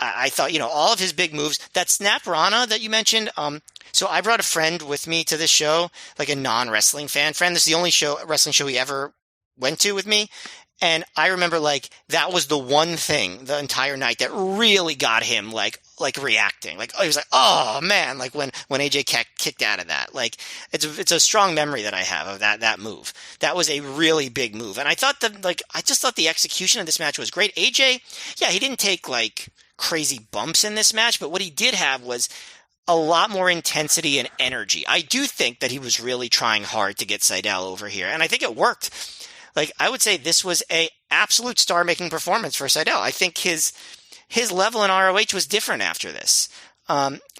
S2: I thought, all of his big moves, that Snap Rana that you mentioned. So I brought a friend with me to this show, a non-wrestling friend. This is the only wrestling show he ever went to with me. And I remember that was the one thing the entire night that really got him reacting. He was oh man, when AJ kicked out of that. It's a strong memory that I have of that move. That was a really big move. And I thought that I just thought the execution of this match was great. AJ, yeah, he didn't take crazy bumps in this match, but what he did have was a lot more intensity and energy. I do think that he was really trying hard to get Sydal over here, and I think it worked. I would say this was a absolute star-making performance for Sydal. I think his level in ROH was different after this,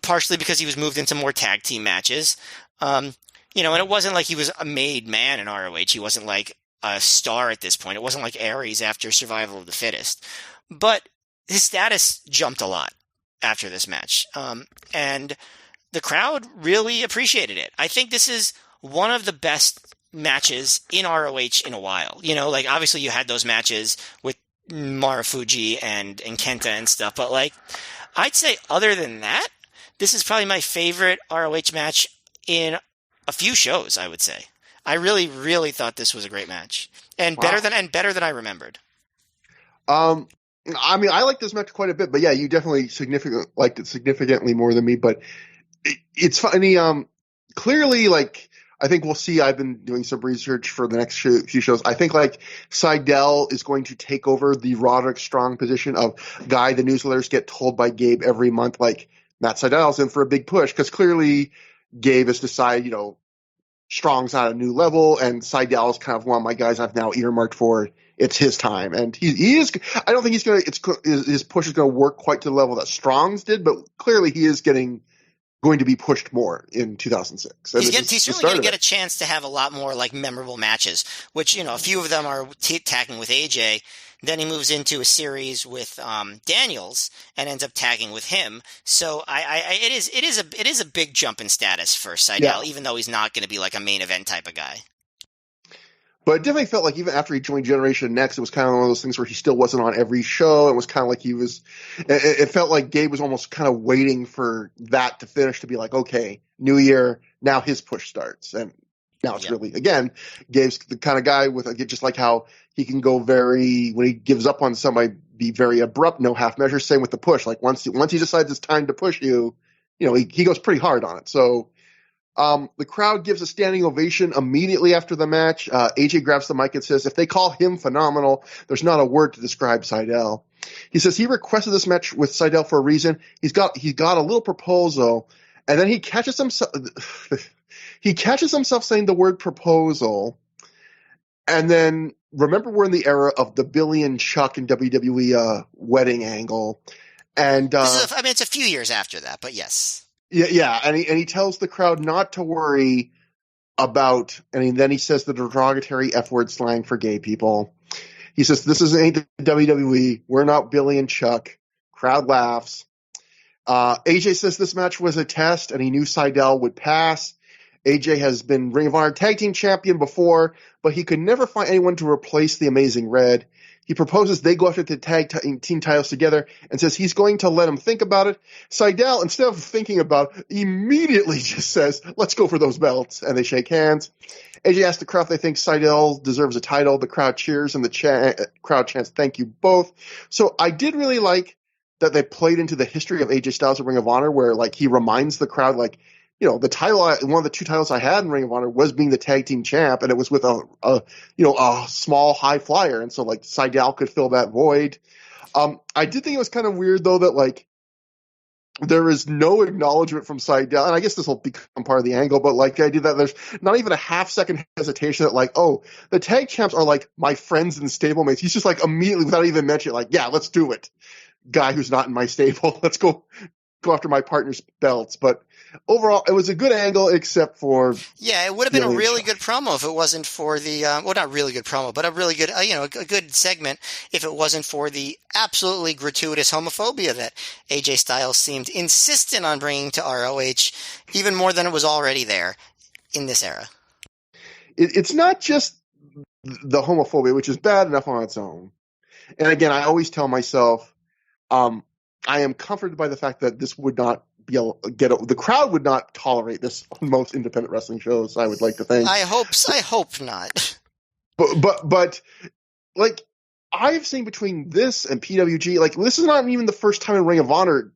S2: partially because he was moved into more tag team matches. And it wasn't he was a made man in ROH. He wasn't a star at this point. It wasn't like Aries after Survival of the Fittest. But his status jumped a lot after this match. And the crowd really appreciated it. I think this is one of the best matches in ROH in a while. Obviously you had those matches with Marufuji and Kenta and stuff, but I'd say other than that, this is probably my favorite ROH match in a few shows, I would say. I really, really thought this was a great match. And
S1: wow.
S2: better than I remembered.
S1: I like this match quite a bit, but yeah, you definitely liked it significantly more than me. But it's funny. Clearly, I think we'll see. I've been doing some research for the next few shows. I think Sydal is going to take over the Roderick Strong position of guy the newsletters get told by Gabe every month. Matt Sydal's in for a big push, because clearly Gabe has decided, Strong's at a new level, and Sydal is kind of one of my guys I've now earmarked for. It's his time, and he is. I don't think he's going to. His push is going to work quite to the level that Strong's did, but clearly he is going to be pushed more in 2006.
S2: He's certainly going to get a chance to have a lot more memorable matches, which a few of them are tagging with AJ. Then he moves into a series with Daniels and ends up tagging with him. So it is a big jump in status for Sydal, even though he's not going to be a main event type of guy.
S1: But it definitely felt even after he joined Generation Next, it was kind of one of those things where he still wasn't on every show. It was kind of he was – it felt like Gabe was almost kind of waiting for that to finish to be okay, new year, now his push starts. And now it's really – again, Gabe's the kind of guy with just how he can go when he gives up on somebody, be very abrupt, no half measures. Same with the push. Like once he decides it's time to push you, he goes pretty hard on it. So the crowd gives a standing ovation immediately after the match. AJ grabs the mic and says, if they call him phenomenal, there's not a word to describe Sydal. He says he requested this match with Sydal for a reason. He's got a little proposal, and then he catches himself saying the word proposal. And then remember, we're in the era of the Billy and Chuck and WWE wedding angle, and
S2: it's a few years after that, but yes.
S1: Yeah, and he tells the crowd not to worry about, and then he says the derogatory F-word slang for gay people. He says, this ain't the WWE. We're not Billy and Chuck. Crowd laughs. AJ says this match was a test, and he knew Sydal would pass. AJ has been Ring of Honor Tag Team Champion before, but he could never find anyone to replace the Amazing Red. He proposes they go after the tag team titles together and says he's going to let him think about it. Sydal, instead of thinking about it, immediately just says, let's go for those belts. And they shake hands. AJ asks the crowd if they think Sydal deserves a title. The crowd cheers and the crowd chants, thank you both. So I did really like that they played into the history of AJ Styles at Ring of Honor, where like he reminds the crowd, like, the title, one of the two titles I had in Ring of Honor was being the tag team champ, and it was with a small high flyer. And so like Sydal could fill that void. I did think it was kind of weird though that like there is no acknowledgement from Sydal, and I guess this will become part of the angle, but like the idea that there's not even a half-second hesitation that like, oh, the tag champs are like my friends and stablemates. He's just like immediately, without even mentioning, like, yeah, let's do it. Guy who's not in my stable, let's go after my partner's belts. But overall, it was a good angle, except for
S2: it would have been a really good promo if it wasn't for the not really good promo, but a really good a good segment if it wasn't for the absolutely gratuitous homophobia that AJ Styles seemed insistent on bringing to ROH, even more than it was already there in this era.
S1: It's not just the homophobia, which is bad enough on its own. And again, I always tell myself, I am comforted by the fact that this would not the crowd would not tolerate this on most independent wrestling shows. I would like to think. I
S2: hope not.
S1: But like I've seen between this and PWG, like this is not even the first time in Ring of Honor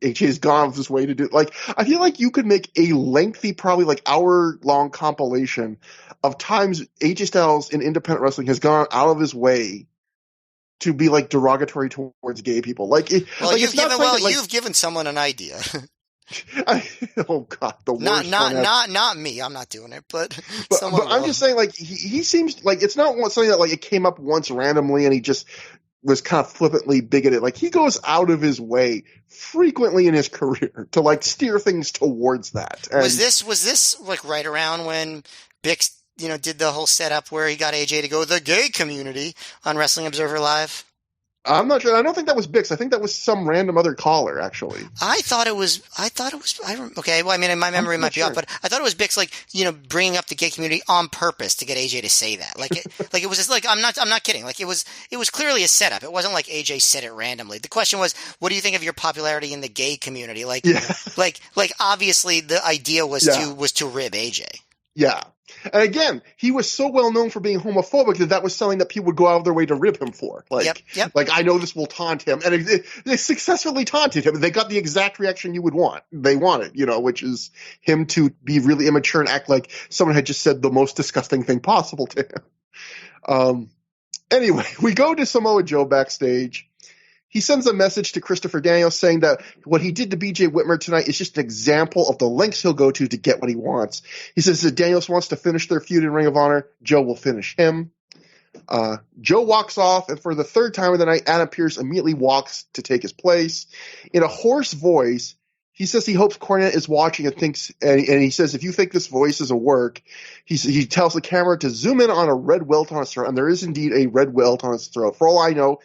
S1: AJ has gone out of his way to do. Like I feel like you could make a lengthy, probably like hour-long compilation of times AJ Styles in independent wrestling has gone out of his way to be like derogatory towards gay people.
S2: You've given someone an idea.
S1: Oh God, the worst.
S2: Not me. I'm not doing it, but
S1: I'm just saying, like he seems like it's not something that like it came up once randomly and he just was kind of flippantly bigoted. Like he goes out of his way frequently in his career to like steer things towards that. And
S2: was this like right around when Bix did the whole setup where he got AJ to go the gay community on Wrestling Observer Live?
S1: I'm not sure. I don't think that was Bix. I think that was some random other caller, actually.
S2: I thought it was. Okay. Well, I mean, my memory might be off, but I thought it was Bix, like bringing up the gay community on purpose to get AJ to say that. Like it was just like I'm not kidding. Like it was clearly a setup. It wasn't like AJ said it randomly. The question was, what do you think of your popularity in the gay community? Like obviously the idea was to rib AJ. Yeah.
S1: And again, he was so well known for being homophobic that was something that people would go out of their way to rib him for. Like,
S2: yep.
S1: Like I know this will taunt him, and they successfully taunted him. They got the exact reaction you would want. They wanted, which is him to be really immature and act like someone had just said the most disgusting thing possible to him. Anyway, we go to Samoa Joe backstage. He sends a message to Christopher Daniels saying that what he did to BJ Whitmer tonight is just an example of the lengths he'll go to get what he wants. He says that Daniels wants to finish their feud in Ring of Honor. Joe will finish him. Joe walks off, and for the third time of the night, Adam Pearce immediately walks to take his place. In a hoarse voice, he says he hopes Cornette is watching and thinks, and he says, if you think this voice is a work, he tells the camera to zoom in on a red welt on his throat, and there is indeed a red welt on his throat. For all I know,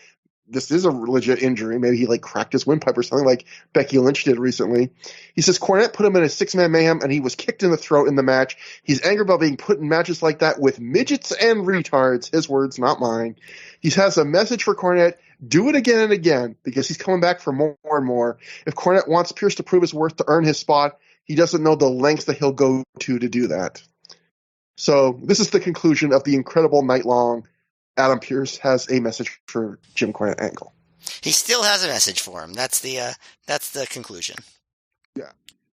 S1: this is a legit injury. Maybe he cracked his windpipe or something like Becky Lynch did recently. He says Cornette put him in a 6-man mayhem and he was kicked in the throat in the match. He's angry about being put in matches like that with midgets and retards. His words, not mine. He has a message for Cornette. Do it again and again because he's coming back for more and more. If Cornette wants Pierce to prove his worth to earn his spot, he doesn't know the lengths that he'll go to do that. So this is the conclusion of the incredible night-long Adam Pearce has a message for Jim Cornette angle.
S2: He still has a message for him. That's the conclusion.
S1: Yeah.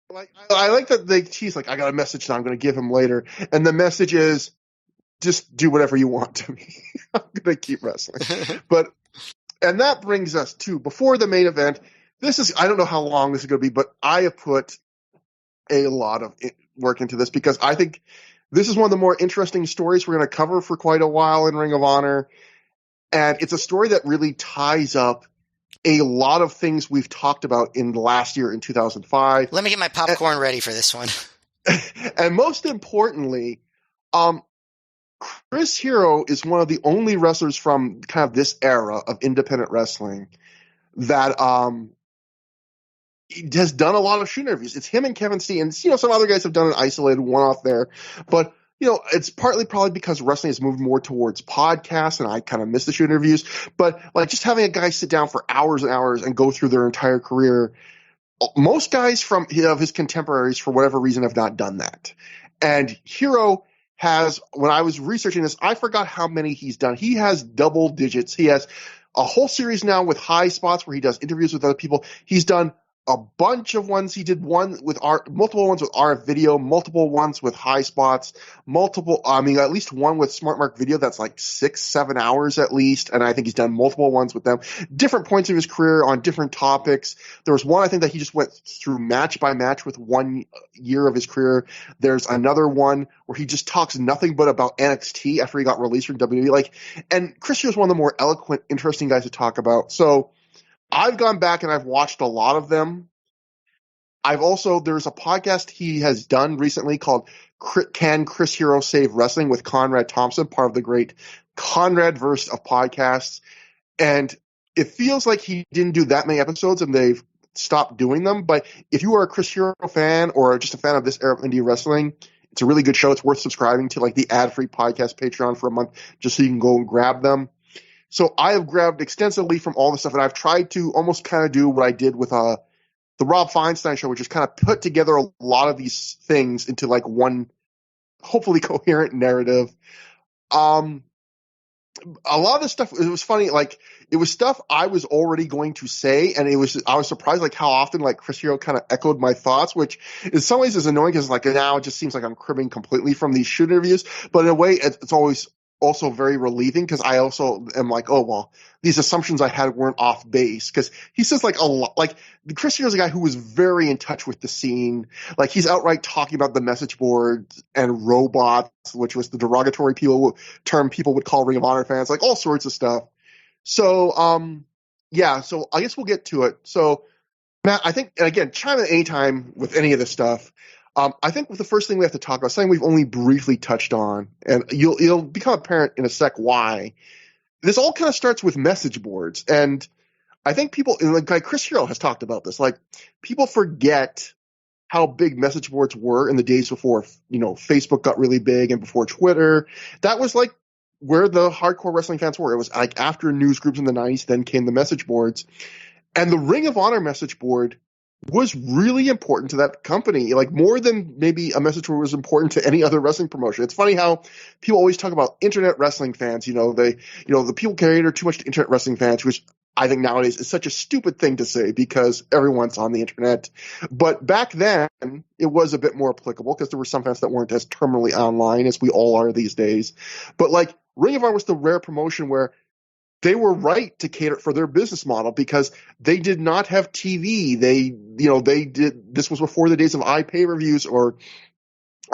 S1: Like I like that they tease like I got a message that I'm going to give him later, and the message is just do whatever you want to me. I'm going to keep wrestling. But and that brings us to before the main event. This is I don't know how long this is going to be, but I have put a lot of work into this because I think this is one of the more interesting stories we're going to cover for quite a while in Ring of Honor, and it's a story that really ties up a lot of things we've talked about in the last year in 2005.
S2: Let me get my popcorn ready for this one.
S1: And most importantly, Chris Hero is one of the only wrestlers from kind of this era of independent wrestling that has done a lot of shoot interviews. It's him and Kevin Steen. And, some other guys have done an isolated one-off there. But, it's partly probably because wrestling has moved more towards podcasts, and I kind of miss the shoot interviews. But, just having a guy sit down for hours and hours and go through their entire career, most guys of his contemporaries, for whatever reason, have not done that. And Hero has, when I was researching this, I forgot how many he's done. He has double digits. He has a whole series now with High Spots where he does interviews with other people. He's done a bunch of ones. He did multiple ones with RF Video, multiple ones with High Spots, at least one with Smart Mark Video that's like 6-7 hours at least. And I think he's done multiple ones with them, different points of his career on different topics. There was one, I think, that he just went through match by match with 1 year of his career. There's another one where he just talks nothing but about NXT after he got released from WWE. And Chris Hero is one of the more eloquent, interesting guys to talk about. So I've gone back and I've watched a lot of them. There's a podcast he has done recently called Can Chris Hero Save Wrestling with Conrad Thompson, part of the great Conrad-verse of podcasts. And it feels like he didn't do that many episodes and they've stopped doing them. But if you are a Chris Hero fan or just a fan of this era of indie wrestling, it's a really good show. It's worth subscribing to the ad-free podcast Patreon for a month just so you can go and grab them. So I have grabbed extensively from all the stuff, and I've tried to almost kind of do what I did with the Rob Feinstein show, which is kind of put together a lot of these things into one hopefully coherent narrative. A lot of this stuff, it was funny, it was stuff I was already going to say, and I was surprised how often Chris Hero kind of echoed my thoughts, which in some ways is annoying because now it just seems like I'm cribbing completely from these shoot interviews, but in a way it's always also very relieving because I also am oh, well, these assumptions I had weren't off base because he says a lot, Chris Hero's a guy who was very in touch with the scene. He's outright talking about the message boards and robots, which was the derogatory term people would call Ring of Honor fans, all sorts of stuff. So, so I guess we'll get to it. So Matt, I think, and again, chime in anytime with any of this stuff. I think the first thing we have to talk about, something we've only briefly touched on, and it'll become apparent in a sec why. This all kind of starts with message boards, and I think people, Chris Hero has talked about this, people forget how big message boards were in the days before, Facebook got really big and before Twitter. That was where the hardcore wrestling fans were. It was after news groups in the 90s, then came the message boards, and the Ring of Honor message board was really important to that company, more than maybe a message board was important to any other wrestling promotion. It's funny how people always talk about internet wrestling fans. The people cater too much to internet wrestling fans, which I think nowadays is such a stupid thing to say because everyone's on the internet. But back then, it was a bit more applicable because there were some fans that weren't as terminally online as we all are these days. But Ring of Honor was the rare promotion where they were right to cater for their business model because they did not have TV. This was before the days of iPay-per-views or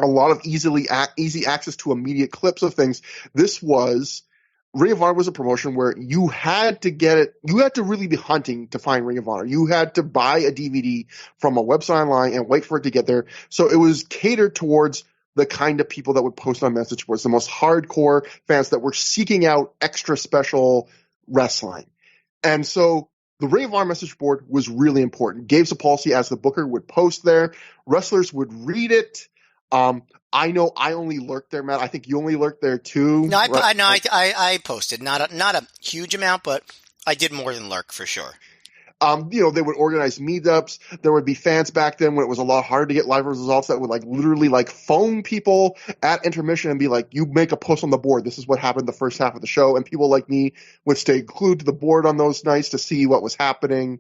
S1: a lot of easy access to immediate clips of things. Ring of Honor was a promotion where you had to get it. You had to really be hunting to find Ring of Honor. You had to buy a DVD from a website online and wait for it to get there. So it was catered towards the kind of people that would post on message boards, the most hardcore fans that were seeking out extra special wrestling. And so the Ring of Honor message board was really important. Gabe Sapolsky, as the booker, would post there. Wrestlers would read it. I know I only lurked there, Matt. I think you only lurked there too.
S2: No, I posted. Not a huge amount, but I did more than lurk for sure.
S1: They would organize meetups. There would be fans back then when it was a lot harder to get live results that would like literally like phone people at intermission and be like, you make a post on the board. This is what happened the first half of the show. And people like me would stay glued to the board on those nights to see what was happening.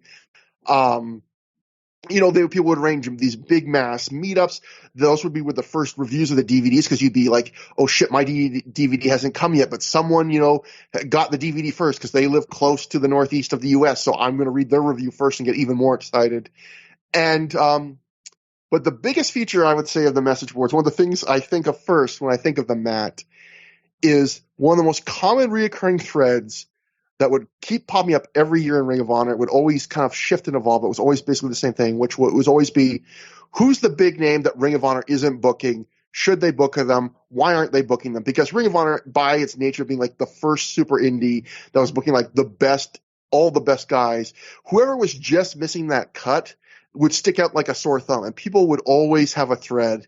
S1: People would arrange these big mass meetups. Those would be with the first reviews of the DVDs because you'd be like, oh shit, my DVD hasn't come yet, but someone, got the DVD first because they live close to the northeast of the US. So I'm going to read their review first and get even more excited. And, but the biggest feature I would say of the message boards, one of the things I think of first when I think of the Matt, is one of the most common reoccurring threads that would keep popping up every year in Ring of Honor. It would always kind of shift and evolve. It was always basically the same thing, which would always be, who's the big name that Ring of Honor isn't booking? Should they book them? Why aren't they booking them? Because Ring of Honor, by its nature being like the first super indie that was booking like all the best guys, whoever was just missing that cut would stick out like a sore thumb. And people would always have a thread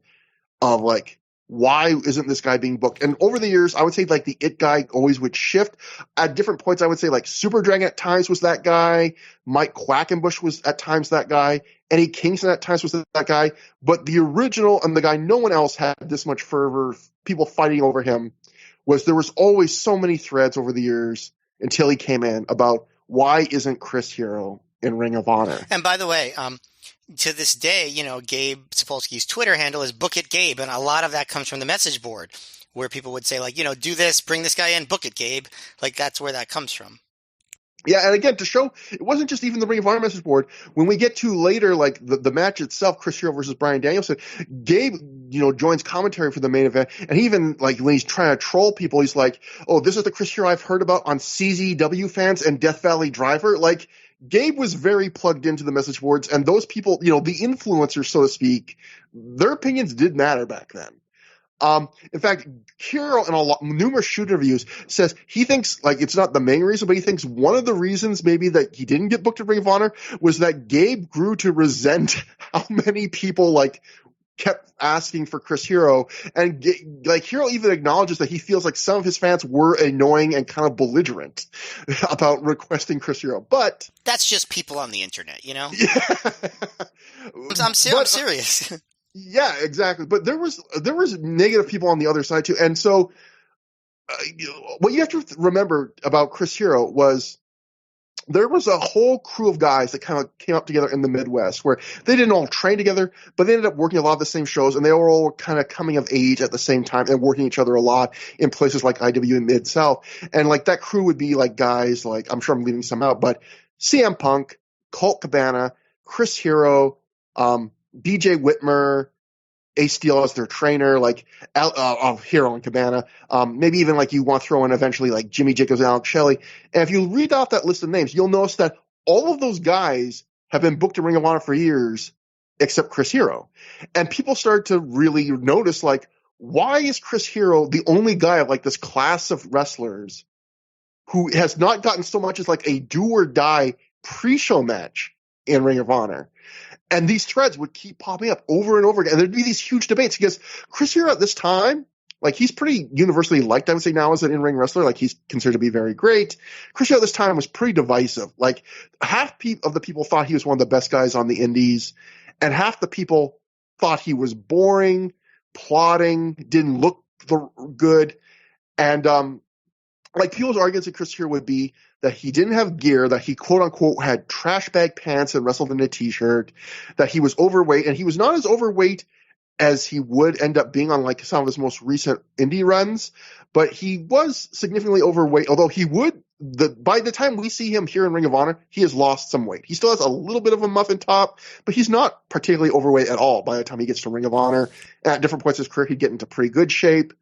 S1: of like, why isn't this guy being booked? And over the years, I would say like the it guy always would shift. At different points, I would say like Super Dragon at times was that guy. Mike Quackenbush was at times that guy. Eddie Kingston at times was that guy. But the original and the guy no one else had this much fervor, people fighting over him, there was always so many threads over the years until he came in about why isn't Chris Hero in Ring of Honor?
S2: And by the way, to this day, Gabe Sapolsky's Twitter handle is Book It Gabe, and a lot of that comes from the message board, where people would say, like, do this, bring this guy in, book it, Gabe. Like, that's where that comes from.
S1: Yeah, and again, to show, it wasn't just even the Ring of Honor message board. When we get to later, like, the match itself, Chris Hero versus Bryan Danielson, Gabe, joins commentary for the main event, and he even, like, when he's trying to troll people, he's like, oh, this is the Chris Hero I've heard about on CZW Fans and Death Valley Driver. Like, Gabe was very plugged into the message boards, and those people, the influencers, so to speak, their opinions did matter back then. In fact, Hero in numerous shoot interviews says he thinks, like, it's not the main reason, but he thinks one of the reasons maybe that he didn't get booked at Ring of Honor was that Gabe grew to resent how many people, like, kept asking for Chris Hero, and Hero even acknowledges that he feels like some of his fans were annoying and kind of belligerent about requesting Chris Hero, but
S2: that's just people on the internet, Yeah. I'm serious.
S1: Yeah, exactly. But there was negative people on the other side too, and so what you have to remember about Chris Hero was there was a whole crew of guys that kind of came up together in the Midwest where they didn't all train together, but they ended up working a lot of the same shows, and they were all kind of coming of age at the same time and working each other a lot in places like IW and Mid-South. And like that crew would be like guys like, I'm sure I'm leaving some out, but CM Punk, Colt Cabana, Chris Hero, BJ Whitmer, Ace Steel as their trainer, like Hero and Cabana. Maybe even like you want to throw in eventually like Jimmy Jacobs and Alex Shelley. And if you read off that list of names, you'll notice that all of those guys have been booked in Ring of Honor for years, except Chris Hero. And people start to really notice, like, why is Chris Hero the only guy of like this class of wrestlers who has not gotten so much as like a do or die pre-show match in Ring of Honor? And these threads would keep popping up over and over again. And there'd be these huge debates because Chris Hero at this time, like, he's pretty universally liked, I would say, now as an in-ring wrestler. Like, he's considered to be very great. Chris Hero at this time was pretty divisive. Like, half of the people thought he was one of the best guys on the indies, and half the people thought he was boring, plotting, didn't look good. And, like, people's arguments with Chris Hero would be that he didn't have gear, that he quote unquote had trash bag pants and wrestled in a t-shirt, that he was overweight, and he was not as overweight as he would end up being on like some of his most recent indie runs, but he was significantly overweight, although by the time we see him here in Ring of Honor, he has lost some weight. He still has a little bit of a muffin top, but he's not particularly overweight at all by the time he gets to Ring of Honor. At different points in his career, he'd get into pretty good shape.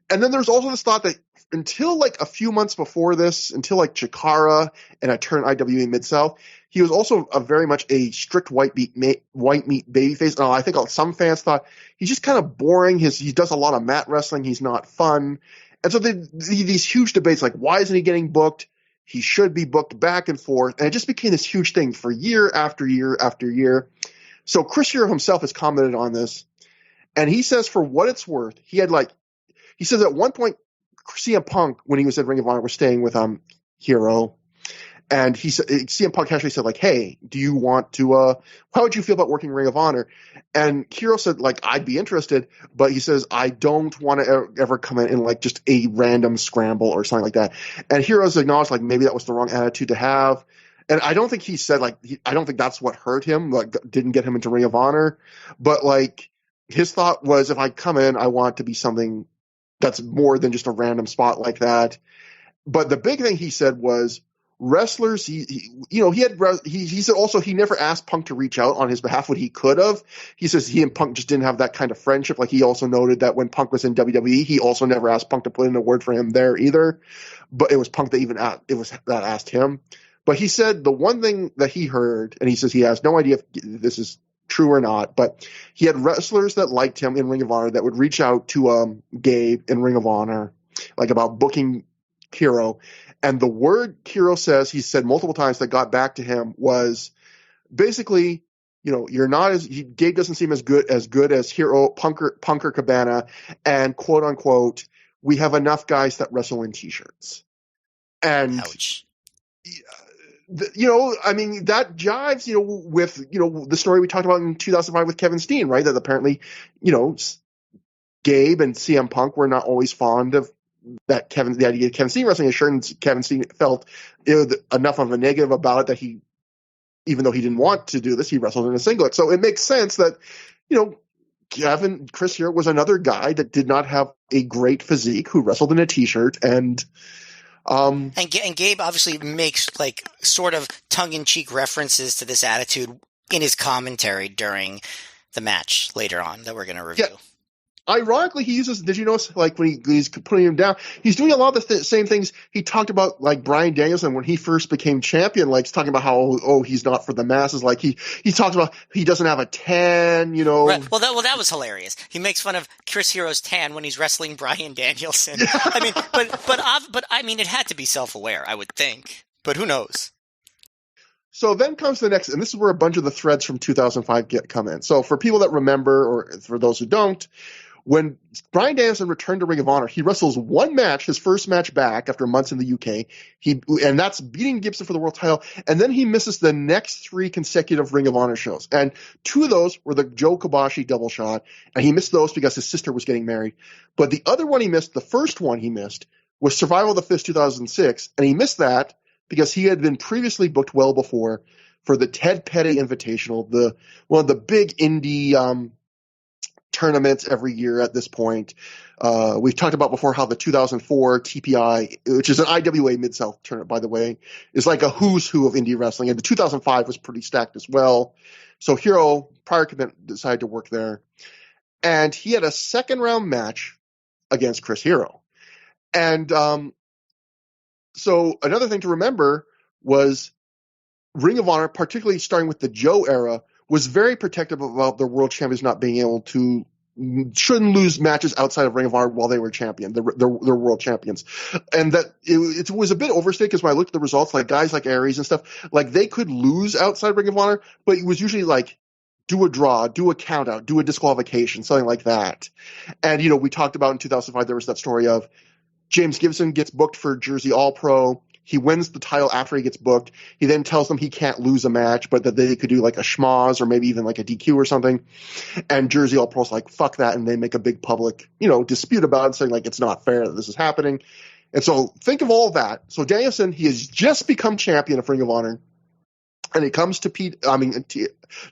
S1: And then there's also this thought that until like a few months before this, until like Chikara and a turn IWA Mid-South, he was also very much a strict white meat babyface. I think some fans thought he's just kind of boring. He does a lot of mat wrestling. He's not fun. And so these huge debates like, why isn't he getting booked? He should be booked, back and forth. And it just became this huge thing for year after year after year. So Chris Hero himself has commented on this. And he says, for what it's worth, he says at one point, CM Punk, when he was at Ring of Honor, was staying with Hero. And he said, CM Punk actually said, like, hey, do you want to, how would you feel about working Ring of Honor? And Hero said, like, I'd be interested, but he says, I don't want to ever come in like just a random scramble or something like that. And Hero's acknowledged, like, maybe that was the wrong attitude to have. And I don't think he said, like, I don't think that's what hurt him, like, didn't get him into Ring of Honor. But, like, his thought was, if I come in, I want it to be something that's more than just a random spot like that. But the big thing he said was, wrestlers, he said also he never asked Punk to reach out on his behalf when he could have. He says he and Punk just didn't have that kind of friendship. Like, he also noted that when Punk was in WWE, he also never asked Punk to put in a word for him there either. But it was Punk that asked him. But he said the one thing that he heard, and he says he has no idea if this is true or not, but he had wrestlers that liked him in Ring of Honor that would reach out to Gabe in Ring of Honor, like, about booking Hero. And the word Hero says, he said multiple times, that got back to him was basically, you're not Gabe doesn't seem as good as Hero, Punker Cabana, and quote unquote, we have enough guys that wrestle in t-shirts. And
S2: ouch.
S1: I mean, that jives, with, the story we talked about in 2005 with Kevin Steen, right? That apparently, Gabe and CM Punk were not always fond of the idea of Kevin Steen wrestling a shirt, and Kevin Steen felt enough of a negative about it that he, even though he didn't want to do this, he wrestled in a singlet. So it makes sense that, Chris Hero was another guy that did not have a great physique who wrestled in a t-shirt, and
S2: Gabe obviously makes, like, sort of tongue-in-cheek references to this attitude in his commentary during the match later on that we're going to review.
S1: Yeah. Ironically, he uses, did you notice, like, when he's putting him down, he's doing a lot of the same things he talked about, like, Bryan Danielson when he first became champion, like, he's talking about how, he's not for the masses. Like, he talks about he doesn't have a tan,
S2: Right. Well, that was hilarious. He makes fun of Chris Hero's tan when he's wrestling Bryan Danielson. I mean, but I mean, it had to be self-aware, I would think. But who knows?
S1: So then comes the next, and this is where a bunch of the threads from 2005 come in. So for people that remember, or for those who don't, when Bryan Danielson returned to Ring of Honor, he wrestles one match, his first match back after months in the UK. And that's beating Gibson for the world title. And then he misses the next 3 consecutive Ring of Honor shows. And 2 of those were the Joe Kobashi double shot. And he missed those because his sister was getting married. But the other one he missed, the first one he missed, was Survival of the Fittest 2006. And he missed that because he had been previously booked well before for the Ted Petty Invitational, one of the big indie tournaments every year at this point. We've talked about before how the 2004 TPI, which is an IWA Mid-South tournament, by the way, is like a who's who of indie wrestling. And the 2005 was pretty stacked as well. So Hero, prior commitment, decided to work there. And he had a second round match against Chris Hero. And so another thing to remember was Ring of Honor, particularly starting with the Joe era, was very protective about the world champions not being able to, shouldn't lose matches outside of Ring of Honor while they were champion, they're world champions. And that it was a bit overstated, because when I looked at the results, like guys like Aries and stuff, like they could lose outside Ring of Honor, but it was usually like, do a draw, do a count out, do a disqualification, something like that. And, we talked about in 2005, there was that story of James Gibson gets booked for Jersey All-Pro. He wins the title after he gets booked. He then tells them he can't lose a match, but that they could do like a schmoz or maybe even like a DQ or something. And Jersey All-Pro's like, fuck that. And they make a big public, dispute about it, saying like, it's not fair that this is happening. And so think of all that. So Danielson, he has just become champion of Ring of Honor. And he comes to the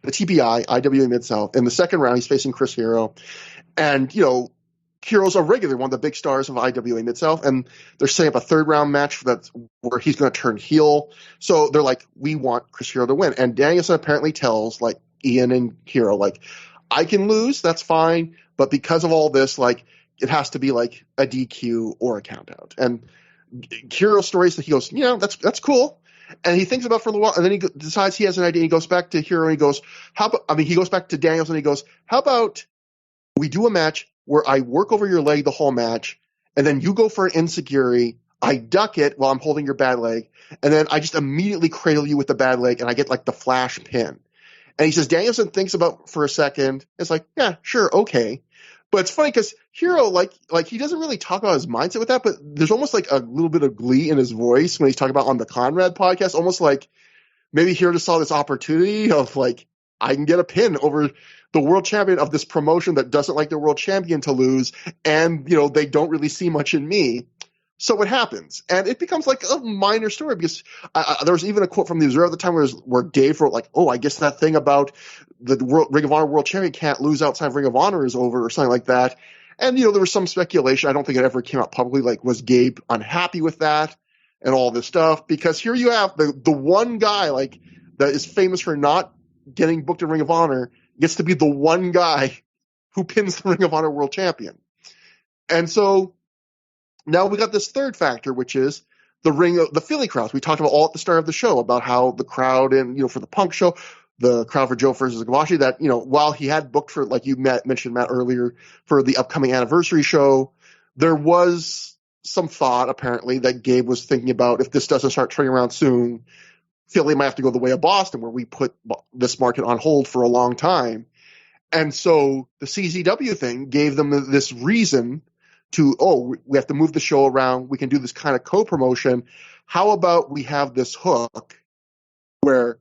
S1: TPI, IWA Mid-South. In the second round, he's facing Chris Hero. And, Hero's a regular, one of the big stars of IWA Mid-South, and they're setting up a third round match where he's going to turn heel. So they're like, we want Chris Hero to win. And Danielson apparently tells like Ian and Hero, like, I can lose, that's fine, but because of all this, like, it has to be like a DQ or a count out. And Hero's story is that he goes, that's cool. And he thinks about it for a little while, and then he decides he has an idea. He goes back to Hero and he goes, he goes back to Danielson and he goes, how about we do a match where I work over your leg the whole match, and then you go for an insecurity, I duck it while I'm holding your bad leg, and then I just immediately cradle you with the bad leg, and I get like the flash pin. And he says, Danielson thinks about for a second. It's like, yeah, sure, okay. But it's funny because Hero, like he doesn't really talk about his mindset with that, but there's almost like a little bit of glee in his voice when he's talking about on the Conrad podcast, almost like maybe Hero just saw this opportunity of like, I can get a pin over the world champion of this promotion that doesn't like the world champion to lose, and they don't really see much in me. So it happens, and it becomes like a minor story because there was even a quote from the Observer at the time where Dave wrote like, "Oh, I guess that thing about the Ring of Honor World Champion can't lose outside of Ring of Honor is over," or something like that. And there was some speculation. I don't think it ever came out publicly. Like, was Gabe unhappy with that and all this stuff? Because here you have the one guy like that is famous for not getting booked in Ring of Honor gets to be the one guy who pins the Ring of Honor World Champion, and so. Now we got this third factor, which is the Philly crowds. We talked about all at the start of the show about how the crowd and, for the Punk show, the crowd for Joe versus Gawashi, that, while he had booked for, like you mentioned, Matt, earlier, for the upcoming anniversary show, there was some thought, apparently, that Gabe was thinking about if this doesn't start turning around soon, Philly might have to go the way of Boston, where we put this market on hold for a long time. And so the CZW thing gave them this reason we have to move the show around. We can do this kind of co-promotion. How about we have this hook where,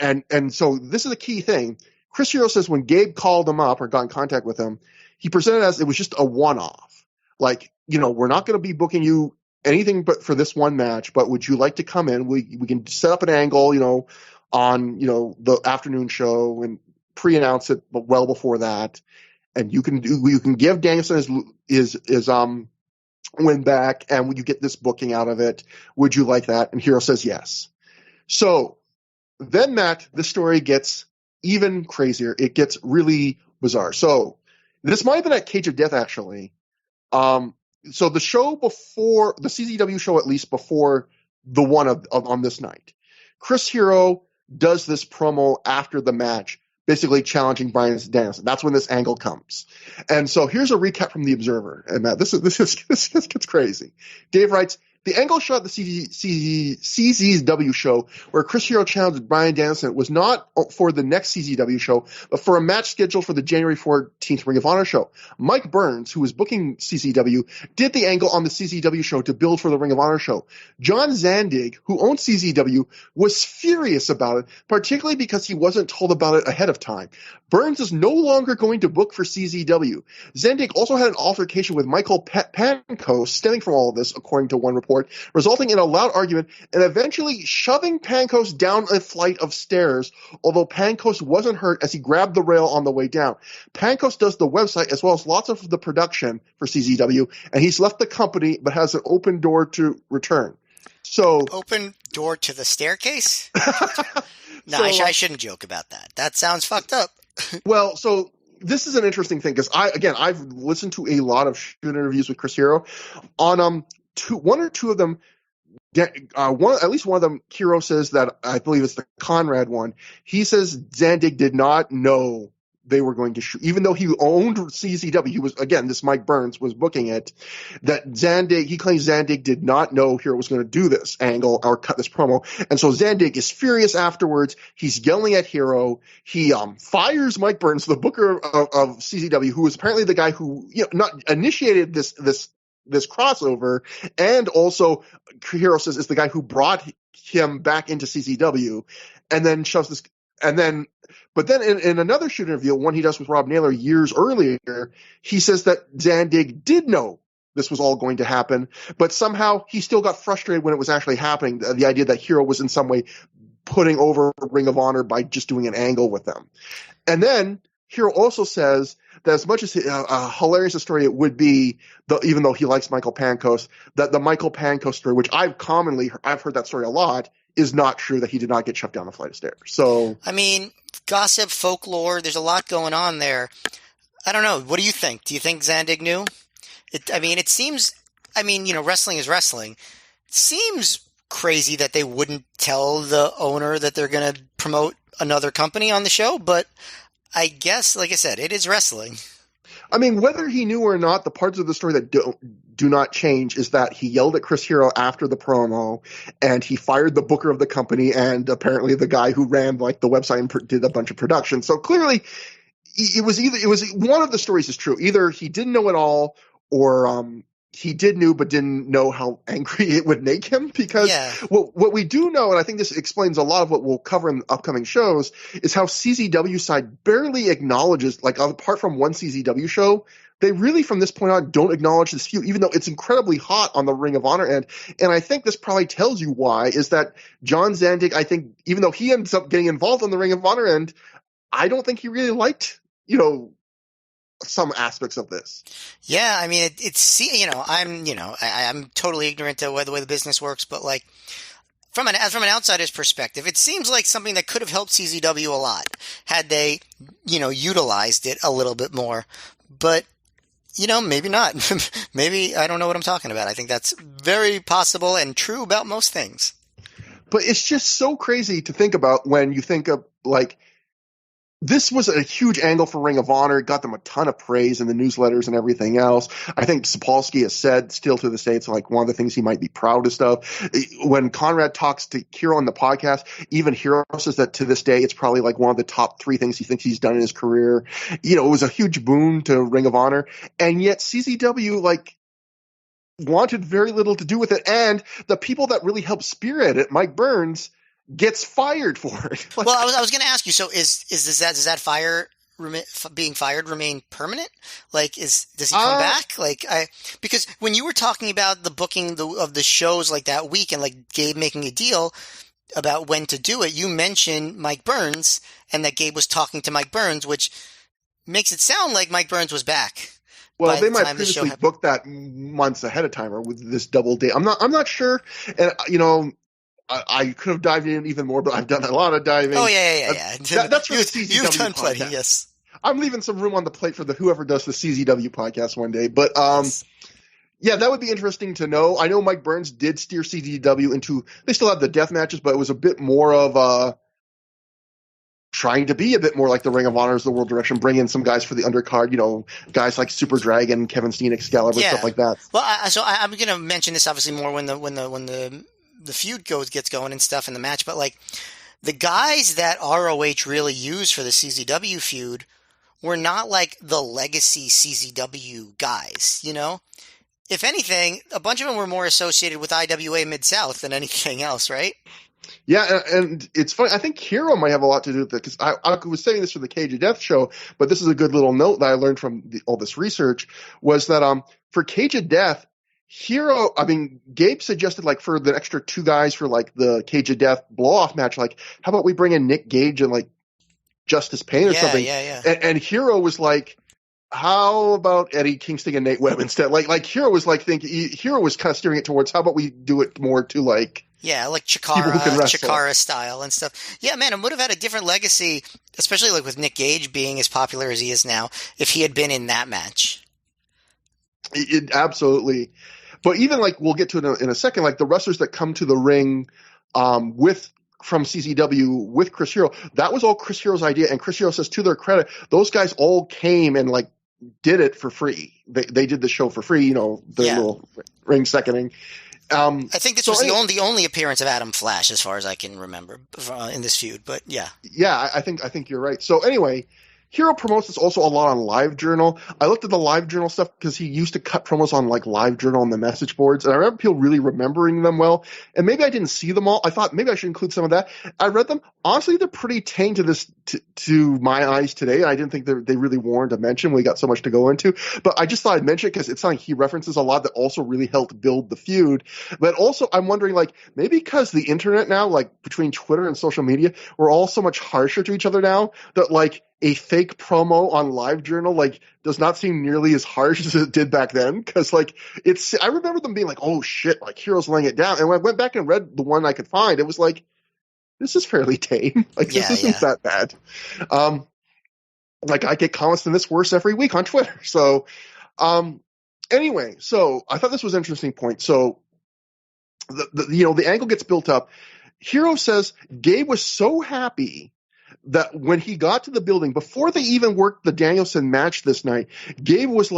S1: and so this is a key thing. Chris Hero says when Gabe called him up or got in contact with him, he presented as it was just a one-off. Like, we're not going to be booking you anything but for this one match, but would you like to come in? We can set up an angle, on, the afternoon show and pre-announce it well before that. And you can give Danielson his win back, and you get this booking out of it. Would you like that? And Hero says yes. So then, Matt, the story gets even crazier. It gets really bizarre. So this might have been at Cage of Death, actually. So the show before the CZW show, at least before the one on this night, Chris Hero does this promo after the match, basically challenging Bryan Danielson. That's when this angle comes. And so here's a recap from the Observer. And Matt, this gets crazy. Dave writes, the angle shot at the CZW show where Chris Hero challenged Bryan Danielson was not for the next CZW show, but for a match scheduled for the January 14th Ring of Honor show. Mike Burns, who was booking CZW, did the angle on the CZW show to build for the Ring of Honor show. John Zandig, who owned CZW, was furious about it, particularly because he wasn't told about it ahead of time. Burns is no longer going to book for CZW. Zandig also had an altercation with Michael Pankos stemming from all of this, according to one report, resulting in a loud argument and eventually shoving Pankos down a flight of stairs, although Pankos wasn't hurt as he grabbed the rail on the way down. Pankos does the website as well as lots of the production for CZW, and he's left the company but has an open door to return. So
S2: open door to the staircase? No,
S1: So,
S2: I shouldn't joke about that. That sounds fucked up.
S1: Well, so this is an interesting thing because I've listened to a lot of shoot interviews with Chris Hero. On one or two of them, at least one of them, Hero says that I believe it's the Conrad one. He says Zandig did not know they were going to shoot, even though he owned CZW. He was, again, this Mike Burns was booking it. He claims Zandig did not know Hero was going to do this angle or cut this promo, and so Zandig is furious afterwards. He's yelling at Hero. He fires Mike Burns, the booker of CZW, who is apparently the guy who not initiated this crossover, and also Hero says is the guy who brought him back into CZW, and then shoves this, but then in another shoot interview, one he does with Rob Naylor years earlier, he says that Zandig did know this was all going to happen, but somehow he still got frustrated when it was actually happening. The idea that Hero was in some way putting over Ring of Honor by just doing an angle with them. And then Hero also says that as much as hilarious a story it would be, even though he likes Michael Pankos, that the Michael Pankos story, which I've heard that story a lot, is not true, that he did not get shoved down the flight of stairs. So, I mean,
S2: gossip, folklore, there's a lot going on there. I don't know. What do you think? Do you think Zandig knew? It seems, wrestling is wrestling. It seems crazy that they wouldn't tell the owner that they're going to promote another company on the show, but I guess, like I said, it is wrestling.
S1: Whether he knew or not, the parts of the story that do not change is that he yelled at Chris Hero after the promo, and he fired the booker of the company and apparently the guy who ran the website and did a bunch of production. So clearly, it was one of the stories is true. Either he didn't know it all, or he did know but didn't know how angry it would make him. Because what we do know, and I think this explains a lot of what we'll cover in upcoming shows, is how CZW side barely acknowledges, like apart from one CZW show, they really from this point on don't acknowledge this feud, even though it's incredibly hot on the Ring of Honor end. And I think this probably tells you why, is that John Zandig, I think, even though he ends up getting involved on the Ring of Honor end, I don't think he really liked, some aspects of this.
S2: Yeah, I mean, I'm totally ignorant to the way the business works, but like from an outsider's perspective, it seems like something that could have helped CZW a lot had they, utilized it a little bit more. But maybe not. Maybe I don't know what I'm talking about. I think that's very possible and true about most things.
S1: But it's just so crazy to think about when you think of like. This was a huge angle for Ring of Honor. It got them a ton of praise in the newsletters and everything else. I think Sapolsky has said still to this day, it's like one of the things he might be proudest of. When Conrad talks to Hero on the podcast, even Hero says that to this day, it's probably like one of the top 3 things he thinks he's done in his career. It was a huge boon to Ring of Honor. And yet CZW, wanted very little to do with it. And the people that really helped spearhead it, Mike Burns, gets fired for it.
S2: Well, I was going to ask you. So, does that being fired remain permanent? Does he come back? Because when you were talking about the booking of the shows like that week and like Gabe making a deal about when to do it, you mentioned Mike Burns and that Gabe was talking to Mike Burns, which makes it sound like Mike Burns was back.
S1: Well, they might previously book that months ahead of time or with this double date. I'm not sure, and I could have dived in even more, but I've done a lot of diving.
S2: Oh, yeah.
S1: That's for the CZW
S2: You've done plenty,
S1: podcast.
S2: yes.
S1: I'm leaving some room on the plate for whoever does the CZW podcast one day. But,
S2: yes.
S1: Yeah, that would be interesting to know. I know Mike Burns did steer CZW into – they still have the death matches, but it was a bit more of trying to be a bit more like the Ring of Honor as the world direction, bring in some guys for the undercard, guys like Super Dragon, Kevin Steen, Excalibur, stuff like that.
S2: Well, I'm going to mention this obviously more when the feud gets going and stuff in the match, but like the guys that ROH really used for the CZW feud were not like the legacy CZW guys, If anything, a bunch of them were more associated with IWA Mid-South than anything else, right?
S1: Yeah, and it's funny. I think Hero might have a lot to do with it because I was saying this for the Cage of Death show, but this is a good little note that I learned from all this research was that for Cage of Death, Gabe suggested for the extra 2 guys for the Cage of Death blow-off match, how about we bring in Nick Gage and Justice Payne or something?
S2: Yeah.
S1: And Hero was like, how about Eddie Kingston and Nate Webb instead? Hero was Hero was kind of steering it towards how about we do it more to
S2: Chikara style and stuff. Yeah, man, it would have had a different legacy, especially with Nick Gage being as popular as he is now, if he had been in that match.
S1: It absolutely. But even we'll get to it in a second, the wrestlers that come to the ring from CZW with Chris Hero, that was all Chris Hero's idea. And Chris Hero says, to their credit, those guys all came and did it for free. They did the show for free, little ring seconding.
S2: I think this was the only appearance of Adam Flash, as far as I can remember, in this feud. But yeah,
S1: I think you're right. So anyway, Hero promotes this also a lot on LiveJournal. I looked at the LiveJournal stuff because he used to cut promos on LiveJournal on the message boards, and I remember people really remembering them well. And maybe I didn't see them all. I thought maybe I should include some of that. I read them. Honestly, they're pretty tame to my eyes today. I didn't think they really warranted a mention. We got so much to go into, but I just thought I'd mention it because it's something he references a lot that also really helped build the feud. But also, I'm wondering maybe because the internet now, between Twitter and social media, we're all so much harsher to each other now that a fake promo on LiveJournal does not seem nearly as harsh as it did back then. Because I remember them being oh shit, Hero's laying it down. And when I went back and read the one I could find, it was this is fairly tame. This isn't that bad. I get comments on this worse every week on Twitter. So anyway, so I thought this was an interesting point. So the angle gets built up. Hero says Gabe was so happy that when he got to the building, before they even worked the Danielson match this night, Gabe was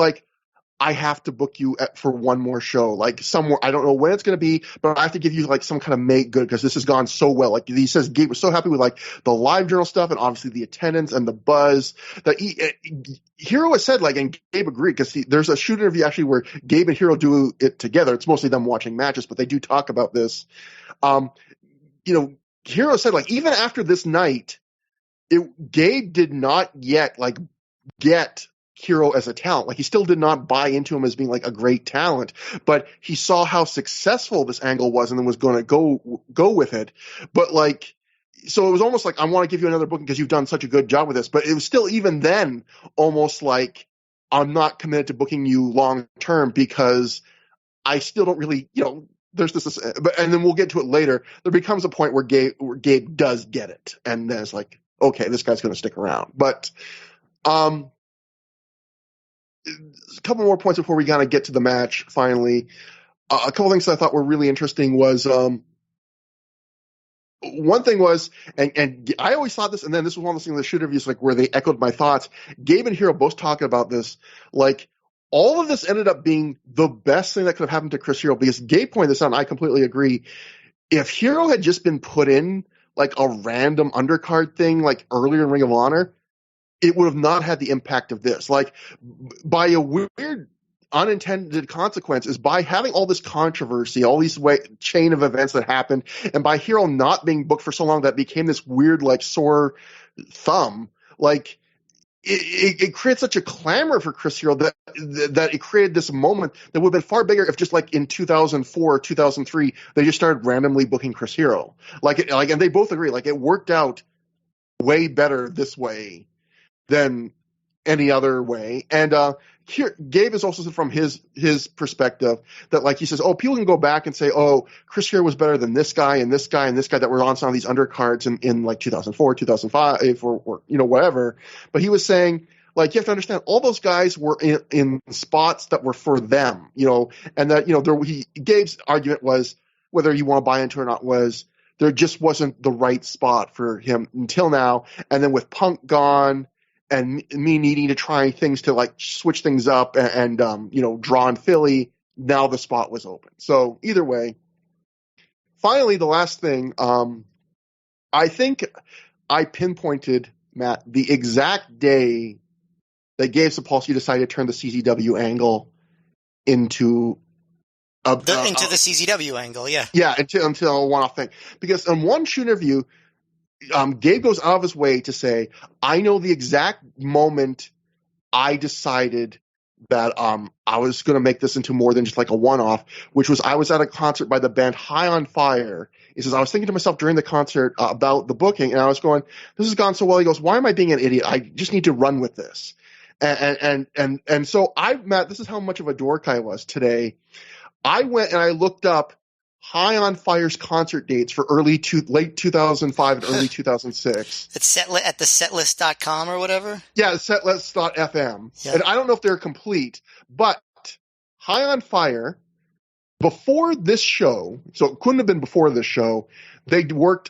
S1: I have to book you for one more show, like somewhere. I don't know when it's going to be, but I have to give you like some kind of make good because this has gone so well. Like he says, Gabe was so happy with like the live journal stuff and obviously the attendance and the buzz that Hero has said, like, and Gabe agreed because there's a shoot interview actually where Gabe and Hero do it together. It's mostly them watching matches, but they do talk about this. Hero said like even after this night, Gabe did not yet like get Hero as a talent. Like he still did not buy into him as being like a great talent, but he saw how successful this angle was and then was going to go with it. But like, so it was almost like, I want to give you another booking because you've done such a good job with this, but it was still even then almost like I'm not committed to booking you long term because I still don't really, there's this, and then we'll get to it later. There becomes a point where Gabe does get it. And then it's like, okay, this guy's going to stick around. But, a couple more points before we kind of get to the match finally. A couple things that I thought were really interesting was one thing was, and I always thought this, and then this was one of those things in the shoot interviews like where they echoed my thoughts. Gabe and Hero both talking about this. Like all of this ended up being the best thing that could have happened to Chris Hero because Gabe pointed this out, and I completely agree. If Hero had just been put in like a random undercard thing like earlier in Ring of Honor, it would have not had the impact of this. Like, by a weird unintended consequence is by having all this controversy, all these chain of events that happened, and by Hero not being booked for so long that became this weird, like, sore thumb, like, it creates such a clamor for Chris Hero that it created this moment that would have been far bigger if just like in 2004 or 2003, they just started randomly booking Chris Hero. And they both agree, like, it worked out way better this way than any other way. And here, Gabe is also from his perspective that, like, he says, oh, people can go back and say, oh, Chris Hero was better than this guy and this guy and this guy that were on some of these undercards in like 2004, 2005, or whatever. But he was saying, like, you have to understand, all those guys were in spots that were for them, and that, Gabe's argument was, whether you want to buy into it or not, was there just wasn't the right spot for him until now. And then with Punk gone, and me needing to try things to like switch things up and draw in Philly, now the spot was open. So either way, finally, the last thing, I think I pinpointed, Matt, the exact day that Gabe Sapolsky decided to turn the CZW angle into the
S2: CZW angle, yeah.
S1: Yeah, until a one-off thing. Because in one shoot interview, Gabe goes out of his way to say, I know the exact moment I decided that I was going to make this into more than just like a one-off, which was I was at a concert by the band High on Fire. He says, I was thinking to myself during the concert about the booking, and I was going, this has gone so well. He goes, why am I being an idiot? I just need to run with this. And so Matt, this is how much of a dork I was today. I went and I looked up High on Fire's concert dates for late 2005 and early 2006.
S2: It's at the setlist.com or whatever?
S1: Yeah, setlist.fm.
S2: Yeah.
S1: And I don't know if they're complete, but High on Fire, before this show, so it couldn't have been before this show, they're not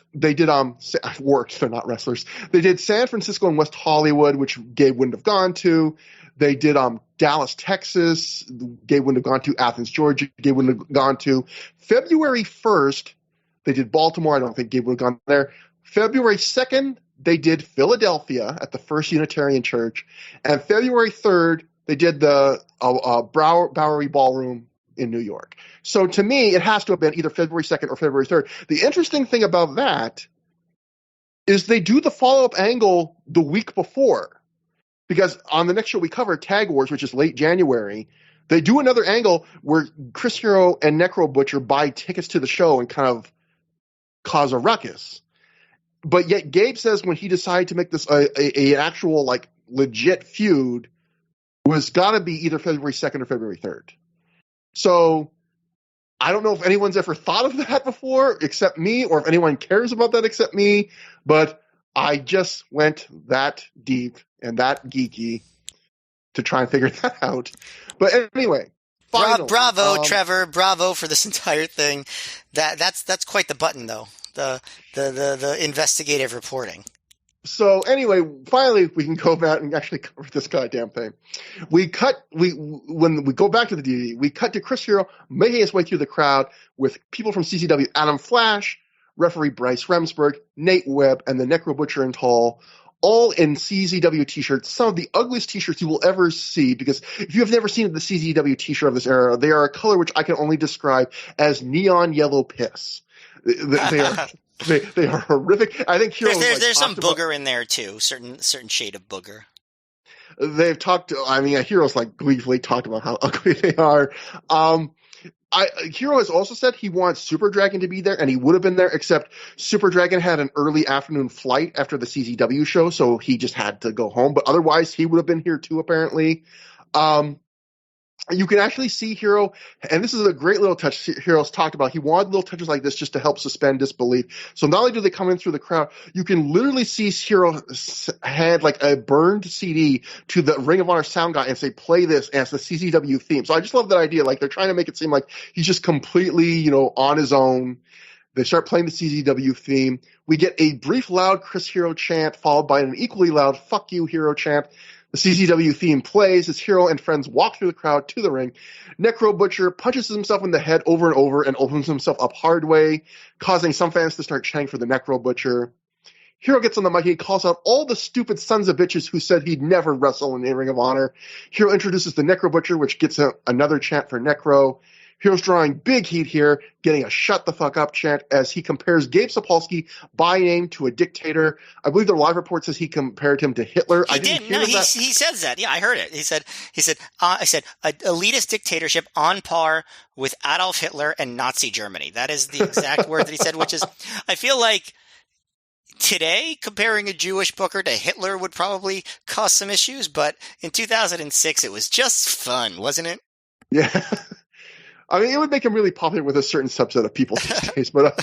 S1: wrestlers. They did San Francisco and West Hollywood, which Gabe wouldn't have gone to. They did Dallas, Texas. Gabe wouldn't have gone to. Athens, Georgia. Gabe wouldn't have gone to. February 1st, they did Baltimore. I don't think Gabe would have gone there. February 2nd, they did Philadelphia at the First Unitarian Church. And February 3rd, they did the Bowery Ballroom in New York. So to me, it has to have been either February 2nd or February 3rd. The interesting thing about that is they do the follow-up angle the week before. Because on the next show we cover, Tag Wars, which is late January, they do another angle where Chris Hero and Necro Butcher buy tickets to the show and kind of cause a ruckus. But yet Gabe says when he decided to make this a actual like legit feud was got to be either February 2nd or February 3rd. So I don't know if anyone's ever thought of that before except me, or if anyone cares about that except me, but I just went that deep and that geeky to try and figure that out. But anyway, finally,
S2: bravo, Trevor! Bravo for this entire thing. That's quite the button, though. The investigative reporting.
S1: So anyway, finally we can go back and actually cover this goddamn thing. When we go back to the DVD, we cut to Chris Hero making his way through the crowd with people from CCW, Adam Flash, referee Bryce Remsburg, Nate Webb, and the Necro Butcher and Tall, all in CZW t-shirts, some of the ugliest t-shirts you will ever see, because if you have never seen the CZW t-shirt of this era, they are a color which I can only describe as neon yellow piss. They are they are horrific. I think
S2: there's some booger in there too, certain shade of booger.
S1: They've talked. I mean, Hero's like gleefully talked about how ugly they are. Hero has also said he wants Super Dragon to be there, and he would have been there, except Super Dragon had an early afternoon flight after the CZW show, so he just had to go home. But otherwise, he would have been here too, apparently. You can actually see Hero, and this is a great little touch Hero's talked about. He wanted little touches like this just to help suspend disbelief. So not only do they come in through the crowd, you can literally see Hero hand like a burned CD to the Ring of Honor sound guy and say, play this as the CZW theme. So I just love that idea. Like, they're trying to make it seem like he's just completely, on his own. They start playing the CZW theme. We get a brief loud Chris Hero chant followed by an equally loud fuck you Hero chant. The CZW theme plays as Hero and friends walk through the crowd to the ring. Necro Butcher punches himself in the head over and over and opens himself up hard way, causing some fans to start chanting for the Necro Butcher. Hero gets on the mic. He calls out all the stupid sons of bitches who said he'd never wrestle in a Ring of Honor. Hero introduces the Necro Butcher, which gets another chant for Necro. Hero's drawing big heat here, getting a shut the fuck up chant as he compares Gabe Sapolsky by name to a dictator. I believe the live report says he compared him to Hitler.
S2: He did. No, he says that. Yeah, I heard it. He said, I said, an elitist dictatorship on par with Adolf Hitler and Nazi Germany. That is the exact word that he said, which is, I feel like today, comparing a Jewish booker to Hitler would probably cause some issues, but in 2006, it was just fun, wasn't it?
S1: Yeah. I mean, it would make him really popular with a certain subset of people these days. But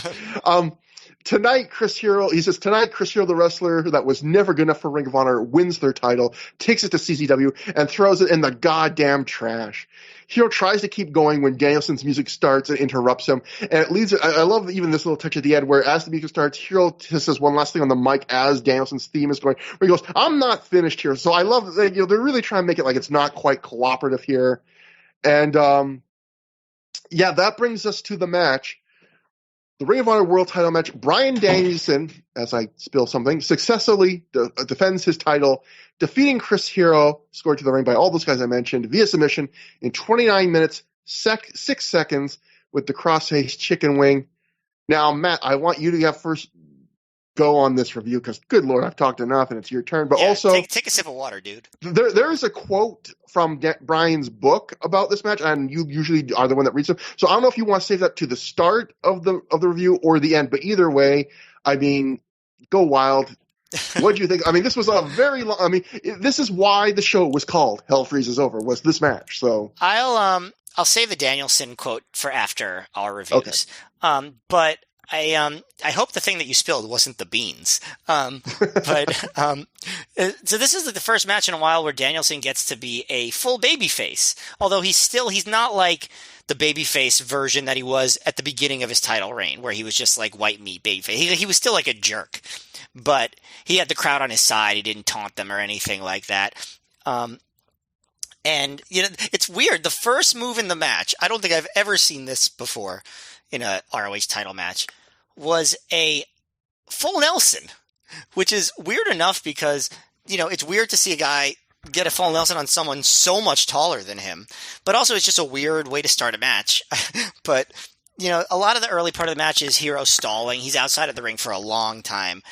S1: tonight, Chris Hero, the wrestler that was never good enough for Ring of Honor, wins their title, takes it to CZW, and throws it in the goddamn trash. Hero tries to keep going when Danielson's music starts and interrupts him. And it leads, I love even this little touch at the end where as the music starts, Hero says one last thing on the mic as Danielson's theme is going, where he goes, I'm not finished here. So I love that, they're really trying to make it like it's not quite cooperative here. And, yeah, that brings us to the match. The Ring of Honor World Title match. Bryan Danielson, as I spill something, successfully defends his title, defeating Chris Hero, scored to the ring by all those guys I mentioned, via submission in 29 minutes, 6 seconds with the crossface chicken wing. Now, Matt, I want you to have first go on this review because, good Lord, I've talked enough and it's your turn. But also,
S2: take a sip of water, dude.
S1: There is a quote from Brian's book about this match, and you usually are the one that reads them. So I don't know if you want to save that to the start of the review or the end. But either way, I mean, go wild. What do you think? I mean, this was a very long. I mean, this is why the show was called Hell Freezes Over. Was this match? So
S2: I'll save the Danielson quote for after our reviews. Okay. But I hope the thing that you spilled wasn't the beans. So this is the first match in a while where Danielson gets to be a full babyface. Although he's not like the babyface version that he was at the beginning of his title reign, where he was just like white meat babyface. He was still like a jerk, but he had the crowd on his side. He didn't taunt them or anything like that. And it's weird. The first move in the match, I don't think I've ever seen this before in a ROH title match, was a full Nelson, which is weird enough because, it's weird to see a guy get a full Nelson on someone so much taller than him, but also it's just a weird way to start a match. But, a lot of the early part of the match is Hero stalling. He's outside of the ring for a long time.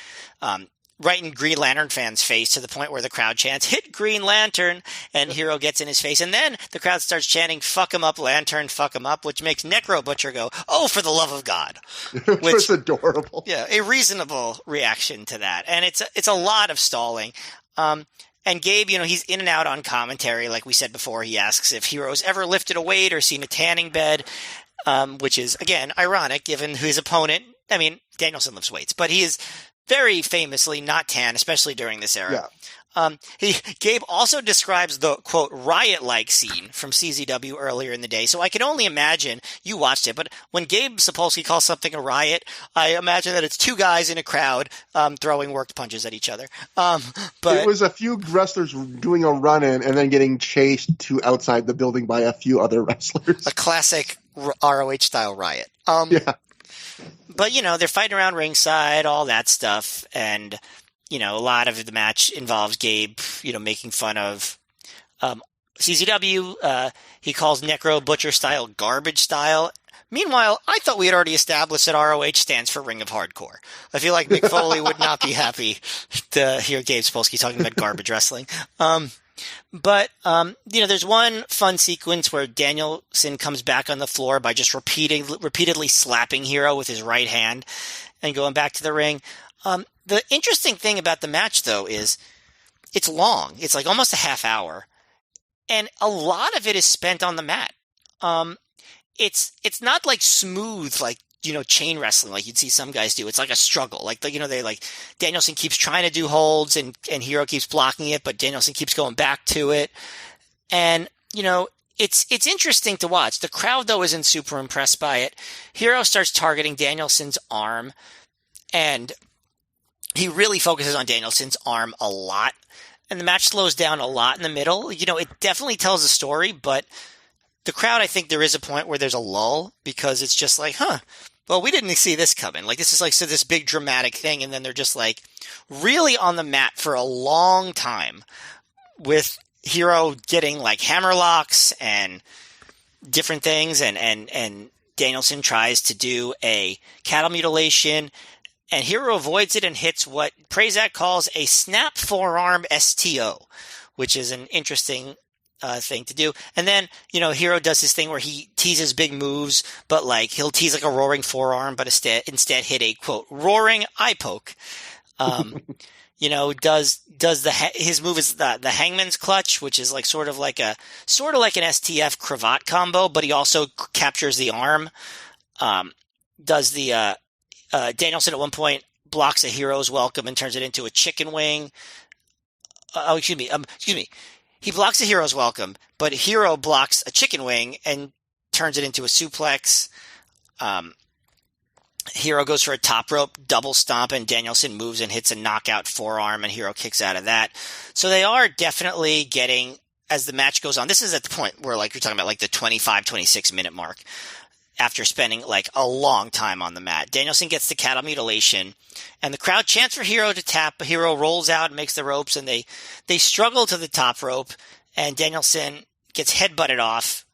S2: Right in Green Lantern fans' face to the point where the crowd chants, "Hit Green Lantern," and Hero gets in his face. And then the crowd starts chanting, "Fuck him up, Lantern, fuck him up," which makes Necro Butcher go, "Oh, for the love of God."
S1: Which is adorable.
S2: Yeah, a reasonable reaction to that. And it's a lot of stalling. And Gabe, he's in and out on commentary. Like we said before, he asks if Hero's ever lifted a weight or seen a tanning bed, which is, again, ironic given his opponent. I mean, Danielson lifts weights, but he is very famously not tan, especially during this era. Gabe also describes the quote riot-like scene from CZW earlier in the day. So I can only imagine you watched it, but when Gabe Sapolsky calls something a riot, I imagine that it's two guys in a crowd throwing worked punches at each other. But
S1: it was a few wrestlers doing a run-in and then getting chased to outside the building by a few other wrestlers.
S2: A classic ROH style riot.
S1: Yeah.
S2: But they're fighting around ringside, all that stuff, and a lot of the match involves Gabe, making fun of CZW. He calls Necro Butcher style garbage style. Meanwhile, I thought we had already established that ROH stands for Ring of Hardcore. I feel like Mick Foley would not be happy to hear Gabe Sapolsky talking about garbage wrestling. But there's one fun sequence where Danielson comes back on the floor by just repeatedly slapping Hero with his right hand and going back to the ring. The interesting thing about the match, though, is it's long. It's like almost a half hour. And a lot of it is spent on the mat. It's not like smooth, like, chain wrestling like you'd see some guys do. It's like a struggle. Like, Danielson keeps trying to do holds and Hero keeps blocking it, but Danielson keeps going back to it. And, it's interesting to watch. The crowd, though, isn't super impressed by it. Hero starts targeting Danielson's arm, and he really focuses on Danielson's arm a lot, and the match slows down a lot in the middle. It definitely tells a story, but the crowd, I think there is a point where there's a lull because it's just like, well, we didn't see this coming. Like, this is like this big dramatic thing, and then they're just like really on the mat for a long time with Hero getting like hammer locks and different things, and Danielson tries to do a cattle mutilation, and Hero avoids it and hits what Prazak calls a snap forearm STO, which is an interesting thing to do. And then, Hero does this thing where he teases big moves, but like he'll tease like a roaring forearm, but instead hit a quote roaring eye poke. His move is the hangman's clutch, which is like sort of like an STF cravat combo, but he also captures the arm. Danielson at one point blocks a Hero's welcome and turns it into a chicken wing. Excuse me. He blocks a Hero's welcome, but Hero blocks a chicken wing and turns it into a suplex. Hero goes for a top rope double stomp, and Danielson moves and hits a knockout forearm, and Hero kicks out of that. So they are definitely getting, as the match goes on, this is at the point where like you're talking about like the 25, 26 minute mark. After spending like a long time on the mat, Danielson gets the cattle mutilation, and the crowd chants for Hero to tap. Hero rolls out and makes the ropes, and they struggle to the top rope, and Danielson gets headbutted off,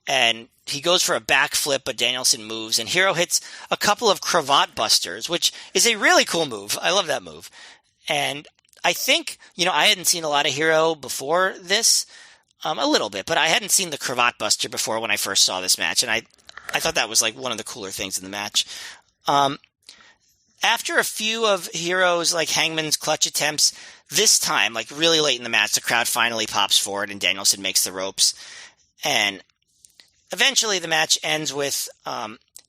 S2: and he goes for a backflip, but Danielson moves, and Hero hits a couple of cravat busters, which is a really cool move. I love that move, and I think I hadn't seen a lot of Hero before this. A little bit, but I hadn't seen the cravat buster before when I first saw this match, and I thought that was like one of the cooler things in the match. After a few of Hero's like hangman's clutch attempts, this time, like really late in the match, the crowd finally pops forward and Danielson makes the ropes, and eventually the match ends with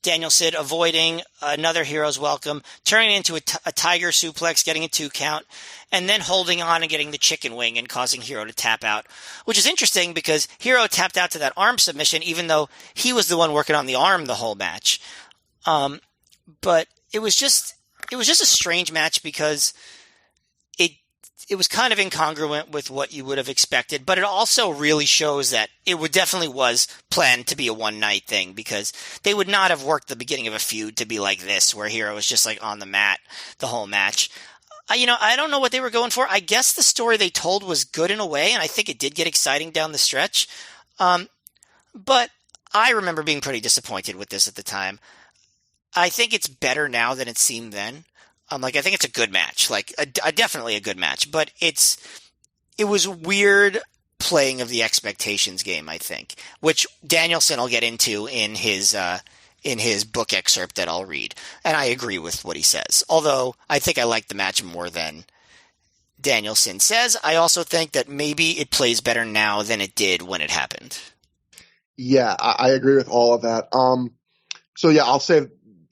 S2: Danielson avoiding another Hero's welcome, turning it into a tiger suplex, getting a 2 count, and then holding on and getting the chicken wing and causing Hero to tap out, which is interesting because Hero tapped out to that arm submission even though he was the one working on the arm the whole match. But it was just a strange match because it was kind of incongruent with what you would have expected, but it also really shows that it definitely was planned to be a one-night thing because they would not have worked the beginning of a feud to be like this, where Hero was just like on the mat the whole match. I don't know what they were going for. I guess the story they told was good in a way, and I think it did get exciting down the stretch. But I remember being pretty disappointed with this at the time. I think it's better now than it seemed then. I think it's a good match, definitely a good match, but it was weird playing of the expectations game, I think, which Danielson will get into in his book excerpt that I'll read, and I agree with what he says. Although I think I like the match more than Danielson says. I also think that maybe it plays better now than it did when it happened.
S1: Yeah, I agree with all of that. So yeah,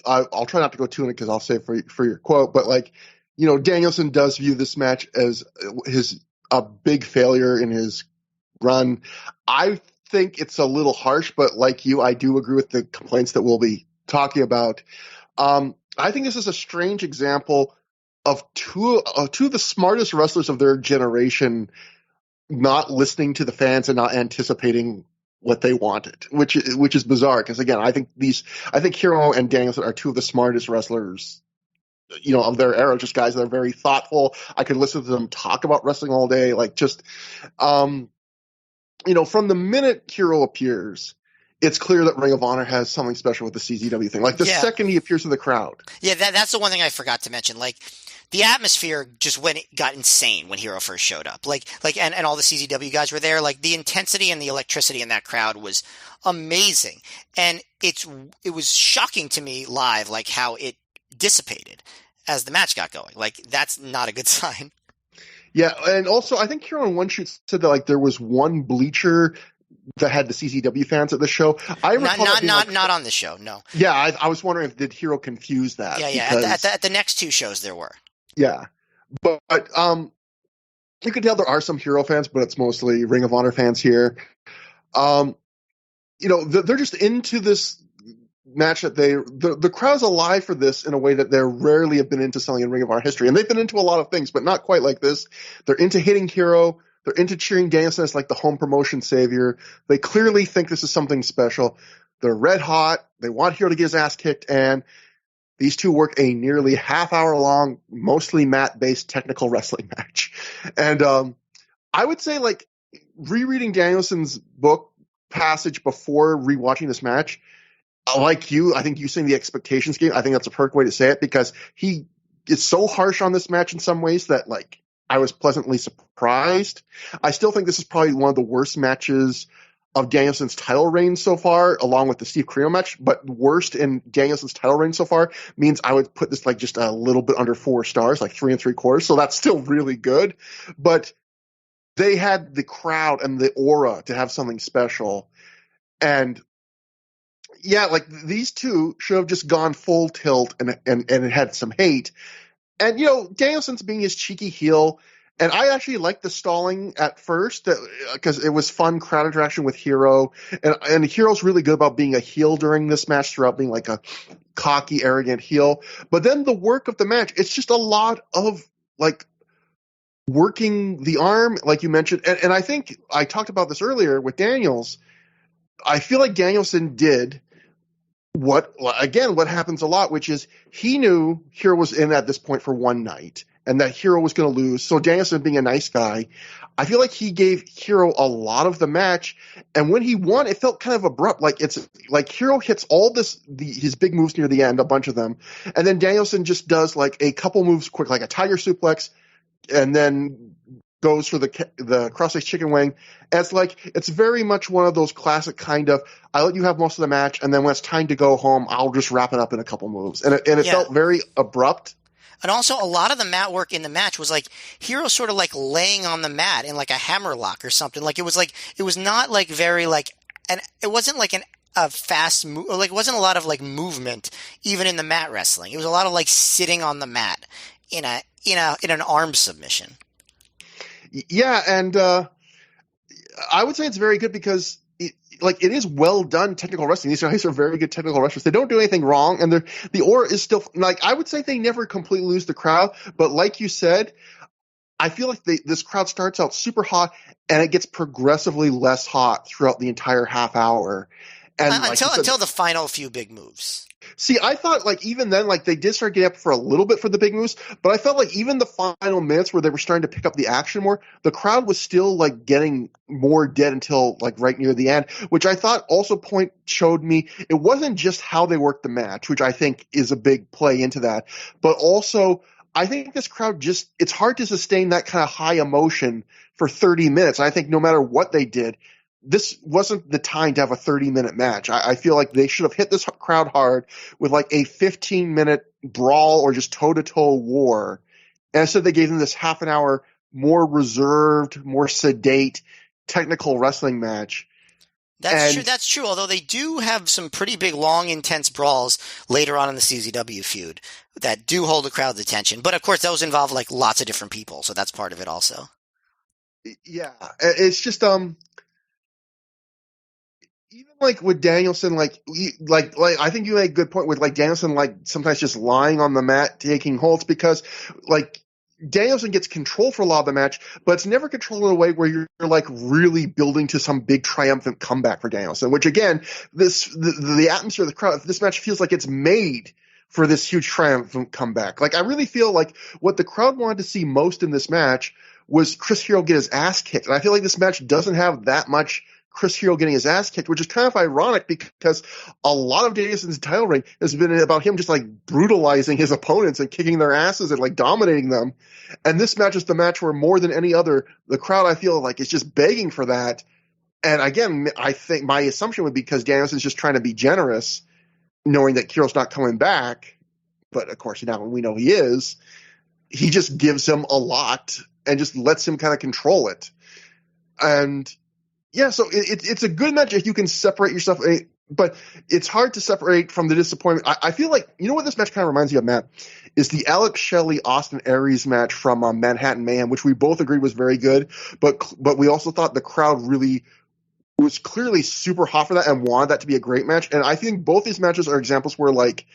S1: I'll try not to go too in it because I'll save for your quote, but like Danielson does view this match as a big failure in his run. I think it's a little harsh, but like you, I do agree with the complaints that we'll be talking about. I think this is a strange example of two of the smartest wrestlers of their generation not listening to the fans and not anticipating what they wanted, which is bizarre. Because again, I think Hero and Danielson are two of the smartest wrestlers, of their era. Just guys that are very thoughtful. I could listen to them talk about wrestling all day. From the minute Hero appears, it's clear that Ring of Honor has something special with the CZW thing. Like the second he appears in the crowd.
S2: Yeah, that's the one thing I forgot to mention. Like the atmosphere just got insane when Hero first showed up. And all the CZW guys were there. Like the intensity and the electricity in that crowd was amazing. And it was shocking to me live, like how it dissipated as the match got going. Like that's not a good sign.
S1: Yeah, and also I think Hero in one shoot said that like there was one bleacher that had the CZW fans at the show. Not
S2: on the show, no.
S1: Yeah, I was wondering if did Hero confuse that?
S2: Yeah. At the next two shows there were.
S1: Yeah, but you can tell there are some Hero fans, but it's mostly Ring of Honor fans here. They're just into this match that the crowd's alive for this in a way that they rarely have been into something in Ring of Honor history, and they've been into a lot of things, but not quite like this. They're into hitting Hero. They're into cheering Danielson as like the home promotion savior. They clearly think this is something special. They're red hot. They want Hero to get his ass kicked, and these two work a nearly half-hour long, mostly mat-based technical wrestling match. And I would say, like, rereading Danielson's book passage before rewatching this match, like you, I think you saying the expectations game, I think that's a perfect way to say it, because he is so harsh on this match in some ways that, like, I was pleasantly surprised. I still think this is probably one of the worst matches of Danielson's title reign so far, along with the Steve Corino match, but worst in Danielson's title reign so far means I would put this like just a little bit under 4 stars, like 3 3/4. So that's still really good. But they had the crowd and the aura to have something special. And yeah, like these two should have just gone full tilt and it had some hate. And, Danielson's being his cheeky heel. And I actually liked the stalling at first because it was fun crowd interaction with Hero. And Hero's really good about being a heel during this match throughout being like a cocky, arrogant heel. But then the work of the match, it's just a lot of like working the arm, like you mentioned. And I think I talked about this earlier with Daniels. I feel like Danielson did what happens a lot, which is he knew Hero was in at this point for one night and that Hero was going to lose. So Danielson, being a nice guy, I feel like he gave Hero a lot of the match. And when he won, it felt kind of abrupt. Like it's like Hero hits all his big moves near the end, a bunch of them. And then Danielson just does like a couple moves quick, like a tiger suplex, and then goes for the cross-face chicken wing. And it's very much one of those classic kind of, I let you have most of the match, and then when it's time to go home, I'll just wrap it up in a couple moves. And it felt very abrupt.
S2: And also a lot of the mat work in the match was like Hero sort of like laying on the mat in like a hammerlock or something. Like it was not like very like, and it wasn't like a fast move, like it wasn't a lot of like movement even in the mat wrestling. It was a lot of like sitting on the mat in an arm submission.
S1: Yeah, and I would say it's very good because it is well done technical wrestling. These guys are very good technical wrestlers. They don't do anything wrong, and the aura is still like I would say they never completely lose the crowd. But like you said, I feel like this crowd starts out super hot and it gets progressively less hot throughout the entire half hour, and
S2: until the final few big moves.
S1: See, I thought like even then, like they did start getting up for a little bit for the big moves, but I felt like even the final minutes where they were starting to pick up the action more, the crowd was still like getting more dead until like right near the end, which I thought also showed me it wasn't just how they worked the match, which I think is a big play into that, but also I think this crowd it's hard to sustain that kind of high emotion for 30 minutes. I think no matter what they did, this wasn't the time to have a 30-minute match. I feel like they should have hit this crowd hard with like a 15-minute brawl or just toe-to-toe war. And instead they gave them this half an hour more reserved, more sedate, technical wrestling match.
S2: That's true. That's true. Although they do have some pretty big, long, intense brawls later on in the CZW feud that do hold the crowd's attention. But of course, those involve like lots of different people, so that's part of it also.
S1: Yeah, it's just even like with Danielson, like I think you make a good point with like Danielson, like sometimes just lying on the mat, taking holds, because like Danielson gets control for a lot of the match, but it's never controlled in a way where you're like really building to some big triumphant comeback for Danielson. Which again, the atmosphere of the crowd, this match feels like it's made for this huge triumphant comeback. Like I really feel like what the crowd wanted to see most in this match was Chris Hero get his ass kicked, and I feel like this match doesn't have that much Chris Hero getting his ass kicked, which is kind of ironic because a lot of Danielson's title reign has been about him just like brutalizing his opponents and kicking their asses and like dominating them. And this match is the match where more than any other, the crowd, I feel like, is just begging for that. And again, I think my assumption would be because Danielson's just trying to be generous, knowing that Hero's not coming back. But of course, now we know he is. He just gives him a lot and just lets him kind of control it. And yeah, so it's a good match if you can separate yourself, but it's hard to separate from the disappointment. I feel like, you know what this match kind of reminds me of, Matt, is the Alex Shelley Austin Aries match from Manhattan Mayhem, which we both agreed was very good, but we also thought the crowd really was clearly super hot for that and wanted that to be a great match. And I think both these matches are examples where like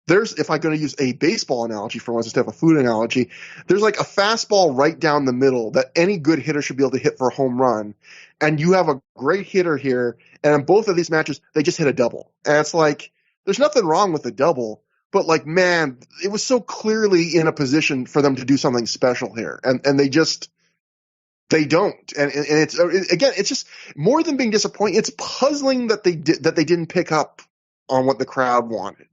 S1: if I'm going to use a baseball analogy for once instead of a food analogy, there's like a fastball right down the middle that any good hitter should be able to hit for a home run. And you have a great hitter here. And in both of these matches, they just hit a double. And it's like, there's nothing wrong with the double, but like, man, it was so clearly in a position for them to do something special here. And they don't. And it's, again, it's just more than being disappointing. It's puzzling that they didn't pick up on what the crowd wanted.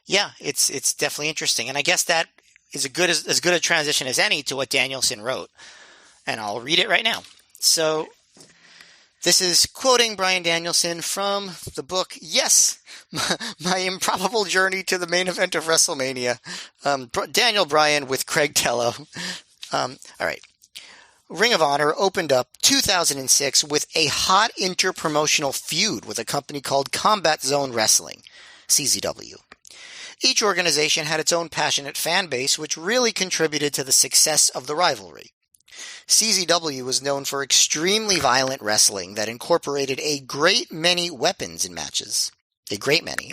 S2: Yeah, it's definitely interesting. And I guess that is as good a transition as any to what Danielson wrote. And I'll read it right now. So this is quoting Bryan Danielson from the book, Yes, My Improbable Journey to the Main Event of WrestleMania. Daniel Bryan with Craig Tello. All right. Ring of Honor opened up 2006 with a hot interpromotional feud with a company called Combat Zone Wrestling, CZW. Each organization had its own passionate fan base, which really contributed to the success of the rivalry. CZW was known for extremely violent wrestling that incorporated a great many weapons in matches. A great many.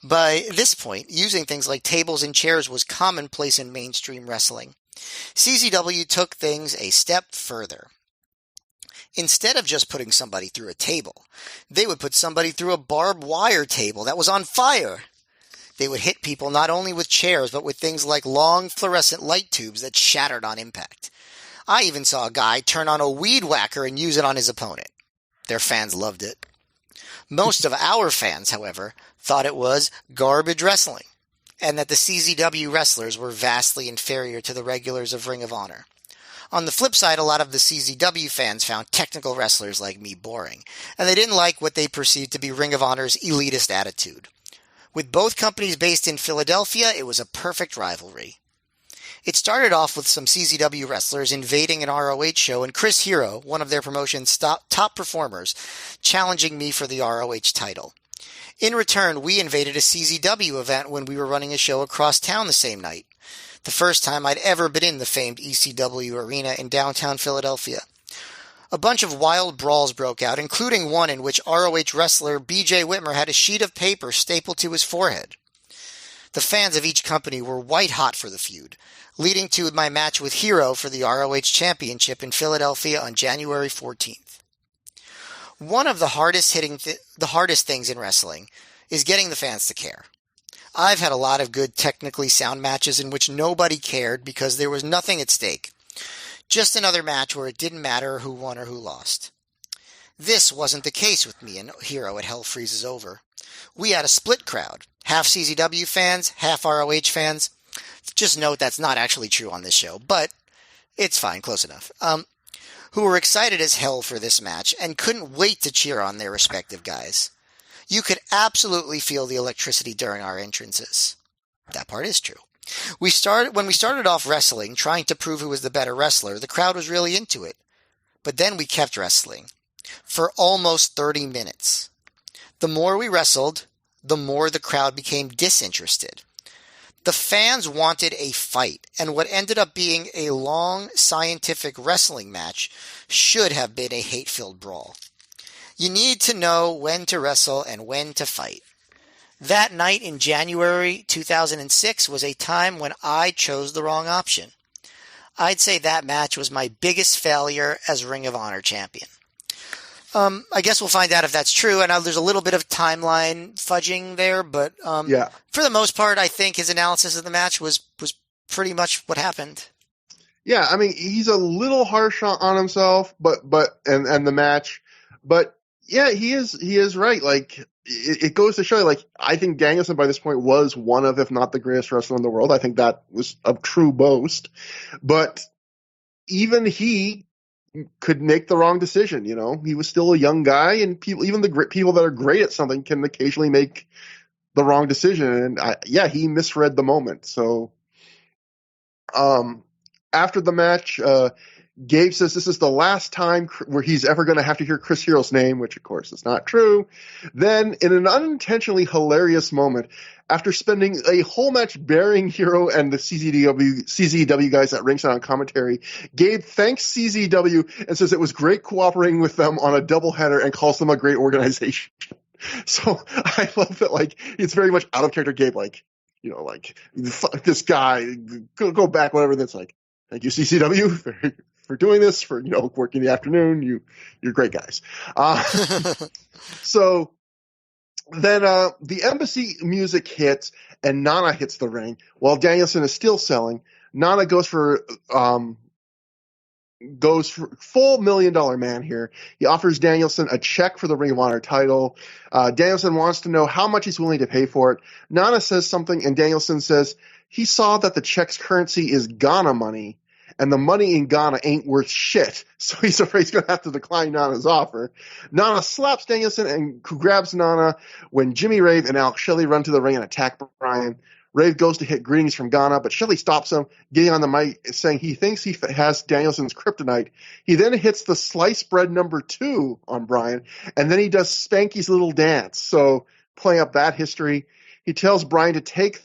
S2: By this point, using things like tables and chairs was commonplace in mainstream wrestling. CZW took things a step further. Instead of just putting somebody through a table, they would put somebody through a barbed wire table that was on fire. They would hit people not only with chairs, but with things like long fluorescent light tubes that shattered on impact. I even saw a guy turn on a weed whacker and use it on his opponent. Their fans loved it. Most of our fans, however, thought it was garbage wrestling, and that the CZW wrestlers were vastly inferior to the regulars of Ring of Honor. On the flip side, a lot of the CZW fans found technical wrestlers like me boring, and they didn't like what they perceived to be Ring of Honor's elitist attitude. With both companies based in Philadelphia, it was a perfect rivalry. It started off with some CZW wrestlers invading an ROH show and Chris Hero, one of their promotion's top performers, challenging me for the ROH title. In return, we invaded a CZW event when we were running a show across town the same night. The first time I'd ever been in the famed ECW arena in downtown Philadelphia. A bunch of wild brawls broke out, including one in which ROH wrestler BJ Whitmer had a sheet of paper stapled to his forehead. The fans of each company were white hot for the feud, leading to my match with Hero for the ROH Championship in Philadelphia on January 14th. One of the hardest things in wrestling is getting the fans to care. I've had a lot of good technically sound matches in which nobody cared because there was nothing at stake. Just another match where it didn't matter who won or who lost. This wasn't the case with me and Hero at Hell Freezes Over. We had a split crowd. Half CZW fans, half ROH fans. Just note that's not actually true on this show, but it's fine, close enough. Who were excited as hell for this match and couldn't wait to cheer on their respective guys. You could absolutely feel the electricity during our entrances. That part is true. When we started off wrestling, trying to prove who was the better wrestler, the crowd was really into it. But then we kept wrestling. for almost 30 minutes. The more we wrestled, the more the crowd became disinterested. The fans wanted a fight, and what ended up being a long, scientific wrestling match should have been a hate-filled brawl. You need to know when to wrestle and when to fight. That night in January 2006 was a time when I chose the wrong option. I'd say that match was my biggest failure as Ring of Honor champion. I guess we'll find out if that's true. I know there's a little bit of timeline fudging there, but for the most part, I think his analysis of the match was pretty much what happened.
S1: Yeah, I mean, he's a little harsh on himself, and the match, but yeah, he is right. Like, it goes to show, like, I think Danielson by this point was one of, if not the greatest wrestler in the world. I think that was a true boast, but even he could make the wrong decision. You know, he was still a young guy, and even the people that are great at something can occasionally make the wrong decision. And he misread the moment. So, after the match, Gabe says this is the last time where he's ever going to have to hear Chris Hero's name, which of course is not true. Then, in an unintentionally hilarious moment, after spending a whole match burying Hero and the CZW guys at ringside on commentary, Gabe thanks CZW and says it was great cooperating with them on a doubleheader and calls them a great organization. So I love that, like, it's very much out of character Gabe, like, you know, like, fuck this guy, go back, whatever. That's like, thank you, CCW, for doing this, for, you know, working the afternoon. You're great guys. So then the Embassy music hits and Nana hits the ring while Danielson is still selling. Nana goes for full $1 million man here. He offers Danielson a check for the Ring of Honor title. Danielson wants to know how much he's willing to pay for it. Nana says something, and Danielson says he saw that the check's currency is Ghana money, and the money in Ghana ain't worth shit, so he's afraid he's going to have to decline Nana's offer. Nana slaps Danielson and grabs Nana when Jimmy Rave and Alex Shelley run to the ring and attack Brian. Rave goes to hit greetings from Ghana, but Shelley stops him, getting on the mic, saying he thinks he has Danielson's kryptonite. He then hits the sliced bread number 2 on Brian, and then he does Spanky's little dance. So, playing up that history, he tells Brian to take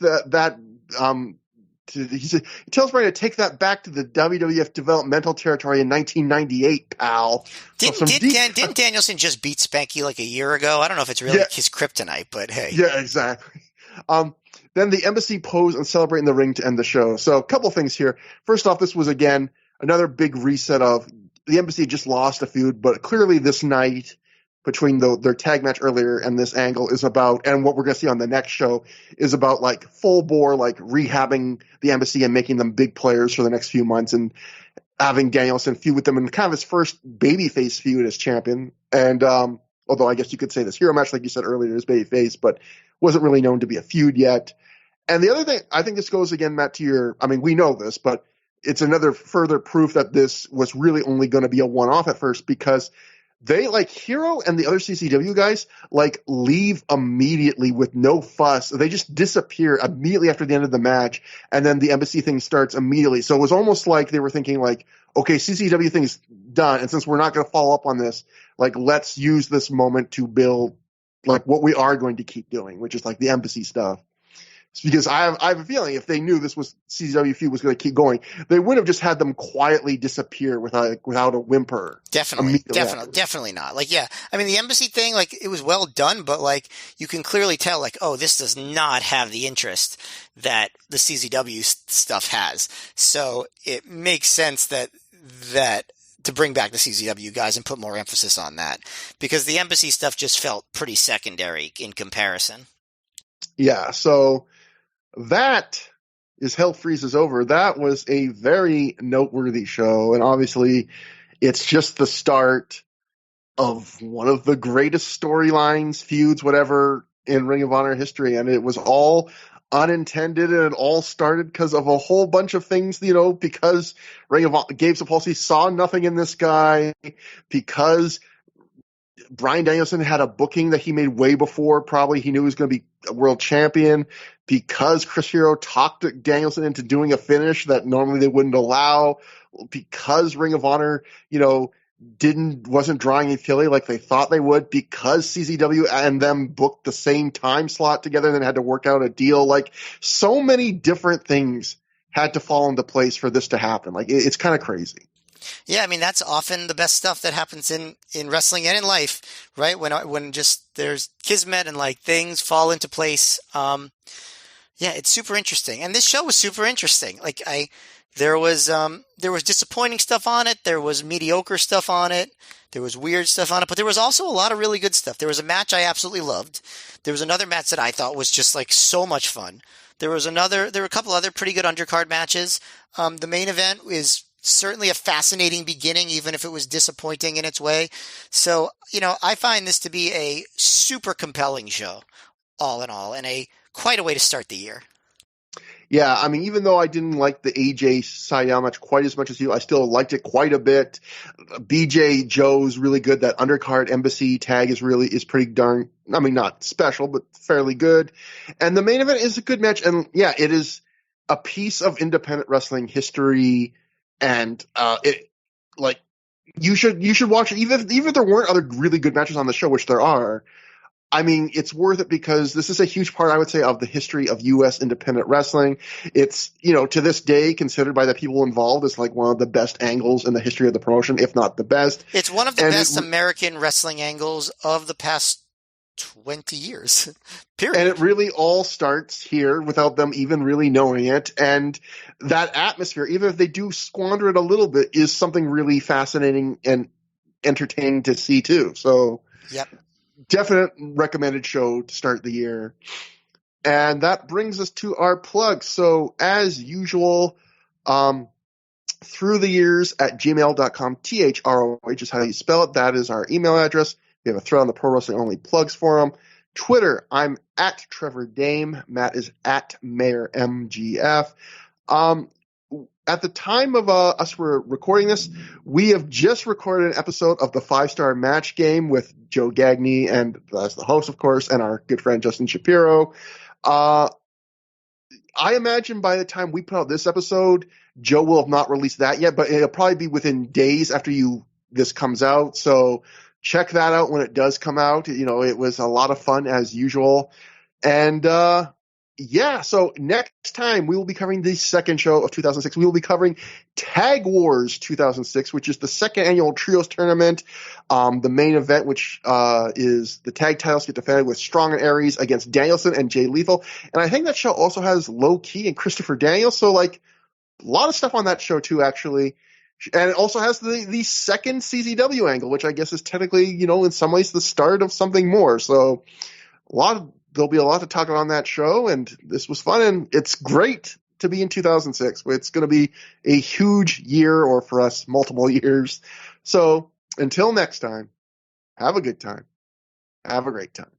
S1: he tells Brian to take that back to the WWF developmental territory in 1998, pal.
S2: Didn't Danielson just beat Spanky like a year ago? I don't know if it's really his kryptonite, but hey.
S1: Yeah, exactly. Then the Embassy pose and celebrate in the ring to end the show. So a couple things here. First off, this was, again, another big reset of the Embassy had just lost a feud, but clearly this night between their tag match earlier and this angle is about, and what we're going to see on the next show is about, like, full bore, like, rehabbing the Embassy and making them big players for the next few months and having Danielson feud with them in kind of his first babyface feud as champion. And although I guess you could say this Hero match, like you said earlier, is babyface, but wasn't really known to be a feud yet. And the other thing, I think this goes again, Matt, to I mean, we know this, but it's another further proof that this was really only going to be a one-off at first, because they, like, Hero and the other CCW guys, like, leave immediately with no fuss. They just disappear immediately after the end of the match, and then the Embassy thing starts immediately. So it was almost like they were thinking, like, okay, CCW thing's done, and since we're not going to follow up on this, like, let's use this moment to build, like, what we are going to keep doing, which is, like, the Embassy stuff. Because I have a feeling if they knew this was CZW feud was going to keep going, they would have just had them quietly disappear without a whimper.
S2: Definitely not. Like, yeah, I mean, the Embassy thing, like, it was well done, but, like, you can clearly tell, like, oh, this does not have the interest that the CZW stuff has. So it makes sense that to bring back the CZW guys and put more emphasis on that, because the Embassy stuff just felt pretty secondary in comparison.
S1: Yeah, so that is Hell Freezes Over. That was a very noteworthy show, and obviously it's just the start of one of the greatest storylines, feuds, whatever, in Ring of Honor history, and it was all unintended, and it all started because of a whole bunch of things, you know, because Ring of Honor, Gabe Sapolsky saw nothing in this guy, because Bryan Danielson had a booking that he made way before probably he knew he was going to be a world champion, because Chris Hero talked Danielson into doing a finish that normally they wouldn't allow, because Ring of Honor, you know, wasn't drawing Philly like they thought they would because CZW and them booked the same time slot together and then had to work out a deal. Like, so many different things had to fall into place for this to happen. Like, it's kind of crazy.
S2: Yeah, I mean, that's often the best stuff that happens in wrestling and in life, right? When just there's kismet and like things fall into place. Yeah, it's super interesting. And this show was super interesting. Like there was disappointing stuff on it. There was mediocre stuff on it. There was weird stuff on it, but there was also a lot of really good stuff. There was a match I absolutely loved. There was another match that I thought was just like so much fun. There were a couple other pretty good undercard matches. The main event is certainly a fascinating beginning, even if it was disappointing in its way. So, I find this to be a super compelling show, all in all, and quite a way to start the year.
S1: Yeah, I mean, even though I didn't like the AJ Sydal match quite as much as you, I still liked it quite a bit. BJ Joe's really good. That undercard Embassy tag is pretty darn, I mean, not special, but fairly good. And the main event is a good match. And yeah, it is a piece of independent wrestling history. And you should watch it, even if there weren't other really good matches on the show, which there are. I mean, it's worth it because this is a huge part, I would say, of the history of U.S. independent wrestling. It's, to this day considered by the people involved as like one of the best angles in the history of the promotion, if not the best.
S2: It's one of the best American wrestling angles of the past 20 years, period.
S1: And it really all starts here without them even really knowing it. And that atmosphere, even if they do squander it a little bit, is something really fascinating and entertaining to see too. So,
S2: yep.
S1: Definite recommended show to start the year. And that brings us to our plugs. So as usual, through the years at gmail.com, THROH is how you spell it. That is our email address. We have a thread on the Pro Wrestling Only Plugs forum. Twitter, I'm at Trevor Dame. Matt is at Mayor MGF. At the time of us recording this, we have just recorded an episode of the 5-Star Match Game with Joe Gagney and as the host, of course, and our good friend Justin Shapiro. I imagine by the time we put out this episode, Joe will have not released that yet, but it'll probably be within days after this comes out. So check that out when it does come out. It was a lot of fun as usual. And yeah, so next time we will be covering the second show of 2006. We will be covering Tag Wars 2006, which is the second annual Trios tournament. The main event, which is the tag titles get defended with Strong and Aries against Danielson and Jay Lethal. And I think that show also has Low Key and Christopher Daniels. So like a lot of stuff on that show too, actually. And it also has the second CZW angle, which I guess is technically, in some ways the start of something more. So there'll be a lot to talk about on that show, and this was fun, and it's great to be in 2006. It's going to be a huge year, or for us, multiple years. So until next time, have a good time. Have a great time.